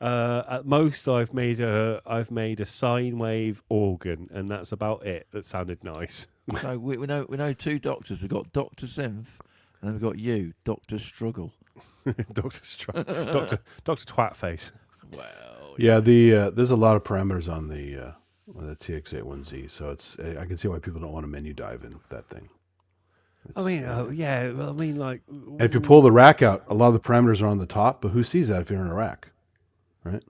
At most, I've made a sine wave organ, and that's about it. That sounded nice. So we know two doctors. We've got Doctor Synth, and then we've got you, Doctor Struggle. Doctor Twatface. Well, Yeah, there's a lot of parameters on the TX81Z, so I can see why people don't want to menu dive in that thing. I mean, yeah. Well, I mean, like, And if you pull the rack out, a lot of the parameters are on the top, but who sees that if you're in a rack, right?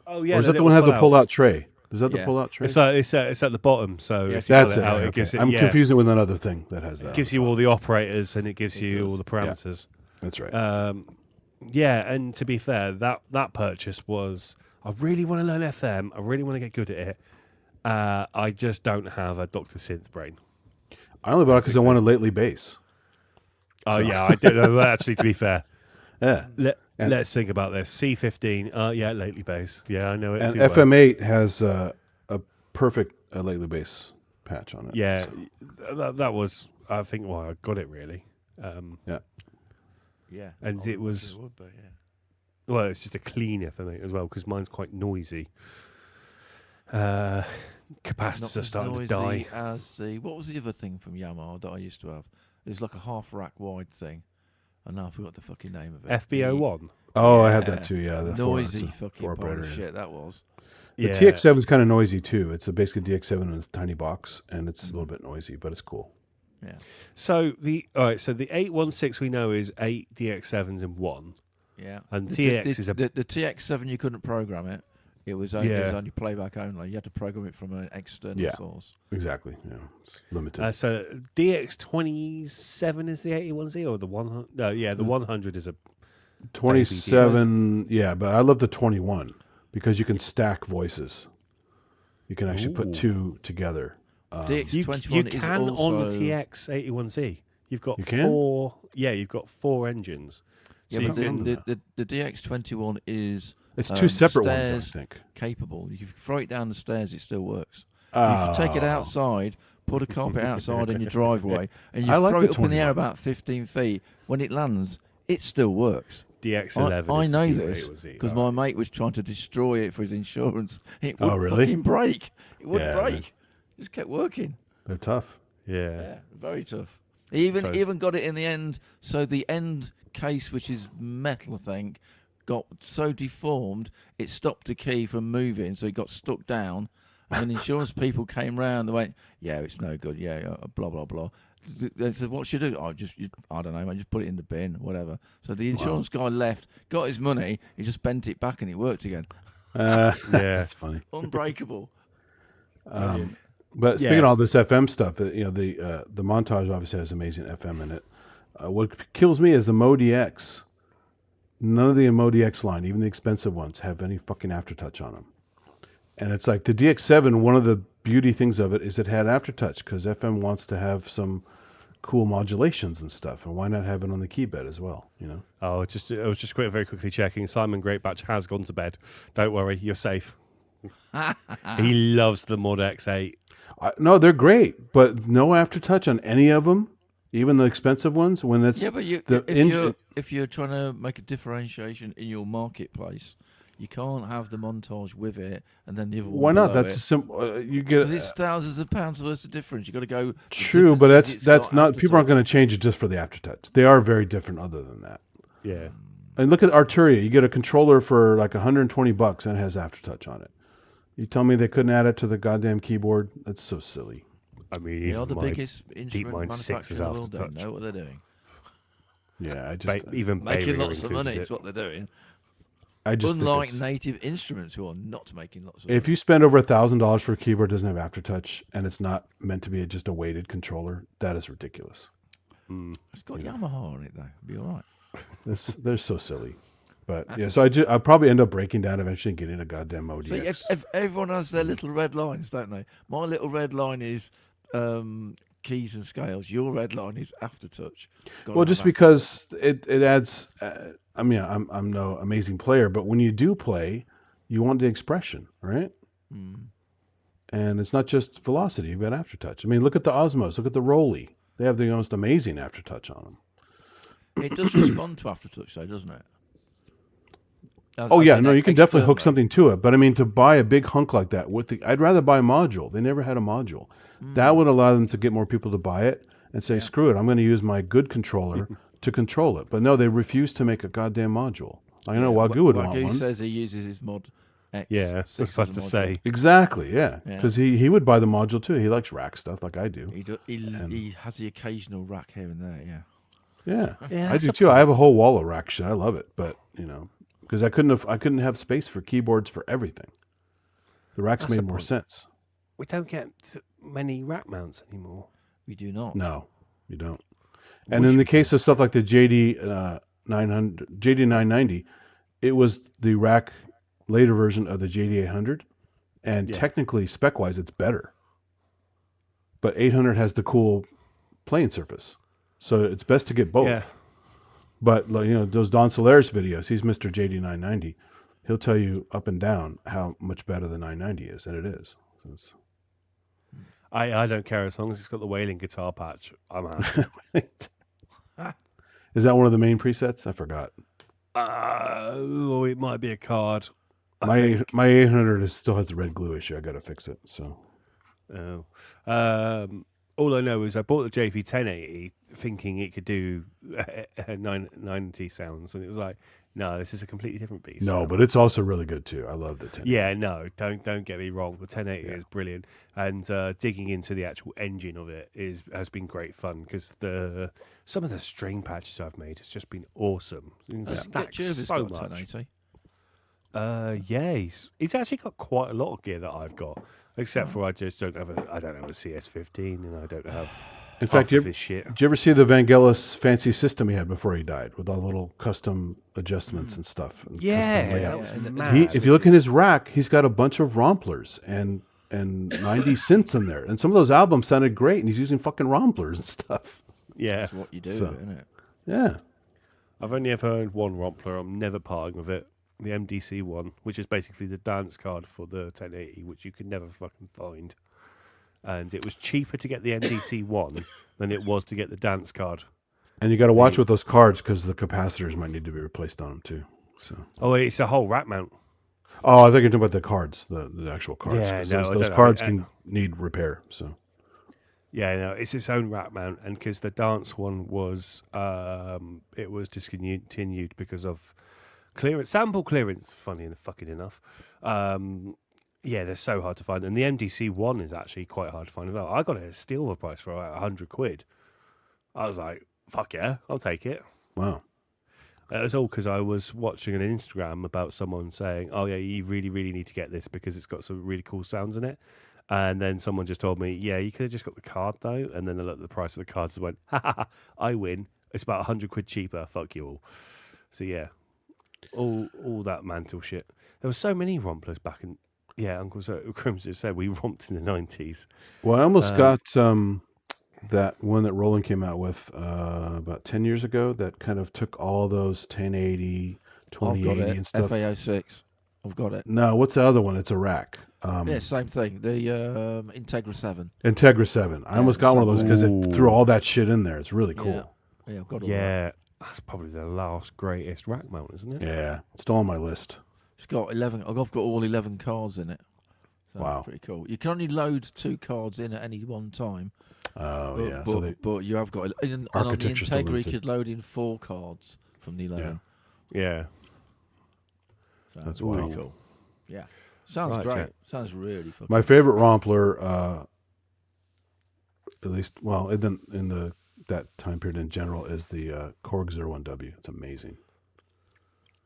oh yeah, Or is that the one that have the pull-out tray? Is that the Yeah. pull-out tray? It's at the bottom. So Yeah, if you That's pull it. it out, okay. it gives it. I'm Yeah, confusing with another thing that has that. it gives you all the operators, and it gives you does. all the parameters. That's right. Yeah, and to be fair, that purchase was, I really want to learn FM. I really want to get good at it. I just don't have a Dr. Synth brain. I only bought it because I wanted lately bass. Oh yeah, I did. Actually, to be fair, Yeah. let's think about this. C15. Yeah, lately bass. Yeah, I know it. And too well. FM8 has a perfect lately bass patch on it. Yeah, so. that was, I think, why I got it really. Yeah. yeah, And I it was- it would be, yeah. Well, it's just a cleaner for me as well because mine's quite noisy. Not Capacitors are as starting to noisy die. as what was the other thing from Yamaha that I used to have? It was like a half rack wide thing. And now I forgot the fucking name of it. FBO1. Oh, I had Yeah. that too. Yeah, the Noisy four fucking pile operator, of yeah. shit that was. The Yeah. TX7 is kind of noisy too. It's basically DX7 in a tiny box, and it's a little bit noisy, but it's cool. Yeah. So the 816 we know is 8 DX7s in one, Yeah. and The- TX the, is a the TX7 you couldn't program it. It was only, Yeah. playback only. You had to program it from an external Yeah. source. Exactly. Yeah, it's limited. so DX27 is the 81Z or the 100? No, yeah, the 100 is a 27. Yeah, but I love the 21 because you can stack voices. You can actually Ooh. put two together. DX21 you is can also... on the TX 81Z. You've got You can? four. Yeah, you've got 4 engines. Yeah, So but you can, the DX21 is It's two separate ones, stairs I think. capable. You can throw it down the stairs, it still works. Oh. If you take it outside, put a carpet outside in your driveway, and you I like throw the it up in the air 21. about 15 feet, when it lands, it still works. DX11. I is know the this A1Z. because my mate was trying to destroy it for his insurance. It Oh, wouldn't really? fucking break. It wouldn't Yeah, break. man. It just kept working. They're tough. Yeah. Yeah, very tough. He So- even got it in the end. So the end case, which is metal, I think, got so deformed it stopped the key from moving, so it got stuck down. And when the insurance people came round, they went, "Yeah, it's no good. Yeah, blah blah blah." They said, "What should I do?" I don't know. I just put it in the bin, whatever. So the insurance guy left, got his money. He just bent it back, and it worked again. Yeah. That's funny. Unbreakable. But speaking Yes. of all this FM stuff, the montage obviously has amazing FM in it. What kills me is the MoDX. None of the MoDX line, even the expensive ones, have any fucking aftertouch on them. And it's like the DX7. One of the beauty things of it is it had aftertouch because FM wants to have some cool modulations and stuff, and why not have it on the key bed as well? You know. Oh, I was just very quickly checking. Simon Greatbatch has gone to bed. Don't worry, you're safe. He loves the Mod X8. No, they're great, but no aftertouch on any of them, even the expensive ones. When it's Yeah, but if you're trying to make a differentiation in your marketplace, you can't have the montage with it and then the other one. why not? below That's it. a simple. You get Because it's thousands of pounds worth of difference. You got to go. the true, but difference is that's it's not. got People aren't aftertouch. going to change it just for the aftertouch. They are very different. Other than that, Yeah. and look at Arturia. You get a controller for like $120 and it has aftertouch on it. You tell me they couldn't add it to the goddamn keyboard? That's so silly. I mean, They are even the my biggest instrument DeepMind 6 manufacturer is in the world. They aftertouch. know what they're doing. Yeah, I just, even Making Behringer lots of included money it. is what they're doing. I just think Unlike it's- native instruments who are not making lots of if money. you spend over $1,000 for a keyboard that doesn't have aftertouch and it's not meant to be just a weighted controller, that is ridiculous. It's got Yamaha on it, though. It'll be all right. They're so silly. But yeah, so I'll probably end up breaking down eventually and getting a goddamn MoDX. See, if everyone has their little red lines, don't they? My little red line is keys and scales. Your red line is aftertouch. Gotta Well, have just aftertouch. because it adds. I mean, I'm no amazing player, but when you do play, you want the expression, right? And it's not just velocity. You've got aftertouch. I mean, look at the Osmos. Look at the Rolly. They have the most amazing aftertouch on them. It does respond to aftertouch, though, doesn't it? Oh As yeah, in no, you can definitely hook externally. something to it. But I mean, to buy a big hunk like that I'd rather buy a module. They never had a module. That would allow them to get more people to buy it and say, Yeah. screw it, I'm going to use my good controller to control it. But no, they refuse to make a goddamn module. I know Wagyu would want Wagyu one. says he uses his Mod X. Yeah, I was 6 about as a to module. say. Exactly, yeah. Yeah. Because he would buy the module too. He likes rack stuff like I do. He has the occasional rack here and there, yeah. Yeah, Yeah, I that's do a too. I have a whole wall of rack shit. I love it, but because I couldn't have space for keyboards for everything. The racks That's made the more point. sense. We don't get many rack mounts anymore. We do not. No, you don't. And Wish in the we case did. of stuff like the JD 900, JD 990, it was the rack later version of the JD 800, and Yeah. technically spec wise, it's better. But 800 has the cool playing surface, so it's best to get both. Yeah. But those Don Solaris videos, he's Mr. JD 990. He'll tell you up and down how much better the 990 is, and it is. So I don't care as long as it's got the wailing guitar patch. I'm happy. Is that one of the main presets? I forgot. It might be a card. My 800 still has the red glue issue. I got to fix it. So. All I know is I bought the JV 1080 thinking it could do 990 sounds, and it was like, no, this is a completely different beast. No, but it's also really good too. I love the 1080. Yeah, no, don't get me wrong. The 1080 is brilliant, and digging into the actual engine of it has been great fun because some of the string patches I've made has just been awesome. Get Jervis so got much. 1080. Yeah, he's actually got quite a lot of gear that I've got, except for I don't have a CS15 and I don't have. In fact, half of his shit. did you ever see the Vangelis fancy system he had before he died with all the little custom adjustments and stuff? And custom Yeah, that layouts? was and mad. If you look in his rack, he's got a bunch of Romplers and 90 synths in there. And some of those albums sounded great, and he's using fucking Romplers and stuff. Yeah, That's what you do, So- isn't it? Yeah. I've only ever owned one Rompler. I'm never parting with it. The MDC one, which is basically the dance card for the 1080, which you can never fucking find. And it was cheaper to get the MDC one than it was to get the dance card. And you got to watch with those cards because the capacitors might need to be replaced on them too. So. Oh, it's a whole rack mount. Oh, I think you're talking about the cards, the actual cards. Yeah, 'cause no, I those don't know. cards can need repair. So. Yeah, no, it's its own rack mount, and because the dance one was, it was discontinued because of sample clearance. Funny and fucking enough, yeah, they're so hard to find, and the MDC one is actually quite hard to find as well. I got it at a steal price for about £100. I was like, fuck yeah, I'll take it. Wow. It was all because I was watching an Instagram about someone saying, "Oh yeah, you really, really need to get this because it's got some really cool sounds in it." And then someone just told me, "Yeah, you could have just got the card though." And then I looked at the price of the cards and went, "Ha ha, ha, I win. It's about £100 cheaper. Fuck you all." So yeah, all that mantle shit. There were so many romplers back in. Yeah, Uncle Crims just said we romped in the 90s. Well, I almost got that one that Roland came out with about 10 years ago that kind of took all those 1080, I've got 2080 it. and stuff. FA06. I've got it. No, what's the other one? It's a rack. Yeah, same thing. The Integra 7. Integra 7. I almost got one of those because it Ooh. threw all that shit in there. It's really cool. Yeah, I've got all that. Yeah, that's probably the last greatest rack mount, isn't it? Yeah, it's still on my list. It's got 11. I've got all 11 cards in it. So Wow. Pretty cool. You can only load 2 cards in at any one time. Oh, But, yeah. but you have got. And on the Architecture's still Integra, you limited. could load in 4 cards from the 11. Yeah. So That's pretty wild. cool. Yeah. Sounds Right, great. Jack. Sounds really fucking My favorite Rompler, at least, well, in that time period in general, is the Korg 01W. It's amazing.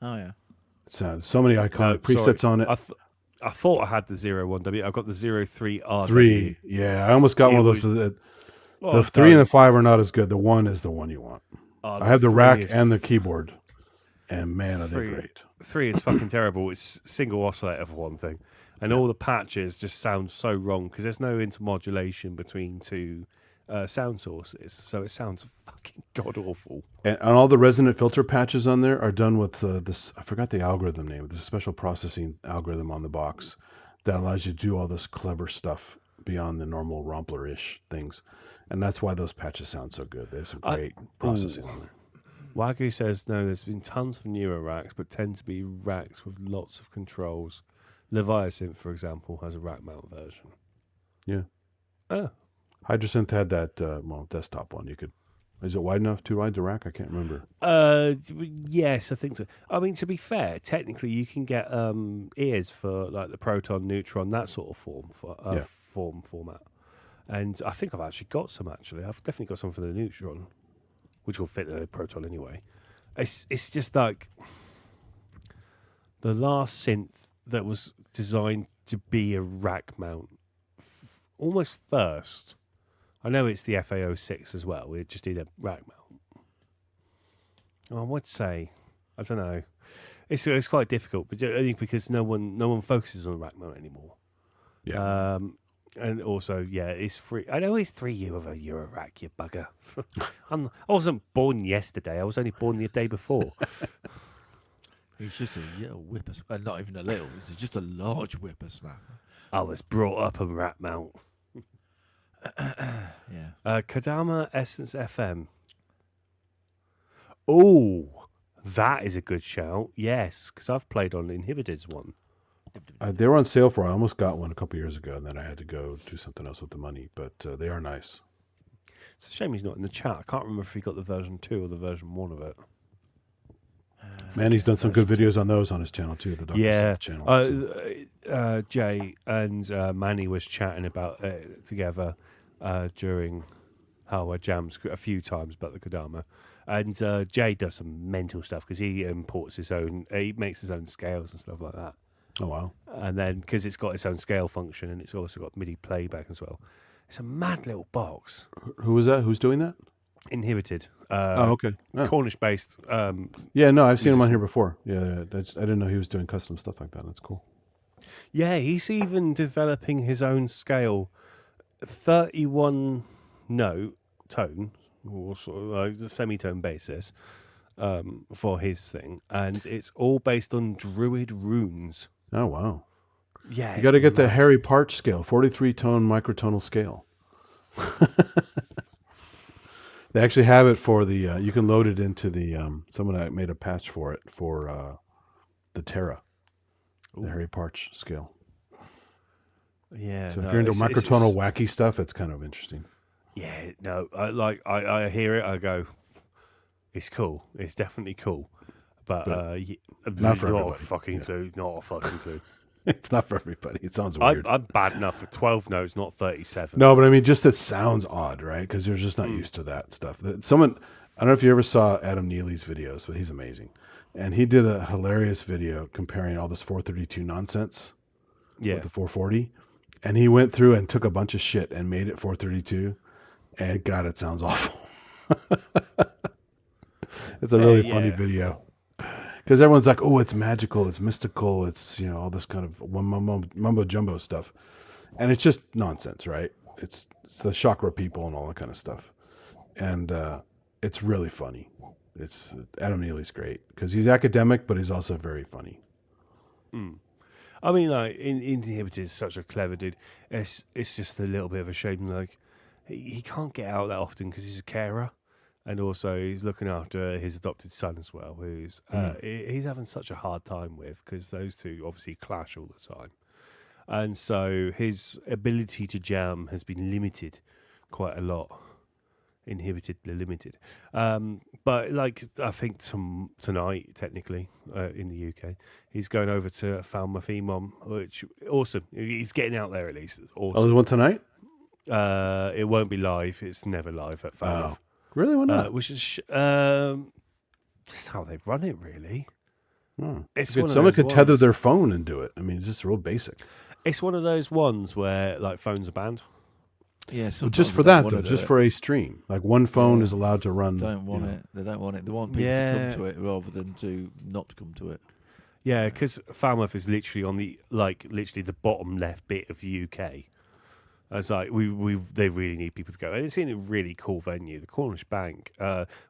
Oh, yeah. It sounds so many iconic presets on it. I thought I had the 01W. I've got the 03RW. 3, yeah, I almost got It one of those. was- The 3 and the 5 are not as good. The 1 is the one you want. Oh, I have the 3 rack is- and the keyboard, and man, are they 3 great. 3 is fucking terrible. It's single oscillator for one thing, and all the patches just sound so wrong because there's no intermodulation between 2 sound sources, so it sounds fucking god awful. And all the resonant filter patches on there are done with this. I forgot the algorithm name. This special processing algorithm on the box that allows you to do all this clever stuff beyond the normal Rompler-ish things, and that's why those patches sound so good. They have some great processing on there. Wagyu says, no, there's been tons of newer racks, but tend to be racks with lots of controls. Leviathan, for example, has a rack mount version. Yeah. Oh. Hydrosynth had that, desktop one. You could. Is it wide enough? Too wide to rack? I can't remember. Yes, I think so. I mean, to be fair, technically you can get ears for like the proton, neutron, that sort of format. And I think I've actually got some. Actually, I've definitely got some for the neutron, which will fit the proton anyway. It's just like the last synth that was designed to be a rack mount, almost first. I know it's the FA06 as well. We just need a rack mount. I would say, I don't know. It's quite difficult, but only because no one focuses on the rack mount anymore. Yeah. And also, yeah, it's free. I know it's €3 of a Euro rack, you bugger. I wasn't born yesterday. I was only born the day before. He's just a little whippersnapper. Not even a little. He's just a large whippersnapper. I was brought up on rack mount. Yeah. Kodama Essence FM. Oh, that is a good shout. Yes, because I've played on Inhibited's one. They were on sale for. I almost got one a couple years ago, and then I had to go do something else with the money. But they are nice. It's a shame he's not in the chat. I can't remember if he got the version 2 or the version 1 of it. Man, he's done some good videos on those on his channel too. The Dr. Yeah, Seth channel. Jay and Manny was chatting about it together during our jams a few times about the Kodama. And Jay does some mental stuff because he imports his own, he makes his own scales and stuff like that. Oh wow! And then because it's got its own scale function and it's also got MIDI playback as well. It's a mad little box. Who was that? Who's doing that? Inhibited. Okay. Oh. Cornish-based. Yeah, no, I've seen him on here before. Yeah, I didn't know he was doing custom stuff like that. That's cool. Yeah, he's even developing his own scale, 31 note tone, or sort of like the semitone basis, for his thing, and it's all based on Druid runes. Oh wow! Yeah, you got to get the Harry Parch scale, 43-tone microtonal scale. They actually have it for the. You can load it into the. Someone made a patch for it for the Terra, the Harry Parch scale. Yeah. So if you're into microtonal wacky stuff, it's kind of interesting. Yeah. No. I hear it. I go. It's cool. It's definitely cool. But not for not everybody. a fucking clue. Not a fucking clue. It's not for everybody. It sounds weird. I'm bad enough for 12 notes, not 37. No, but I mean, just it sounds odd, right? Because you're just not used to that stuff. Someone, I don't know if you ever saw Adam Neely's videos, but he's amazing. And he did a hilarious video comparing all this 432 nonsense with the 440. And he went through and took a bunch of shit and made it 432. And God, it sounds awful. It's a really funny video. Because everyone's like, oh, it's magical, it's mystical, it's, all this kind of mumbo jumbo stuff. And it's just nonsense, right? It's the chakra people and all that kind of stuff. And it's really funny. Adam Neely's great because he's academic, but he's also very funny. I mean, like, Inhibited is such a clever dude. It's just a little bit of a shame. Like, he can't get out that often because he's a carer. And also, he's looking after his adopted son as well, who's he's having such a hard time with because those two obviously clash all the time. And so his ability to jam has been limited quite a lot. Inhibitedly limited. But, like, I think tonight, technically, in the UK, he's going over to Falmouth Emom, which, awesome. He's getting out there at least. Awesome. Oh, there's one tonight? It won't be live. It's never live at Falmouth. Oh. Really? Why not? Which is just how they run it, really. Oh. It's Someone could tether their phone and do it. I mean, it's just real basic. It's one of those ones where, like, phones are banned. Yeah, so just for that, though, just for a stream. Like, one phone is allowed to run. Don't want it. They don't want it. They want people to come to it rather than to not come to it. Yeah, because Falmouth is literally on the bottom left bit of the UK. It's like they really need people to go, and it's in a really cool venue, the Cornish Bank.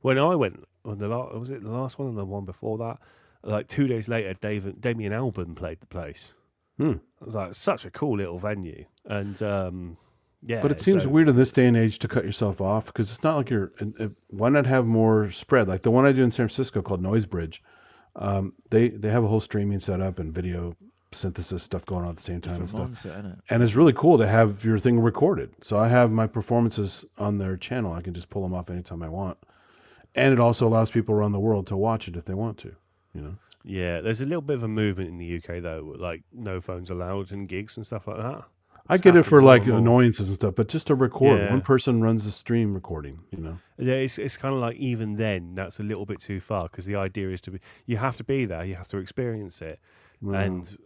When I went on was it the last one and the one before that? Like 2 days later, Damien Albarn played the place. Hmm. I was like, such a cool little venue, and Yeah, But it seems so- weird in this day and age to cut yourself off because it's not like you're. Why not have more spread? Like the one I do in San Francisco called Noise Bridge. They have a whole streaming setup and video synthesis stuff going on at the same time and Different stuff. mindset, innit? And it's really cool to have your thing recorded. So I have my performances on their channel. I can just pull them off anytime I want. And it also allows people around the world to watch it if they want to. You know. Yeah, there's a little bit of a movement in the UK though, like no phones allowed in gigs and stuff like that. I It's get it for happening more like and more. annoyances and stuff, but just to record, Yeah. one person runs the stream recording. You know. Yeah, it's kind of like even then that's a little bit too far because the idea is you have to be there, you have to experience it, Wow. and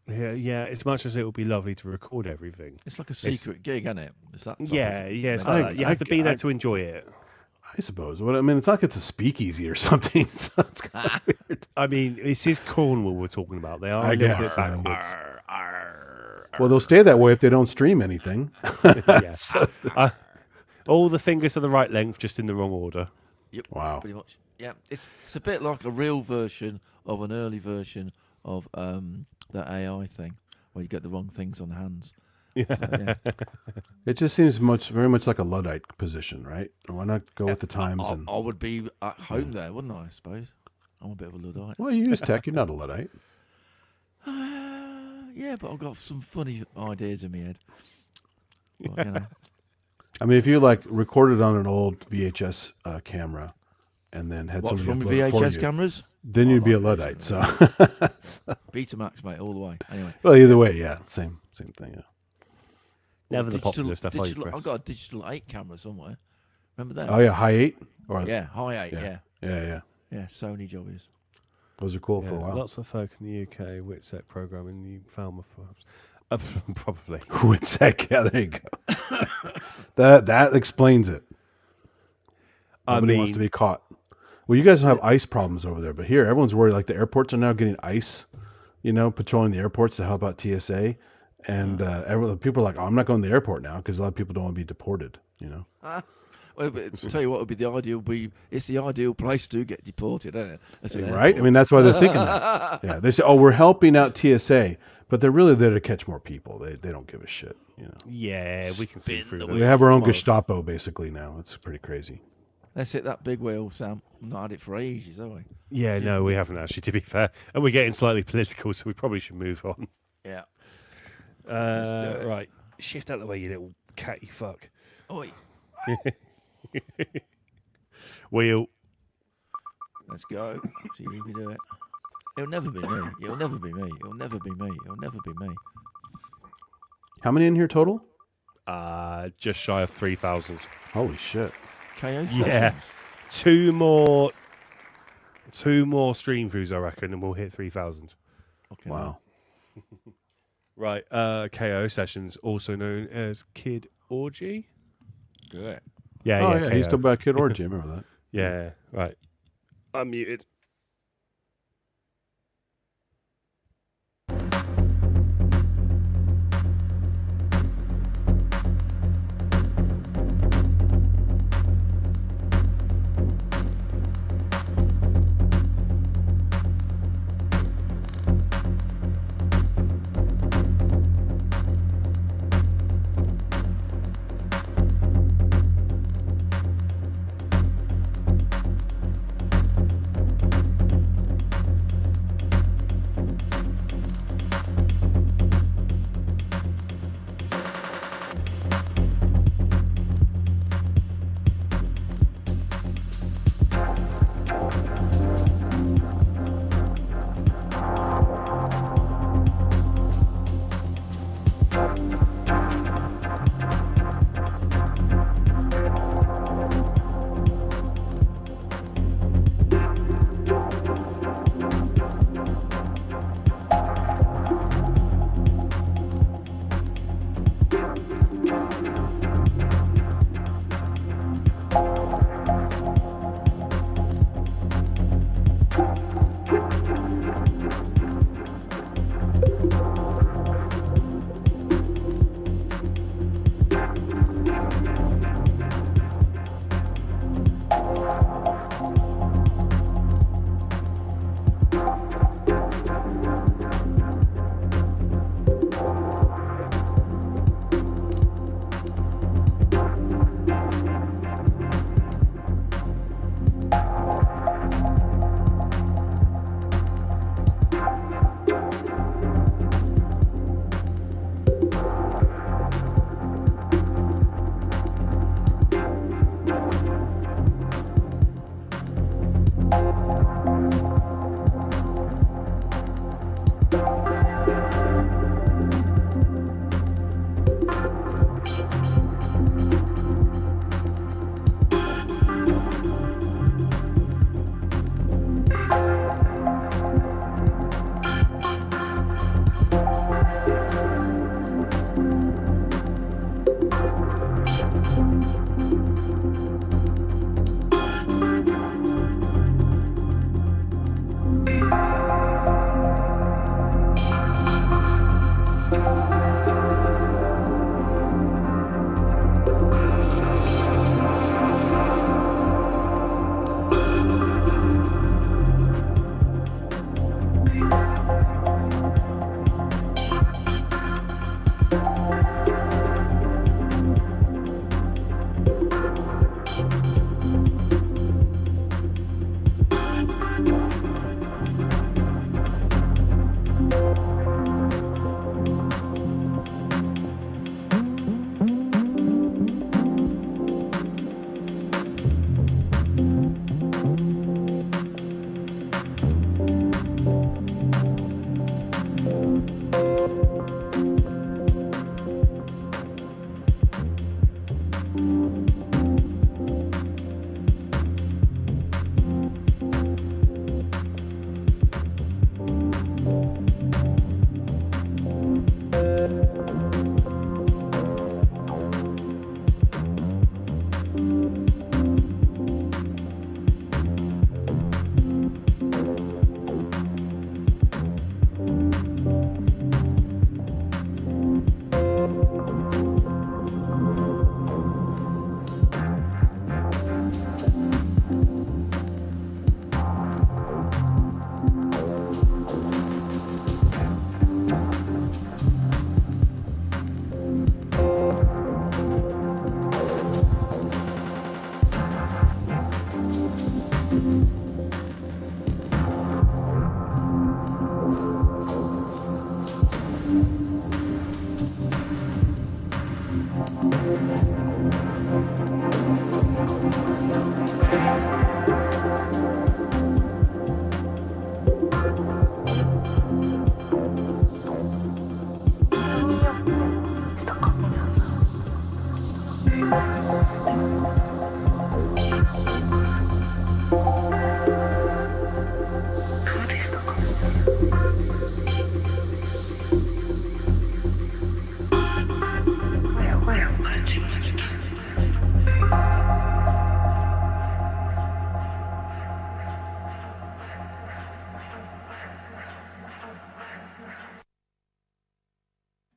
yeah, as much as it would be lovely to record everything. It's like a secret gig, isn't it? It's that type Yeah, of yeah, it's mentality. like that. You have to be there to enjoy it. I suppose. Well, I mean, it's not like it's a speakeasy or something. So it's kind of weird. I mean, this is Cornwall we're talking about. They are I a little guess, bit backwards. Well, they'll stay that way if they don't stream anything. Yeah. All the fingers are the right length, just in the wrong order. Yep, Wow. pretty much. Yeah, it's a bit like a real version of an early version of the AI thing, where you get the wrong things on the hands. So, yeah. It just seems very much like a Luddite position, right? Why not go with the times? I would be at home there, wouldn't I suppose? I'm a bit of a Luddite. Well, you use tech. You're not a Luddite. Yeah, but I've got some funny ideas in my head. But, you know. I mean, if you like recorded on an old VHS camera and then had What's somebody wrong with upload it for VHS you, cameras? then you'd be a like Luddite. So, Betamax, mate, all the way. Anyway. well, either way, yeah, same thing. Yeah. Never the popular stuff I digital, press. I've got a digital 8 camera somewhere. Remember that? Oh yeah, high 8 or Yeah, high 8, yeah. yeah. yeah. Sony jobbies. Those are cool Yeah, for a while. lots of folk in the UK, Witsec programming, you Falmouth perhaps. Probably. Witsec, yeah, there you go. that explains it. Nobody wants to be caught. Well, you guys don't have ice problems over there, but here everyone's worried. Like the airports are now getting ice, patrolling the airports to help out TSA, and people are like, "Oh, I'm not going to the airport now," because a lot of people don't want to be deported. Well, but to tell you what would be the ideal, it's the ideal place to get deported, isn't it? As an Right? I airport. mean, that's why they're thinking that. Yeah, they say, "Oh, we're helping out TSA," but they're really there to catch more people. They don't give a shit. Yeah, we can see Spin through the them. We have our own Come on. Gestapo basically now. It's pretty crazy. Let's hit that big wheel, Sam. We've not had it for ages, have we? Yeah, no, we haven't actually, to be fair. And we're getting slightly political, so we probably should move on. Yeah. Right. Shift out of the way, you little catty fuck. Oi, Wheel. let's go. See if we can do it. It'll never be me. It'll never be me. It'll never be me. It'll never be me. How many in here total? Just shy of 3,000. Holy shit! KO Yeah. sessions. Two more stream views, I reckon, and we'll hit 3,000. Okay, Wow. Right. KO sessions, also known as Kid Orgy. do it. Yeah, Oh yeah. yeah, he's KO. still back Kid Orgy. I remember that. Yeah, right. I'm muted.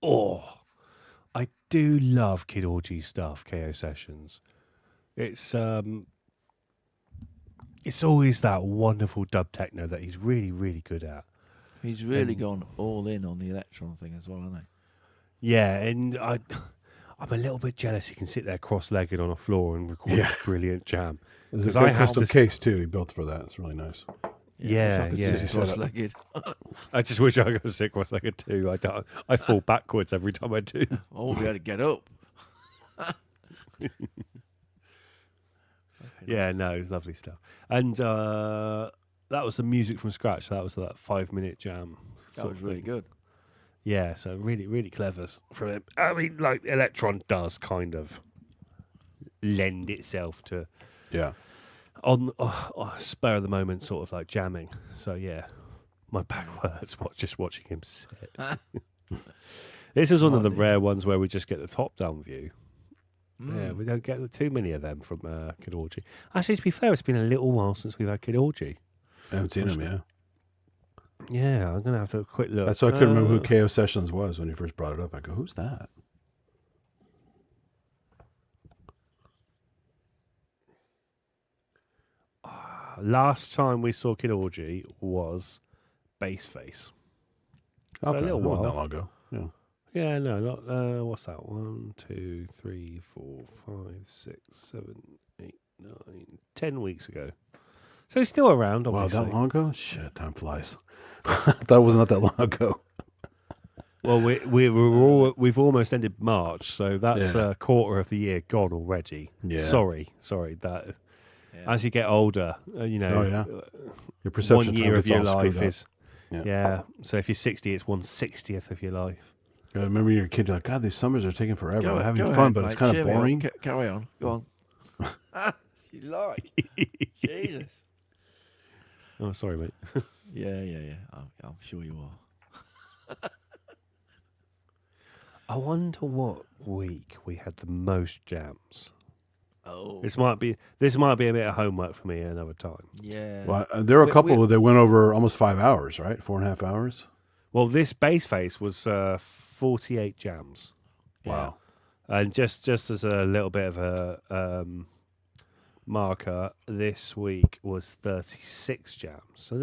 Oh, I do love Kid Orgy stuff, KO Sessions. It's always that wonderful dub techno that he's really, really good at. He's really gone all in on the electron thing as well, hasn't Yeah, and I'm a little bit jealous he can sit there cross-legged on a floor and record a brilliant jam. There's 'Cause a I good have custom to case too. He built for that. It's really nice. he? Yeah, wish I yeah. could sit cross-legged. I just wish I could sit cross-legged too. I fall backwards every time I do. I won't be able to get up. Yeah, no, it was lovely stuff. And that was the music from scratch. So that was that 5-minute jam. That sort was of really thing. good. Yeah, so really, really clever from him. I mean, like Electron does kind of lend itself to Yeah. on spur of the moment sort of like jamming. So yeah, my back hurts just watching him sit. This is one of the rare ones where we just get the top down view. Yeah, we don't get too many of them from Kid Orgy. Actually, to be fair, it's been a little while since we've had Kid Orgy. I haven't seen him, yeah. Yeah, I'm gonna have to have a quick look. That's why I couldn't remember who KO Sessions was when you first brought it up. I go, who's that? Last time we saw Kid Orgy was Baseface. So Okay, a little that wasn't while. that long ago. Yeah. Yeah, no, not what's that? 1, 2, 3, 4, 5, 6, 7, 8, 9, 10 weeks ago. So he's still around, obviously. Wow, that long ago? Shit, time flies. That was not that long ago. Well, we've almost ended March, so that's a quarter of the year gone already. Yeah. Sorry. That as you get older, you know, Oh, yeah. Your perception 1 year time of gets your all screwed life up. is Yeah. So if you're 60, it's 1/60th of your life. I remember you're a kid, you're like, God, these summers are taking forever. Go I'm having go fun, ahead, but mate. it's kind Cheer of me up. boring. Carry on. Go on. You like? Jesus. Oh, sorry, mate. Yeah. I'm sure you are. I wonder what week we had the most jams. Oh. This might be a bit of homework for me another time. Yeah. Well, there were a We- couple we- that went over almost 5 hours, right? 4.5 hours. Well, this base face was 48 jams. Wow. And just as a little bit of a marker, this week was 36 jams. So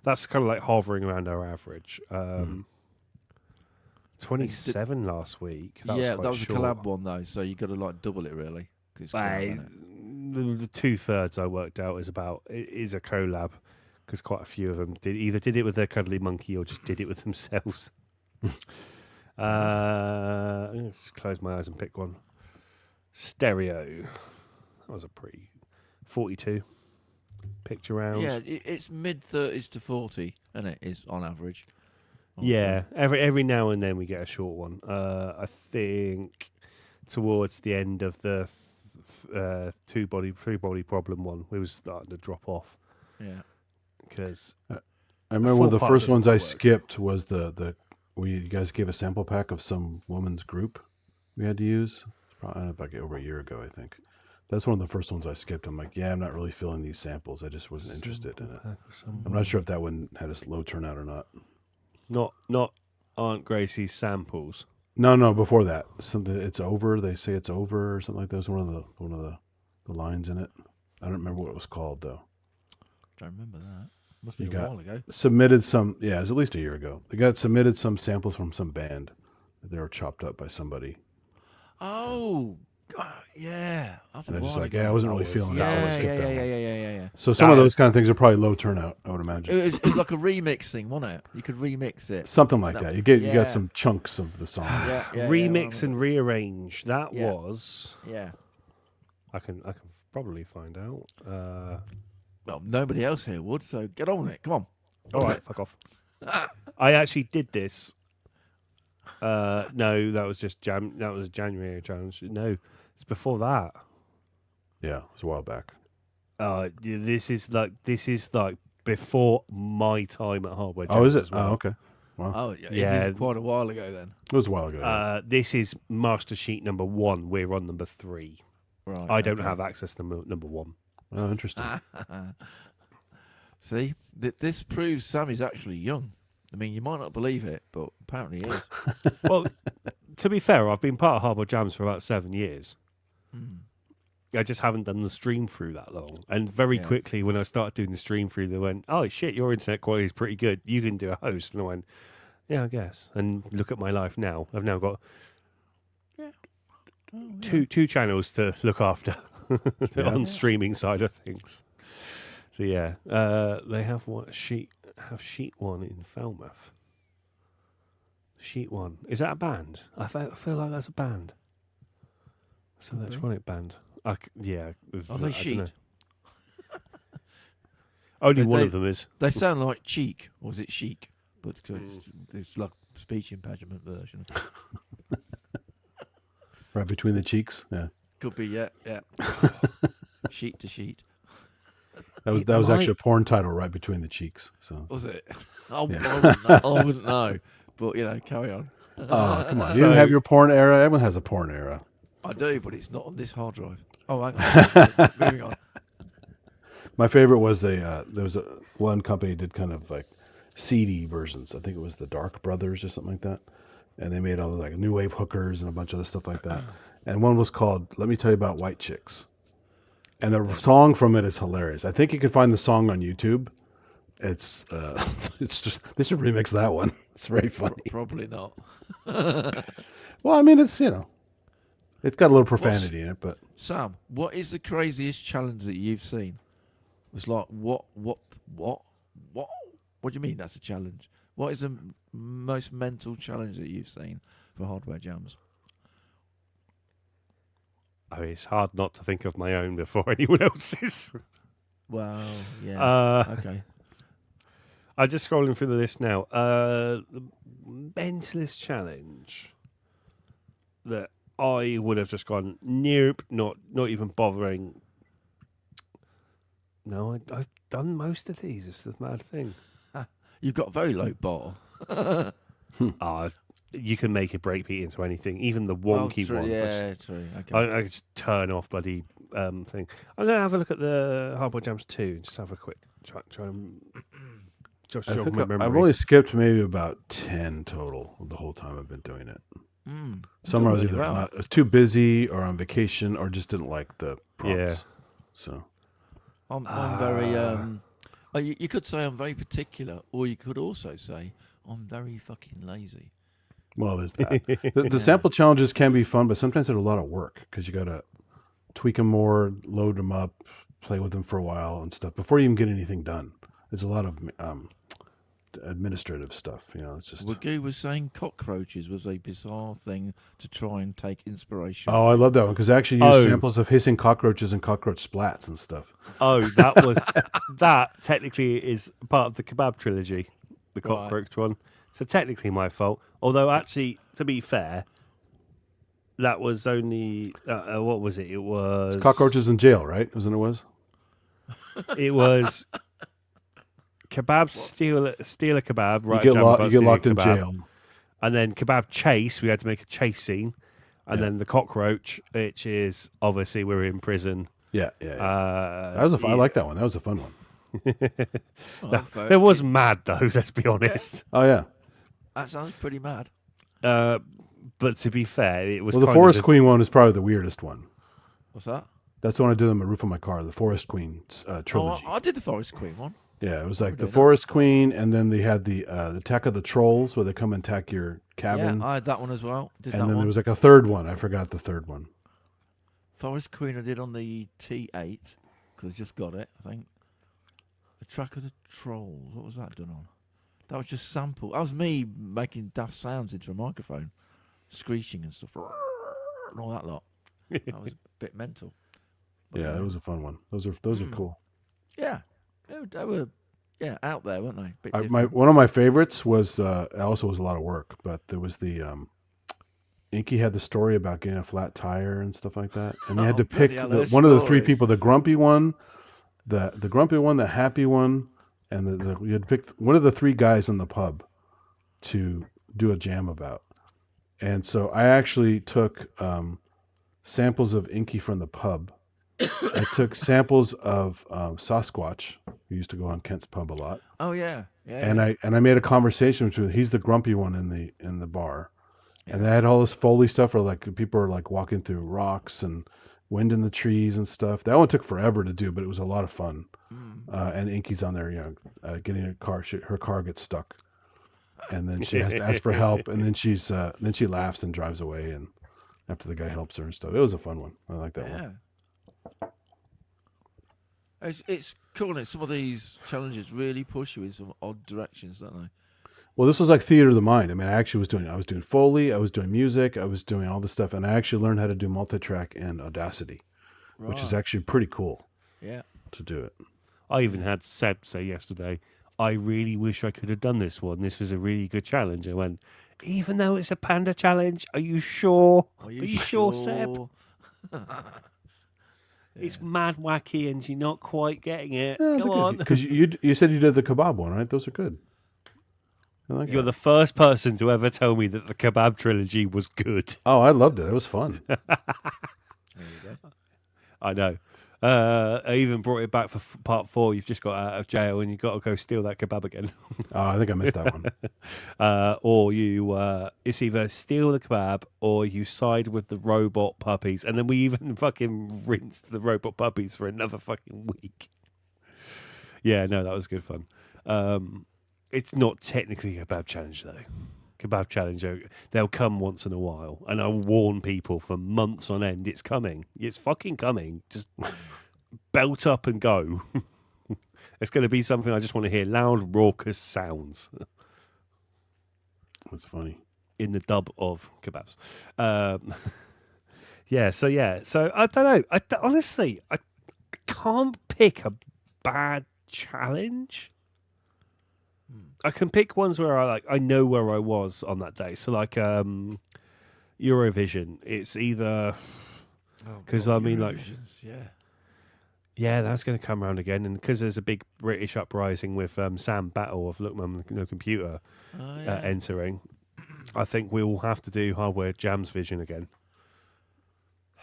that's kind of like hovering around our average. 27 last week. That that was was a short. collab one though, so you got to like double it really. 'Cause it's collab, innit? The 2/3 I worked out is a collab because quite a few of them either did it with their cuddly monkey or just did it with themselves. I'm gonna just close my eyes and pick one. Stereo. That was a pretty 42 picture round. Yeah, it's mid-30s to 40, isn't it? Is on average. Yeah, every now and then we get a short one. I think towards the end of the three body problem one, we was starting to drop off Yeah. because I remember one of the full first part ones I doesn't work. skipped was the where you guys gave a sample pack of some woman's group we had to use. Probably, I don't know, like over a year ago, I think. That's one of the first ones I skipped. I'm like, yeah, I'm not really feeling these samples. I just wasn't interested in it. I'm not sure if that one had a low turnout or not. Not Aunt Gracie's samples. No, before that, something. It's over. They say it's over or something like that. It was one of the lines in it. I don't remember what it was called though. Don't remember that. Must be You a got while ago. submitted some. Yeah, it was at least a year ago. They got submitted some samples from some band. They were chopped up by somebody. Oh, God, yeah. That's And a I just while like, ago. yeah, I wasn't really feeling that, so I Yeah. skipped that one. Yeah. So some of That those is- kind of things are probably low turnout, I would imagine. It was like a remix thing, wasn't it? You could remix it. Something like that. You Yeah. got some chunks of the song. Yeah. Remix and rearrange. That Yeah. was. Yeah. I can probably find out. Well, nobody else here would, so get on with it. Come on. All right, fuck off. I actually did this. No, that was just that was a January challenge. No, it's before that. Yeah, it was a while back. This is like before my time at Hardware. Oh, is Jams it? as well. Oh, okay. Wow. Oh, yeah. Yeah. It is quite a while ago then. It was a while ago. yeah. This is master sheet number 1. We're on number 3. Right. I don't okay. have access to number 1. Oh, interesting. See, this proves Sammy's actually young. I mean, you might not believe it, but apparently he is. Well, to be fair, I've been part of Hardboiled Jams for about 7 years. Mm. I just haven't done the stream through that long. And very quickly, when I started doing the stream through, they went, "Oh shit, your internet quality is pretty good. You can do a host." And I went, "Yeah, I guess." And look at my life now. I've now got two channels to look after on streaming side of things. So yeah, they have sheet one in Falmouth. Sheet one, is that a band? I feel like that's a band. It's an electronic band. Are they Sheet? Only one of them is. They sound like Cheek, or is it Chic? But it's like speech impediment version. Right between the cheeks. Yeah. Could be, yeah. Sheet to sheet. That was actually a porn title, Right Between the Cheeks. So was it? I wouldn't know. But carry on. Oh, come on! You didn't have your porn era. Everyone has a porn era. I do, but it's not on this hard drive. Oh, hang on. Moving on. My favorite was there was one company did kind of like seedy versions. I think it was the Dark Brothers or something like that, and they made all the like new wave hookers and a bunch of other stuff like that. And one was called "Let Me Tell You About White Chicks," and the song from it is hilarious. I think you can find the song on YouTube. It's just they should remix that one. It's very funny. Probably not. Well, I mean, it's it's got a little profanity in it, but Sam, what is the craziest challenge that you've seen? It's like what do you mean that's a challenge? What is the most mental challenge that you've seen for Hardware Jams? Oh, it's hard not to think of my own before anyone else's. Well, yeah. Okay. I'm just scrolling through the list now. The mentalist challenge that I would have just gone, nope, not even bothering. No, I've done most of these. It's the mad thing. You've got a very low bar. You can make a breakbeat into anything, even the wonky one. Yeah, true. Okay. I just turn off bloody thing. I'm going to have a look at the Hardboiled Jams 2 and just have a quick try and just jog my memory. I've only skipped maybe about 10 total the whole time I've been doing it. Some I was either I was too busy or on vacation or just didn't like the prompts. Yeah. So I'm very you could say I'm very particular, or you could also say I'm very fucking lazy. Well, there's that. The sample challenges can be fun, but sometimes they're a lot of work because you got to tweak them more, load them up, play with them for a while and stuff before you even get anything done. There's a lot of administrative stuff. It's just. Wagoo was saying cockroaches was a bizarre thing to try and take inspiration. Oh, I love that one because I actually used samples of hissing cockroaches and cockroach splats and stuff. Oh, that technically is part of the kebab trilogy, the cockroach one. So technically my fault. Although actually, to be fair, that was only what was it? It was it's cockroaches in jail, right? Wasn't it? It was kebab steal a kebab. Right, you get locked in jail, and then kebab chase. We had to make a chase scene, and then the cockroach, which is obviously we're in prison. Yeah. That was I like that one. That was a fun one. There was mad though. Let's be honest. Oh yeah. That sounds pretty mad. But to be fair, it was. Well, the Forest Queen one is probably the weirdest one. What's that? That's the one I did on the roof of my car. The Forest Queen trilogy. Oh, I did the Forest Queen one. Yeah, it was like the Forest Queen, and then they had the Attack of the Trolls, where they come and attack your cabin. Yeah, I had that one as well. Then there was like a third one. I forgot the third one. Forest Queen I did on the T8 because I just got it. I think. Attack of the Trolls. What was that done on? That was just sample. That was me making daft sounds into a microphone, screeching and stuff, and all that lot. That was a bit mental. But, yeah, that was a fun one. Those are cool. Yeah, they were out there, weren't they? Bit different. One of my favorites was also was a lot of work, but there was the Inky had the story about getting a flat tire and stuff like that, and you had to pick one of the three people: the grumpy one, the grumpy one, the happy one. And you had picked one of the three guys in the pub to do a jam about. And so I actually took samples of Inky from the pub. I took samples of Sasquatch, who used to go on Kent's pub a lot. Oh yeah. And I made a conversation between he's the grumpy one in the bar, And they had all this Foley stuff where like people are like walking through rocks and wind in the trees and stuff. That one took forever to do, but it was a lot of fun. And Inky's on there, getting a car. Her car gets stuck, and then she has to ask for help, and then she laughs and drives away, and after the guy helps her and stuff. It was a fun one. I like that one. It's cool. And some of these challenges really push you in some odd directions, don't they? Well, this was like theater of the mind. I mean, I was doing Foley, I was doing music, I was doing all this stuff, and I actually learned how to do multi-track in Audacity, which is actually pretty cool. Yeah. To do it. I even had Seb say yesterday, I really wish I could have done this one. This was a really good challenge. I went, even though it's a panda challenge, are you sure? Are you sure, Seb? It's mad wacky and you're not quite getting it. Yeah, Come on. Because you said you did the kebab one, right? Those are good. I like You're that. the first person to ever tell me that the kebab trilogy was good. Oh, I loved it. It was fun. There you go. I know. I even brought it back for part 4. You've just got out of jail and you've got to go steal that kebab again. Oh, I think I missed that one. Or you, it's either steal the kebab or you side with the robot puppies. And then we even fucking rinsed the robot puppies for another fucking week. Yeah, no, that was good fun. It's not technically a kebab challenge, though. Kebab challenge, they'll come once in a while. And I'll warn people for months on end, it's coming. It's fucking coming. Just belt up and go. It's going to be something I just want to hear loud, raucous sounds. That's funny. In the dub of kebabs. So I don't know. Honestly, I can't pick a bad challenge. I can pick ones where I know where I was on that day. So like Eurovision, it's either because yeah, that's going to come around again, and because there's a big British uprising with Sam Battle of Look Mum No Computer entering, I think we will have to do Hardware Jams Vision again.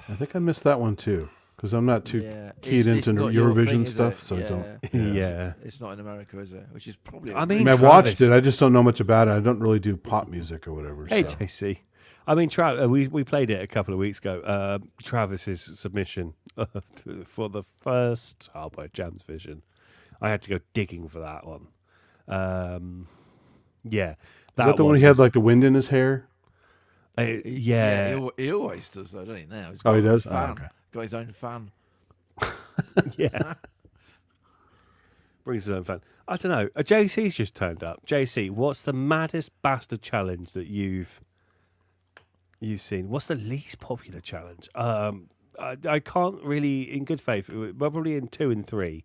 I think I missed that one too. Because I'm not too keyed into Eurovision stuff, so I don't. Yeah. It's not in America, is it? Which is probably. I mean, I've watched it. I just don't know much about it. I don't really do pop music or whatever. Hey, so. JC. I mean, we played it a couple of weeks ago. Travis's submission for the first Hardware Jams Vision. I had to go digging for that one. Yeah. Is that the one he had like the wind in his hair? Yeah. He always does, though, doesn't he? Now. He does? Fan. Oh, okay. Got his own fan. Yeah. Brings his own fan. I don't know. JC's just turned up. JC, what's the maddest bastard challenge that you've seen? What's the least popular challenge? I can't really, in good faith, probably in 2 and 3.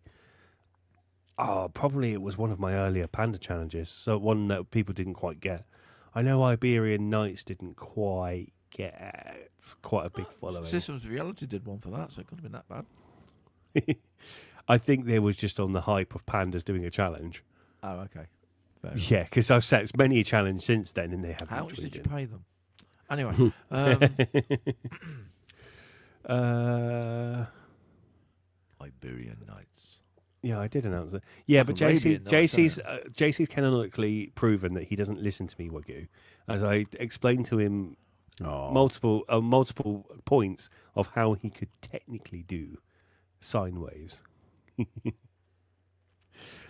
Oh, probably it was one of my earlier Panda challenges, so one that people didn't quite get. I know Iberian Nights didn't quite get quite a big following. Systems Reality did one for that, so it couldn't have been that bad. I think they was just on the hype of pandas doing a challenge. Oh, okay. Yeah, because I've set many a challenge since then, and they haven't. How much did you pay them? Anyway, Iberian Nights. Yeah, I did announce it. Yeah, but JC's canonically proven that he doesn't listen to me, Wagyu, as I explained to him multiple points of how he could technically do sine waves.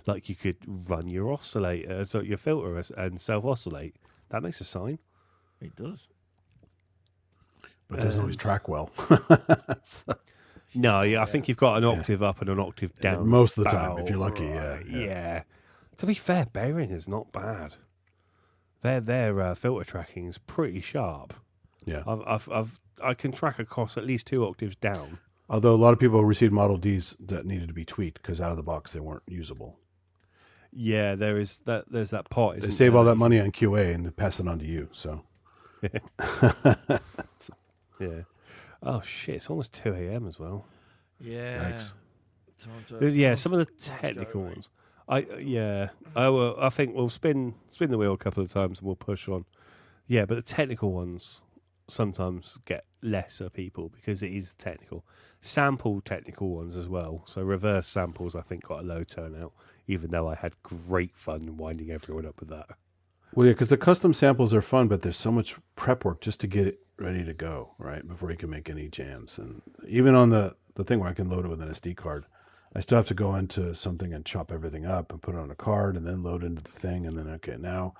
Like you could run your oscillator, so your filter and self-oscillate. That makes a sine. It does. But it doesn't always track well. No, I think you've got an octave up and an octave down. Most of the time, if you're lucky, yeah. To be fair, bearing is not bad. Their filter tracking is pretty sharp. Yeah, I can track across at least 2 octaves down. Although a lot of people received Model Ds that needed to be tweaked because out of the box they weren't usable. Yeah, there's that part. They save all that money on QA and pass it on to you. So. Yeah. Oh shit! It's almost 2 a.m. as well. Yeah. Some of the technical ones. I think we'll spin the wheel a couple of times and we'll push on. Yeah, but the technical ones sometimes get lesser people because it is technical. Sample technical ones as well. So reverse samples, I think, got a low turnout, even though I had great fun winding everyone up with that. Well, yeah, because the custom samples are fun, but there's so much prep work just to get it ready to go, right? Before you can make any jams. And even on the thing where I can load it with an SD card, I still have to go into something and chop everything up and put it on a card and then load into the thing. And then, okay, now,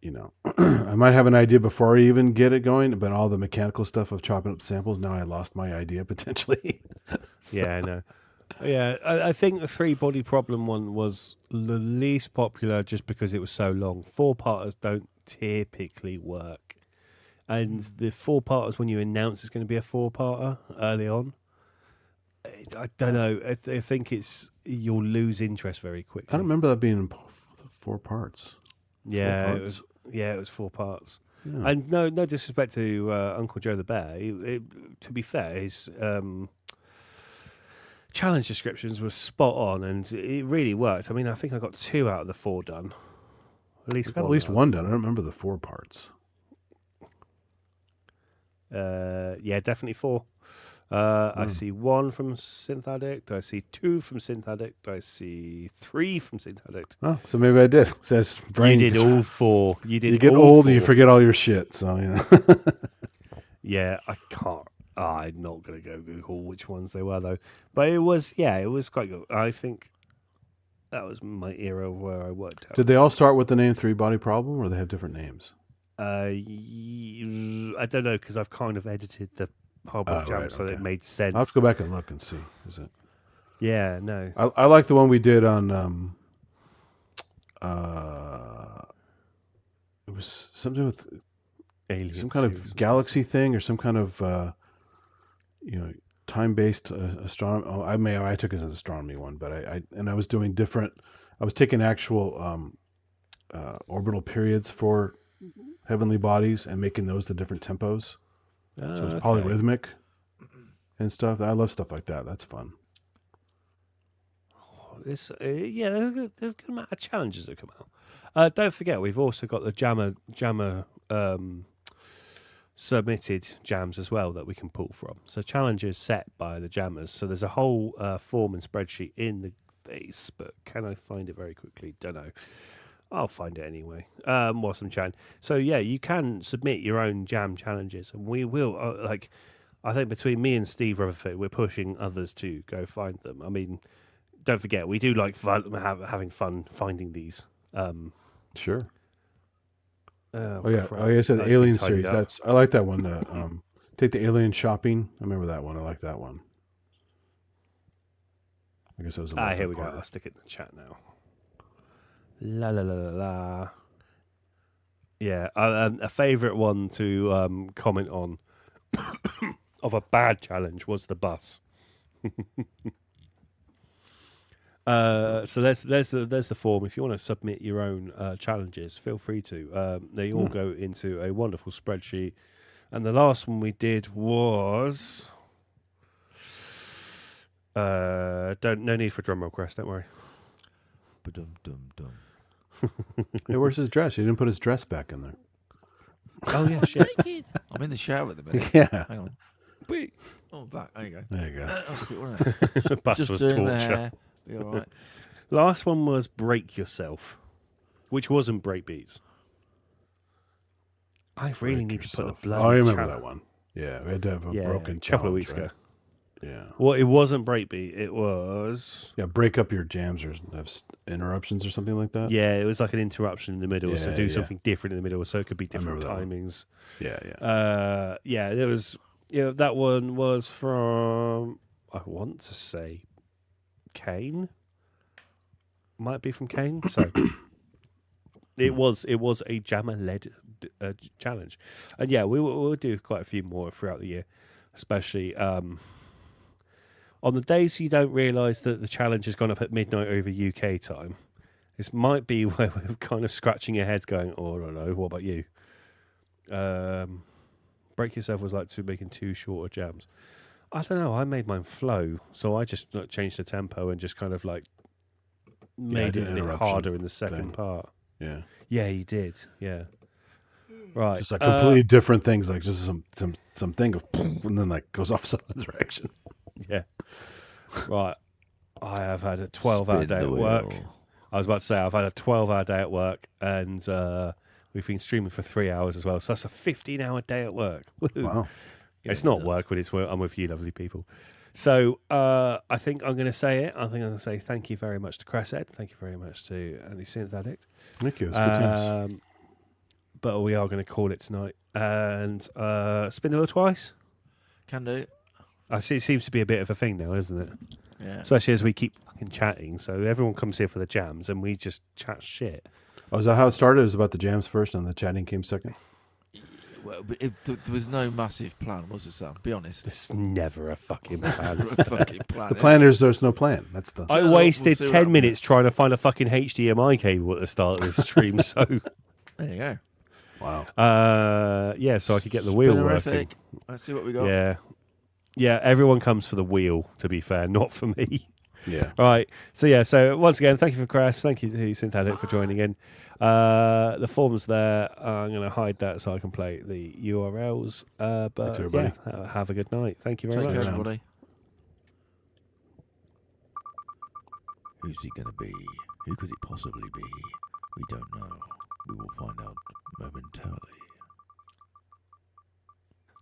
I might have an idea before I even get it going, but all the mechanical stuff of chopping up samples, now I lost my idea potentially. Yeah, I know. Yeah, I think the 3-body problem one was the least popular just because it was so long. 4-parters don't typically work. And the 4-parters, when you announce it's going to be a 4-parter early on, I don't know. I think you'll lose interest very quickly. I don't remember that being in 4 parts. Yeah, 4 it parts? was. Yeah, it was 4 parts. Yeah. And no disrespect to Uncle Joe the Bear. To be fair, his challenge descriptions were spot on, and it really worked. I mean, I think I got 2 out of the 4 done. At least I got one. at least out of one the done. I don't remember the 4 parts. Yeah, definitely 4. I see 1 from Synth Addict. I see 2 from Synth Addict. I see 3 from Synth Addict. Oh, so maybe I did. Says brain. You did all 4. You get all old 4. and you forget all your shit. So Yeah, I can't. I'm not going to go Google which ones they were though. But it was quite good. I think that was my era where I worked out. Did they all start with the name 3-body problem, or they have different names? I don't know because I've kind of edited the Hardboiled Jam right, so that it okay. made sense. I'll have to go back and look and see. Is it? Yeah, no. I like the one we did on. It was something with Alien some kind series of galaxy thing or some kind of time-based astronomy. Oh, I took it as an astronomy one, but I was doing different. I was taking actual orbital periods for heavenly bodies and making those the different tempos. So it's polyrhythmic and stuff. I love stuff like that. That's fun. There's a good amount of challenges that come out. Don't forget, we've also got the Jammer submitted jams as well that we can pull from. So challenges set by the jammers. So there's a whole form and spreadsheet in the Facebook. Can I find it very quickly? Don't know. I'll find it anyway. Whilst I'm chatting. So yeah, you can submit your own jam challenges, and we will. I think between me and Steve Rutherford, we're pushing others to go find them. I mean, don't forget, we do like having fun finding these. Sure. Oh yeah. crap. Oh yeah. So the That's been Alien tidied series. up. I like that one. Take the Alien shopping. I remember that one. I like that one. I guess that was. Here we go. I'll stick it in the chat now. La la la la la. Yeah, a favourite one to comment on of a bad challenge was the bus. So there's the form. If you want to submit your own challenges, feel free to. They all go into a wonderful spreadsheet. And the last one we did was no need for drum roll, Chris. Don't worry. Ba-dum-dum-dum. Hey, where's his dress? He didn't put his dress back in there. Oh yeah, shit. I'm in the shower at the minute. Yeah. Hang on. Oh, back. There you go. There you go. That was a bit, wasn't it? The bus Just was doing the torture. hair. Be all right. Last one was Break Yourself, which wasn't breakbeats. I really need to put the bloody. Oh, I remember channel. that one. Yeah, we had to have a broken a couple of weeks right? ago. Yeah. Well, it wasn't breakbeat. It was. Yeah, break up your jams or have interruptions or something like that. Yeah, it was like an interruption in the middle, so Yeah, do yeah. something different in the middle, so it could be different remember that one. timings. Yeah. Yeah, there was. Yeah, that one was from. I want to say, Kane. Might be from Kane. So it was a jammer led challenge, and yeah, we'll do quite a few more throughout the year, especially on the days you don't realise that the challenge has gone up at midnight over UK time. This might be where we're kind of scratching your heads, going, "Oh, I don't know. What about you?" Break Yourself was like making 2 shorter jams. I don't know. I made mine flow, so I just changed the tempo and just kind of like made it a bit harder in the second part. Yeah. Yeah, you did. Yeah. Right. Just like completely different things, like just some thing of and then like goes off some direction. Yeah. Right. I have had a 12-hour Spin day the at work. wheel. I was about to say I've had a 12-hour day at work, and we've been streaming for 3 hours as well. So that's a 15-hour day at work. Woohoo. Wow. It's not work when it's work. I'm with you, lovely people. So I think I'm going to say it. I think I'm going to say thank you very much to Cresshead. Thank you very much to Andy Synth Addict. Thank you. It's good times. But we are going to call it tonight. And spin the wheel twice. Can do. I see it seems to be a bit of a thing now, isn't it? Yeah. Especially as we keep fucking chatting. So everyone comes here for the jams and we just chat shit. Oh, is that how it started? It was about the jams first and the chatting came second? Well, there was no massive plan, was there, Sam? Be honest. There's never a fucking plan. Never a fucking plan. The plan is there's no plan. That's the. I We'll wasted see what 10 happens. minutes trying to find a fucking HDMI cable at the start of this stream. So, There you go. Wow. yeah, so I could get the wheel working. Spinnerific. Let's see what we got. Yeah. Yeah, everyone comes for the wheel, to be fair, not for me. Yeah. Right. So, yeah, so once again, thank you for Crash. Thank you to Synthetic for joining in. The form's there. I'm going to hide that so I can play the URLs. But Thanks, everybody. yeah, have a good night. Thank you very Take care, much. everybody. Who's he going to be? Who could it possibly be? We don't know. We will find out momentarily.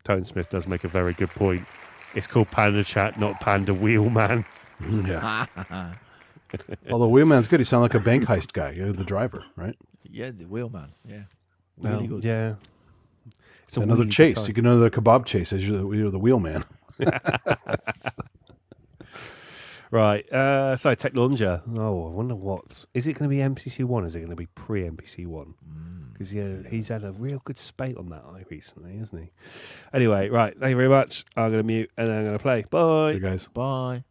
Tone Smith does make a very good point. It's called PandaChat, not Panda Wheelman. Yeah. Although Wheelman's good. He sounds like a bank heist guy. You're the driver, right? Yeah, the wheelman. Yeah. Well, Really good. yeah. It's a Another really good chase. time. You can know the kebab chase as you're the wheelman. Right. So Technologia. Oh, I wonder what's. Is it going to be MPC 1 or is it going to be pre MPC 1? Because he's had a real good spate on that eye recently, hasn't he? Anyway, right. Thank you very much. I'm going to mute and then I'm going to play. Bye. See you guys. Bye.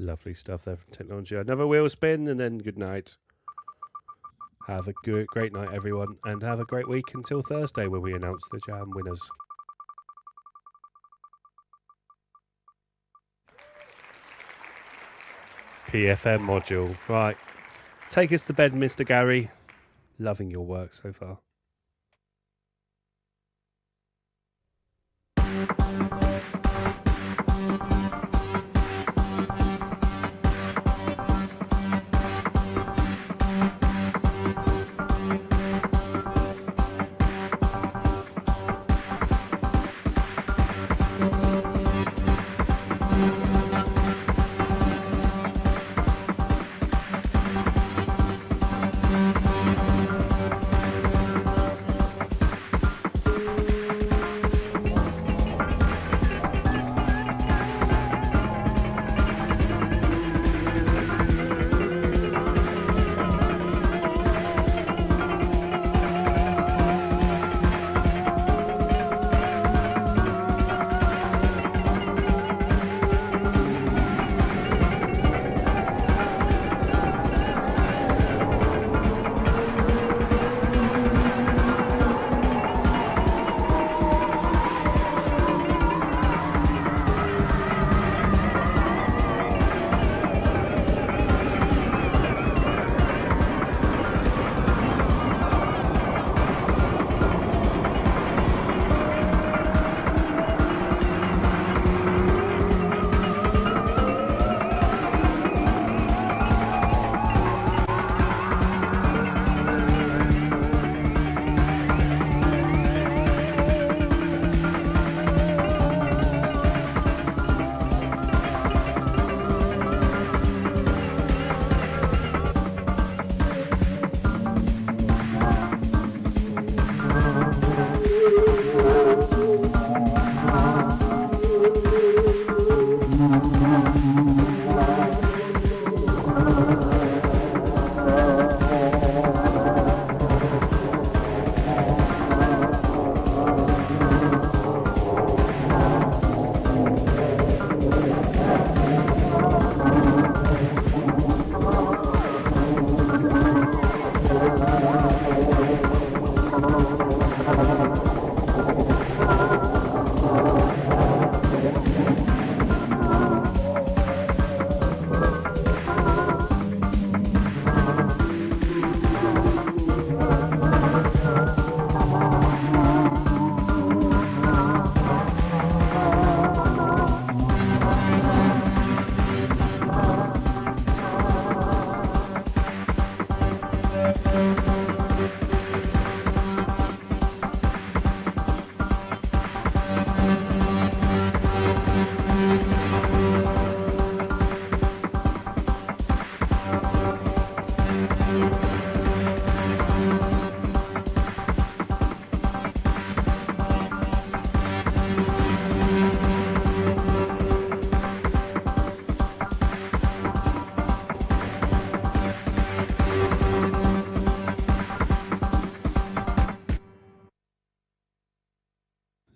Lovely stuff there from Technology. Another wheel spin and then good night. Have a great night, everyone, and have a great week until Thursday when we announce the jam winners. PFM module. Right. Take us to bed, Mr. Gary. Loving your work so far.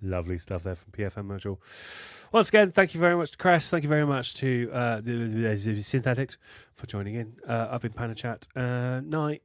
Lovely stuff there from PFM module. Once again, thank you very much to Cress. Thank you very much to the Synthetics for joining in. I've been PandaChat. Night.